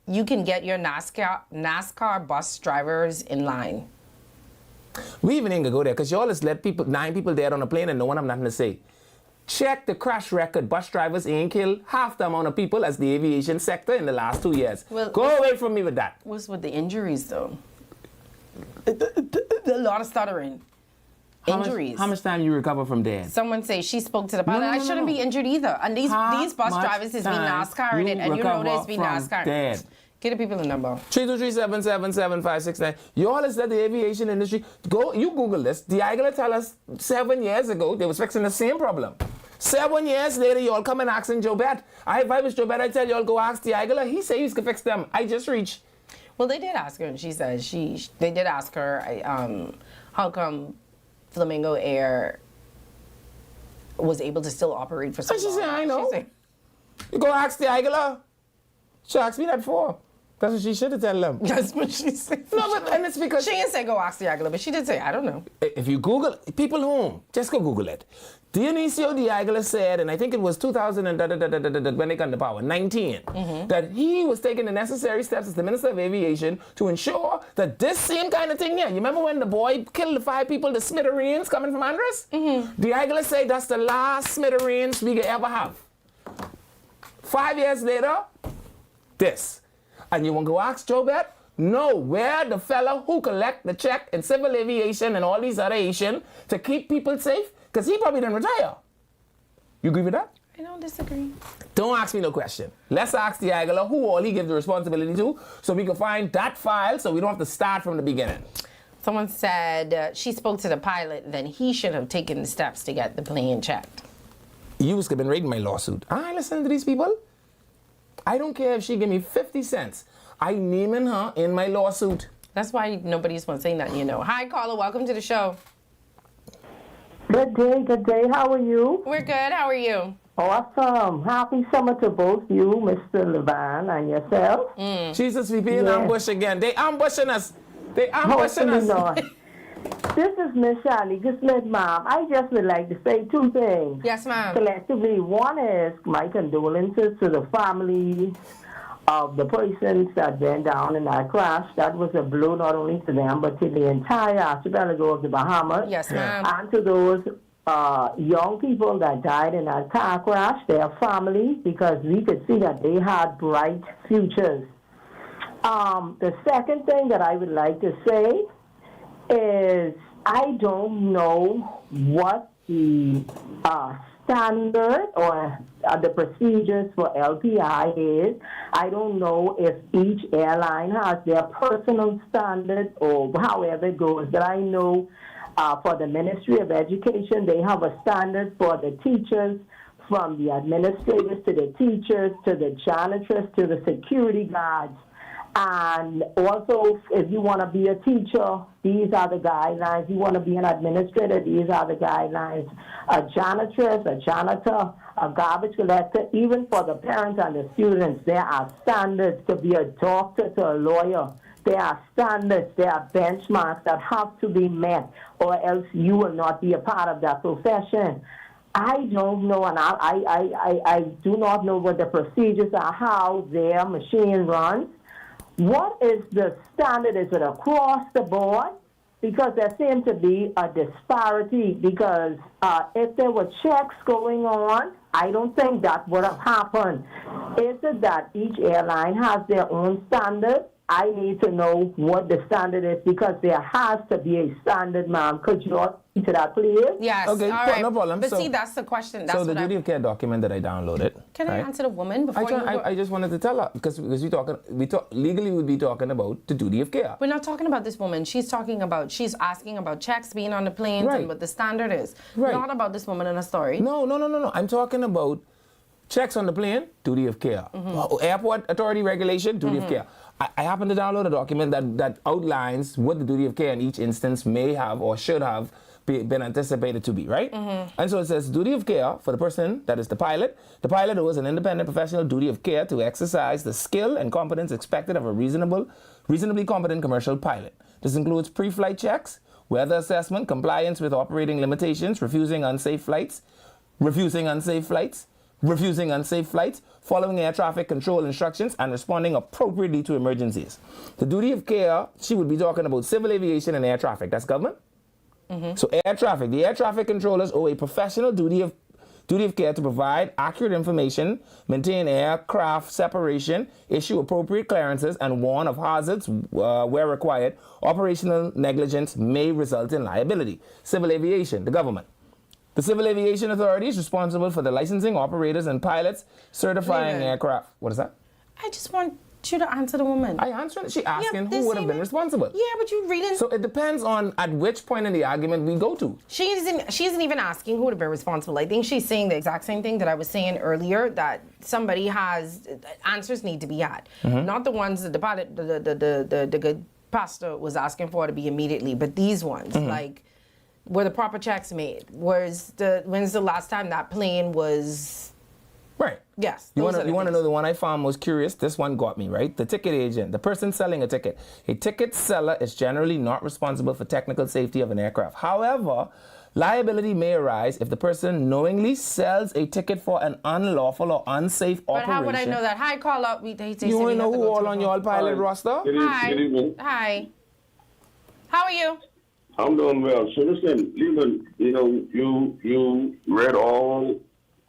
Speaker 4: you can get your NASCAR bus drivers in line.
Speaker 3: We even ain't gonna go there because y'all just let 9 people dead on a plane and no one have nothing to say. Check the crash record. Bus drivers ain't killed half the amount of people as the aviation sector in the last 2 years.
Speaker 4: Well,
Speaker 3: go away from me with that.
Speaker 4: What's with the injuries though? A lot of stuttering. injuries.
Speaker 3: How much time you recover from dead?
Speaker 4: Someone say she spoke to the pilot. I shouldn't be injured either. And these bus drivers is be NASCAR in it, and you know this be NASCAR.
Speaker 3: Dead.
Speaker 4: Get the people the number.
Speaker 3: 323-777-7569. You all said the aviation industry. You Google this. The Diagula tell us 7 years ago they was fixing the same problem. 7 years later, you all come and asking Joe Bet. If I was Joe Bet, I tell you all go ask the Diagula. He say he's gonna fix them. I just reach.
Speaker 4: Well, they did ask her, and she said they did ask her how come Flamingo Air was able to still operate for so long.
Speaker 3: She said, I know. You go ask the Diagula. She asked me that before. That's what she should have told them.
Speaker 4: That's what she said.
Speaker 3: No, but and it's because
Speaker 4: she didn't say go ask the Diagula, but she did say I don't know.
Speaker 3: If you Google people home, just go Google it. Dionisio Diagula said, and I think it was 2000 and when they got the power, 19, that he was taking the necessary steps as the Minister of Aviation to ensure that this same kind of thing here. You remember when the boy killed the 5 people, the smithereens coming from Andres? Diagula said that's the last smithereens we could ever have. 5 years later, this. And you want to go ask Joe Bet? No, where the fella who collect the check in civil aviation and all these other Asian to keep people safe? Because he probably didn't retire. You agree with that?
Speaker 4: I don't disagree.
Speaker 3: Don't ask me no question. Let's ask the Diagula who all he gives the responsibility to so we can find that file so we don't have to start from the beginning.
Speaker 4: Someone said she spoke to the pilot, then he should have taken the steps to get the plane checked.
Speaker 3: You have been reading my lawsuit. I listen to these people. I don't care if she give me 50 cents. I'm naming her in my lawsuit.
Speaker 4: That's why nobody's one saying that, you know. Hi, caller. Welcome to the show.
Speaker 11: Good day, good day. How are you?
Speaker 4: We're good. How are you?
Speaker 11: Awesome. Happy summer to both you, Mr. Levan, and yourself.
Speaker 3: Jesus, we be in ambush again. They ambushing us. They ambushing us.
Speaker 11: Not. This is Miss Shani. Just let Mom. I just would like to say 2 things.
Speaker 4: Yes, ma'am.
Speaker 11: Collectively, one is my condolences to the family of the persons that went down in that crash. That was a blow not only to them, but to the entire archipelago of the Bahamas.
Speaker 4: Yes, ma'am.
Speaker 11: And to those young people that died in that car crash, their families, because we could see that they had bright futures. The second thing that I would like to say is I don't know what the standard or the procedures for LPI is. I don't know if each airline has their personal standard or however it goes, but I know for the Ministry of Education, they have a standard for the teachers, from the administrators to the teachers to the janitors to the security guards. And also, if you want to be a teacher, these are the guidelines. You want to be an administrator, these are the guidelines. A janitress, a janitor, a garbage collector, even for the parents and the students, there are standards. To be a doctor, to a lawyer, there are standards, there are benchmarks that have to be met, or else you will not be a part of that profession. I don't know, and I do not know what the procedures are, how their machine runs. What is the standard? Is it across the board? Because there seems to be a disparity, because if there were checks going on, I don't think that would have happened. Is it that each airline has their own standard? I need to know what the standard is, because there has to be a standard, ma'am. Could you answer that, please?
Speaker 4: Yes.
Speaker 3: Okay,
Speaker 4: all right.
Speaker 3: no problem.
Speaker 4: But
Speaker 3: So-
Speaker 4: see, that's the question. That's
Speaker 3: So the
Speaker 4: what
Speaker 3: duty of care document that I downloaded.
Speaker 4: Can I
Speaker 3: right?
Speaker 4: answer the woman before
Speaker 3: I just wanted to tell her because legally we'd be talking about the duty of care.
Speaker 4: We're not talking about this woman. She's asking about checks being on the planes
Speaker 3: Right.
Speaker 4: and what the standard is.
Speaker 3: Right.
Speaker 4: Not about this woman in a story.
Speaker 3: No. I'm talking about checks on the plane, duty of care. Airport authority regulation, duty of care. I happen to download a document that outlines what the duty of care in each instance may have or should have been anticipated to be, right? And so it says duty of care for the person that is the pilot. The pilot owes an independent professional duty of care to exercise the skill and competence expected of a reasonably competent commercial pilot. This includes pre-flight checks, weather assessment, compliance with operating limitations, refusing unsafe flights, following air traffic control instructions, and responding appropriately to emergencies. The duty of care, she would be talking about civil aviation and air traffic. That's government. So the air traffic controllers owe a professional duty of duty of care to provide accurate information, maintain aircraft separation, issue appropriate clearances, and warn of hazards where required. Operational negligence may result in liability. Civil aviation, the government. The Civil Aviation Authority is responsible for the licensing, operators, and pilots certifying aircraft. What is that?
Speaker 4: I just want you to answer the woman.
Speaker 3: I answered. She asking who would have been responsible.
Speaker 4: Yeah, but you reading.
Speaker 3: So it depends on at which point in the argument we go to.
Speaker 4: She isn't even asking who would have been responsible. I think she's saying the exact same thing that I was saying earlier, that somebody has answers need to be had, not the ones that the good pastor was asking for to be immediately, but these ones like. Were the proper checks made? When's the last time that plane was?
Speaker 3: Right.
Speaker 4: Yes.
Speaker 3: You want to know the one I found most curious? This one got me, right? The ticket agent, the person selling a ticket. A ticket seller is generally not responsible for technical safety of an aircraft. However, liability may arise if the person knowingly sells a ticket for an unlawful or unsafe operation.
Speaker 4: But how would I know that? Hi, call up.
Speaker 3: You want to know who all on your pilot roster?
Speaker 4: Hi. Hi. How are you?
Speaker 10: I'm doing well. So listen, Leland, you know, you read all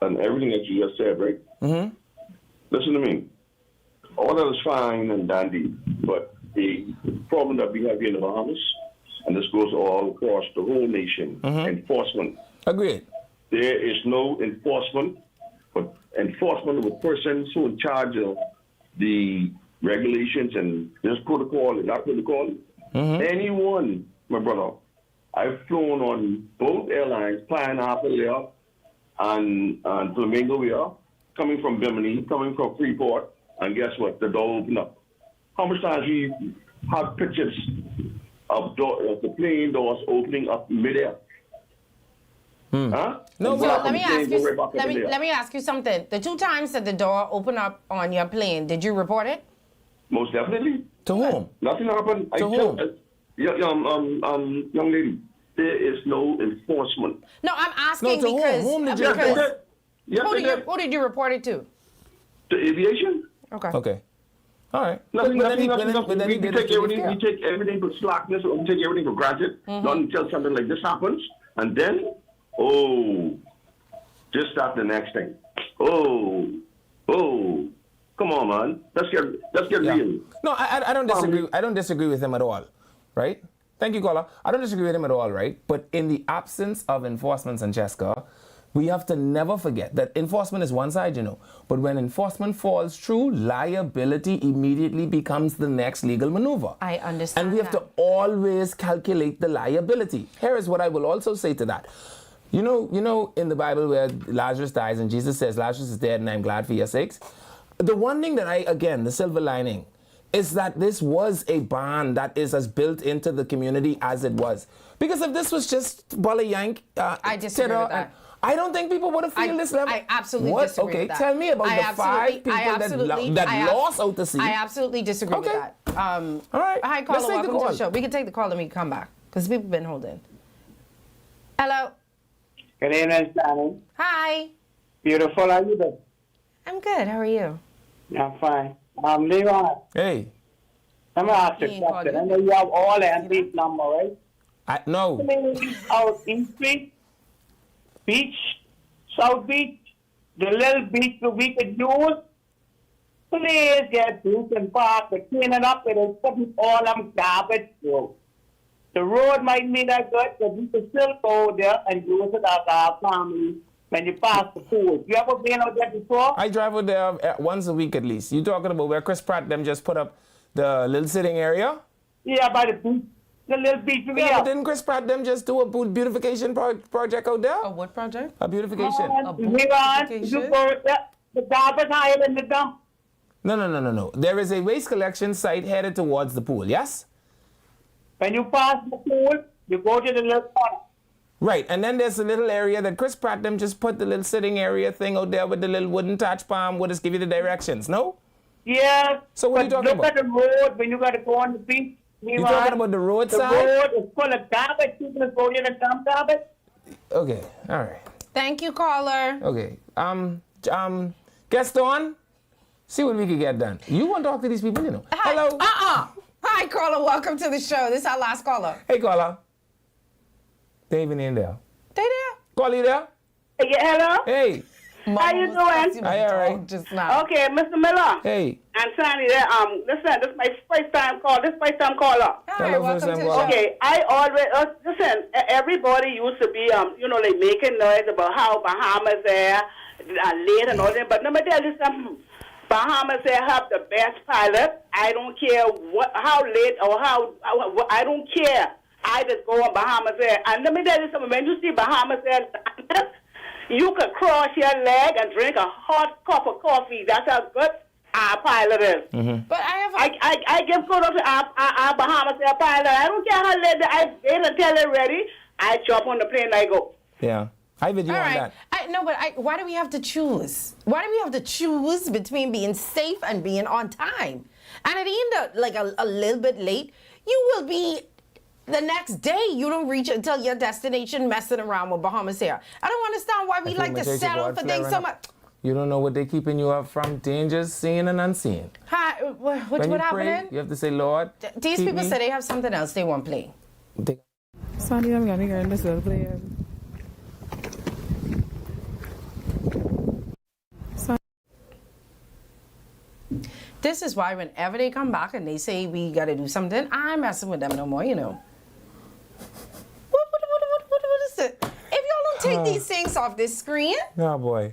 Speaker 10: and everything that you just said, right?
Speaker 3: Mm-hmm.
Speaker 10: Listen to me. All that is fine and dandy, but the problem that we have here in the Bahamas, and this goes all across the whole nation, enforcement.
Speaker 3: Agreed.
Speaker 10: There is no enforcement, but enforcement of a person who in charge of the regulations and this protocol and that protocol. Anyone, my brother, I've flown on both airlines, Pineapple here and Flamingo here, coming from Bimini, coming from Freeport, and guess what? The door opened up. How much times we have pictures of the plane doors opening up midair? Huh?
Speaker 4: No, so let me ask you something. The 2 times that the door opened up on your plane, did you report it?
Speaker 10: Most definitely.
Speaker 3: To whom?
Speaker 10: Nothing happened.
Speaker 3: To whom?
Speaker 10: Young lady, there is no enforcement.
Speaker 4: No, I'm asking because who did you report it to?
Speaker 10: The aviation.
Speaker 4: Okay.
Speaker 3: Okay. All right.
Speaker 10: Nothing. We take everything for slackness, or we take everything for granted. Not until something like this happens, and then, just start the next thing. Come on, man. Let's get real.
Speaker 3: No, I don't disagree. I don't disagree with him at all. Right? Thank you, caller. I don't disagree with him at all, right? But in the absence of enforcement, Francesca, we have to never forget that enforcement is one side, But when enforcement falls through, liability immediately becomes the next legal maneuver.
Speaker 4: I understand.
Speaker 3: And we have to always calculate the liability. Here is what I will also say to that. You know, in the Bible where Lazarus dies and Jesus says, Lazarus is dead and I'm glad for your sakes. The one thing that the silver lining, is that this was a bond that is as built into the community as it was. Because if this was just Bala Yank,
Speaker 4: I disagree with that.
Speaker 3: I don't think people would have felt this level.
Speaker 4: I absolutely disagree with that.
Speaker 3: Tell me about the 5 people that lost out to sea.
Speaker 4: I absolutely disagree with that.
Speaker 3: All right.
Speaker 4: Hi, caller. Welcome to the show. We can take the call and we can come back because people have been holding. Hello.
Speaker 22: Good evening, Shannon.
Speaker 4: Hi.
Speaker 22: Beautiful. How you doing?
Speaker 4: I'm good. How are you?
Speaker 22: I'm fine. Leon.
Speaker 3: Hey.
Speaker 22: Let me ask you a question. I know you have all Andy's number, right?
Speaker 3: No.
Speaker 22: Out East Street, Beach, South Beach, the little beach that we could use. Please get Duke and Park to clean it up and putting all them garbage through. The road might be that good, but we can still go there and use it as our family. When you pass the pool. You ever been out there before?
Speaker 3: I drive out there once a week at least. You talking about where Chris Pratt them just put up the little sitting area?
Speaker 22: Yeah, by the beach. The little beach.
Speaker 3: Yeah, but didn't Chris Pratt them just do a beautification project out there?
Speaker 4: A what project?
Speaker 3: A beautification.
Speaker 22: You go the garbage higher than the dump.
Speaker 3: No. There is a waste collection site headed towards the pool, yes?
Speaker 22: When you pass the pool, you go to the little corner.
Speaker 3: Right, and then there's a little area that Chris Pratt them just put the little sitting area thing out there with the little wooden touch palm. Would just give you the directions, no?
Speaker 22: Yeah.
Speaker 3: So what are you talking about?
Speaker 22: Look at the road when you got to go on the beach.
Speaker 3: You talking about the roadside?
Speaker 22: The road is full of garbage. People go to the dump garbage.
Speaker 3: Okay, all right.
Speaker 4: Thank you, caller.
Speaker 3: Okay, Gaston, see what we can get done. You want to talk to these people,
Speaker 4: Hi.
Speaker 3: Hello.
Speaker 4: Hi, caller. Welcome to the show. This is our last caller.
Speaker 3: Hey, caller. They even in there.
Speaker 4: They there?
Speaker 3: Call you there?
Speaker 22: Yeah, hello?
Speaker 3: Hey.
Speaker 22: How you doing?
Speaker 3: Hi, all right.
Speaker 4: Just now.
Speaker 22: Okay, Mr. Miller.
Speaker 3: Hey.
Speaker 22: I'm Sandy there. Listen, this is my first time call. This is my first time caller.
Speaker 3: Hello, first time caller.
Speaker 22: Okay, I always listen. Everybody used to be like making noise about how Bahamas are late and all that. But let me tell you something. Bahamas Air have the best pilot. I don't care how late or how I don't care. I just go on Bahamas Air. And let me tell you something. When you see Bahamas Air, you can cross your leg and drink a hot cup of coffee. That's how good our pilot is.
Speaker 3: Mm-hmm.
Speaker 4: But
Speaker 22: I give kudos to our Bahamas Air pilot. I don't care how late I wait until they're ready. I jump on the plane and I go.
Speaker 3: Yeah. I with you on that.
Speaker 4: Why do we have to choose? Why do we have to choose between being safe and being on time? And at the end of, like a little bit late, you will be the next day. You don't reach until your destination messing around with Bahamas Air. I don't understand why we like to settle for things so much.
Speaker 3: You don't know what they're keeping you up from. Dangers seen and unseen.
Speaker 4: Hi, what
Speaker 3: When
Speaker 4: happening?
Speaker 3: you have to say, Lord.
Speaker 4: These people say they have something else they want playing.
Speaker 12: Sandy, I'm going to go in this little play.
Speaker 4: This is why whenever they come back and they say we gotta do something, I'm messing with them no more, you know. What is it? If y'all don't take these things off this screen,
Speaker 3: Oh, boy.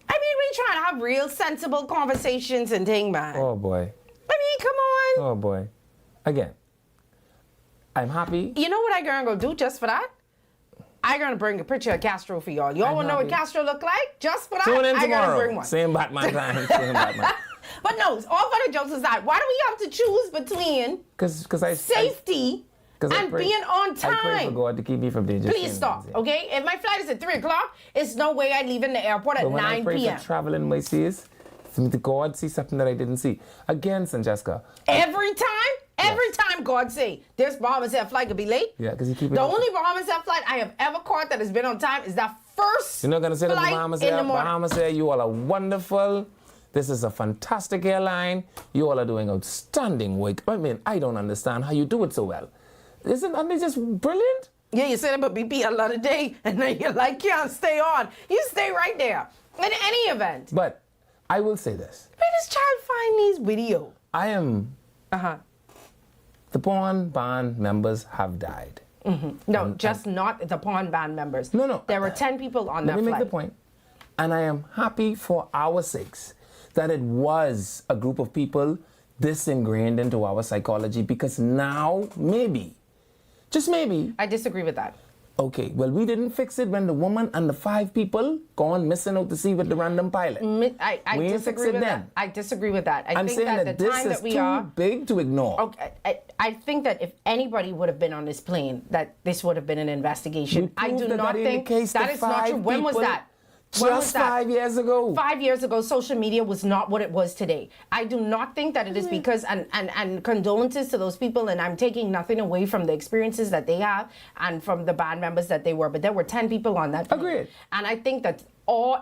Speaker 4: I mean, we trying to have real sensible conversations and thing, man.
Speaker 3: Oh, boy.
Speaker 4: I mean, come on.
Speaker 3: Oh, boy. Again, I'm happy.
Speaker 4: You know what I gonna go do just for that? I gonna bring a picture of Castro for y'all. Y'all wanna know what Castro look like? Just for that,
Speaker 3: Tune in
Speaker 4: I gotta bring
Speaker 3: tomorrow.
Speaker 4: one.
Speaker 3: Same Batman time. Same Batman.
Speaker 4: But no, all for the jokes aside, why do we have to choose between safety and being on time?
Speaker 3: I pray for God to keep me from danger.
Speaker 4: Please stop, okay? If my flight is at 3 o'clock, it's no way I leave in the airport at
Speaker 3: But when
Speaker 4: 9
Speaker 3: I pray
Speaker 4: p.m.
Speaker 3: for traveling my seas, for me to God see something that I didn't see. Again, Sanjasca.
Speaker 4: Every time God say, this Bahamas Air flight could be late.
Speaker 3: Yeah, because you keep it.
Speaker 4: The only Bahamas Air flight I have ever caught that has been on time is that first
Speaker 3: You're not going to say that
Speaker 4: flight
Speaker 3: Bahamas
Speaker 4: in
Speaker 3: Air.
Speaker 4: the morning.
Speaker 3: Bahamas Air, you all are wonderful. This is a fantastic airline. You all are doing outstanding work. I mean, I don't understand how you do it so well. Aren't they just brilliant?
Speaker 4: Yeah, you said about BP a lot of day, and then you're like, can't stay on. You stay right there. In any event.
Speaker 3: But I will say this.
Speaker 4: Where does child find these videos?
Speaker 3: I am. The porn band members have died.
Speaker 4: No, just not the porn band members.
Speaker 3: No.
Speaker 4: There were 10 people on that
Speaker 3: Let me
Speaker 4: flight.
Speaker 3: make the point. And I am happy for our sakes that it was a group of people this ingrained into our psychology, because now, maybe, just maybe.
Speaker 4: I disagree with that.
Speaker 3: Okay, well, we didn't fix it when the woman and the 5 people gone missing out to sea with the random pilot.
Speaker 4: I
Speaker 3: We ain't fix
Speaker 4: disagree
Speaker 3: it
Speaker 4: with
Speaker 3: then.
Speaker 4: that. I disagree with that.
Speaker 3: I'm
Speaker 4: think
Speaker 3: saying that
Speaker 4: the
Speaker 3: this
Speaker 4: time
Speaker 3: is
Speaker 4: that we
Speaker 3: too
Speaker 4: are.
Speaker 3: big to ignore.
Speaker 4: Okay, I think that if anybody would have been on this plane, that this would have been an investigation. I do not think that is not true. When was that? When was
Speaker 3: Just
Speaker 4: that?
Speaker 3: 5 years ago.
Speaker 4: 5 years ago, social media was not what it was today. I do not think that it is because, and condolences to those people, and I'm taking nothing away from the experiences that they have and from the band members that they were, but there were 10 people on that plane.
Speaker 3: Agreed.
Speaker 4: And I think that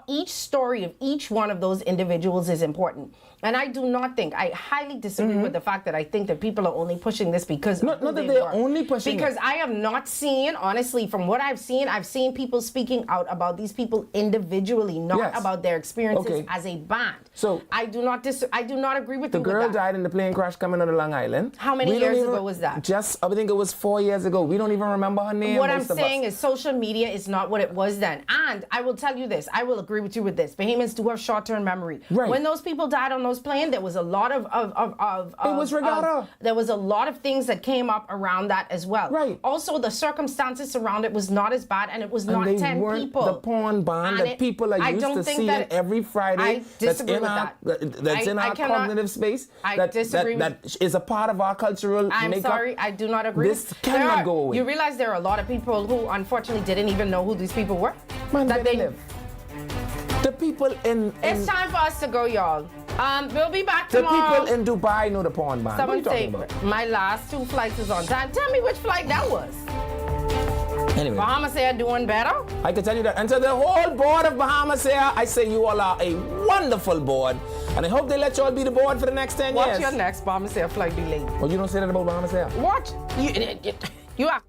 Speaker 4: each story of each one of those individuals is important. And I do not think, I highly disagree with the fact that I think that people are only pushing this because
Speaker 3: Not that they're only pushing
Speaker 4: because
Speaker 3: it.
Speaker 4: I have not seen, honestly, from what I've seen people speaking out about these people individually, not
Speaker 3: Yes.
Speaker 4: about their experiences
Speaker 3: Okay.
Speaker 4: as a band.
Speaker 3: So
Speaker 4: I do not agree with
Speaker 3: the
Speaker 4: you
Speaker 3: girl
Speaker 4: with that.
Speaker 3: died in the plane crash coming out of Long Island.
Speaker 4: How many
Speaker 3: We don't
Speaker 4: years
Speaker 3: even-
Speaker 4: ago was that?
Speaker 3: I think it was 4 years ago. We don't even remember her name.
Speaker 4: What I'm
Speaker 3: most of
Speaker 4: saying
Speaker 3: us.
Speaker 4: is social media is not what it was then. And I will tell you this, I will agree with you with this. Bahamians do have short-term memory.
Speaker 3: Right.
Speaker 4: When those people died on those planes, there was a lot of
Speaker 3: It was regatta.
Speaker 4: there was a lot of things that came up around that as well.
Speaker 3: Right.
Speaker 4: Also, the circumstances around it was not as bad, and it was
Speaker 3: And
Speaker 4: not
Speaker 3: they
Speaker 4: 10
Speaker 3: weren't
Speaker 4: people.
Speaker 3: the porn band
Speaker 4: And
Speaker 3: that
Speaker 4: it-
Speaker 3: people are
Speaker 4: I
Speaker 3: used
Speaker 4: don't
Speaker 3: to
Speaker 4: think
Speaker 3: seeing
Speaker 4: that-
Speaker 3: every Friday.
Speaker 4: I disagree with
Speaker 3: That's in
Speaker 4: I
Speaker 3: our
Speaker 4: cannot-
Speaker 3: cognitive space.
Speaker 4: I
Speaker 3: that,
Speaker 4: disagree
Speaker 3: that, that is a part of our cultural
Speaker 4: I'm
Speaker 3: makeup.
Speaker 4: sorry, I do not agree.
Speaker 3: This cannot go away.
Speaker 4: You realize there are a lot of people who unfortunately didn't even know who these people were?
Speaker 3: Man,
Speaker 4: that
Speaker 3: they live. The people in
Speaker 4: It's time for us to go, y'all. We'll be back
Speaker 3: the
Speaker 4: tomorrow.
Speaker 3: people in Dubai know the porn band.
Speaker 4: Someone
Speaker 3: what are
Speaker 4: say
Speaker 3: you talking about?
Speaker 4: my last 2 flights is on time. Tell me which flight that was.
Speaker 3: Anyway,
Speaker 4: Bahamas Air doing better?
Speaker 3: I can tell you that. And to the whole board of Bahamas Air, I say you all are a wonderful board. And I hope they let you all be the board for the next 10
Speaker 4: Watch
Speaker 3: years.
Speaker 4: your next Bahamas Air flight be late.
Speaker 3: Well, you don't say that about Bahamas Air.
Speaker 4: Watch. You are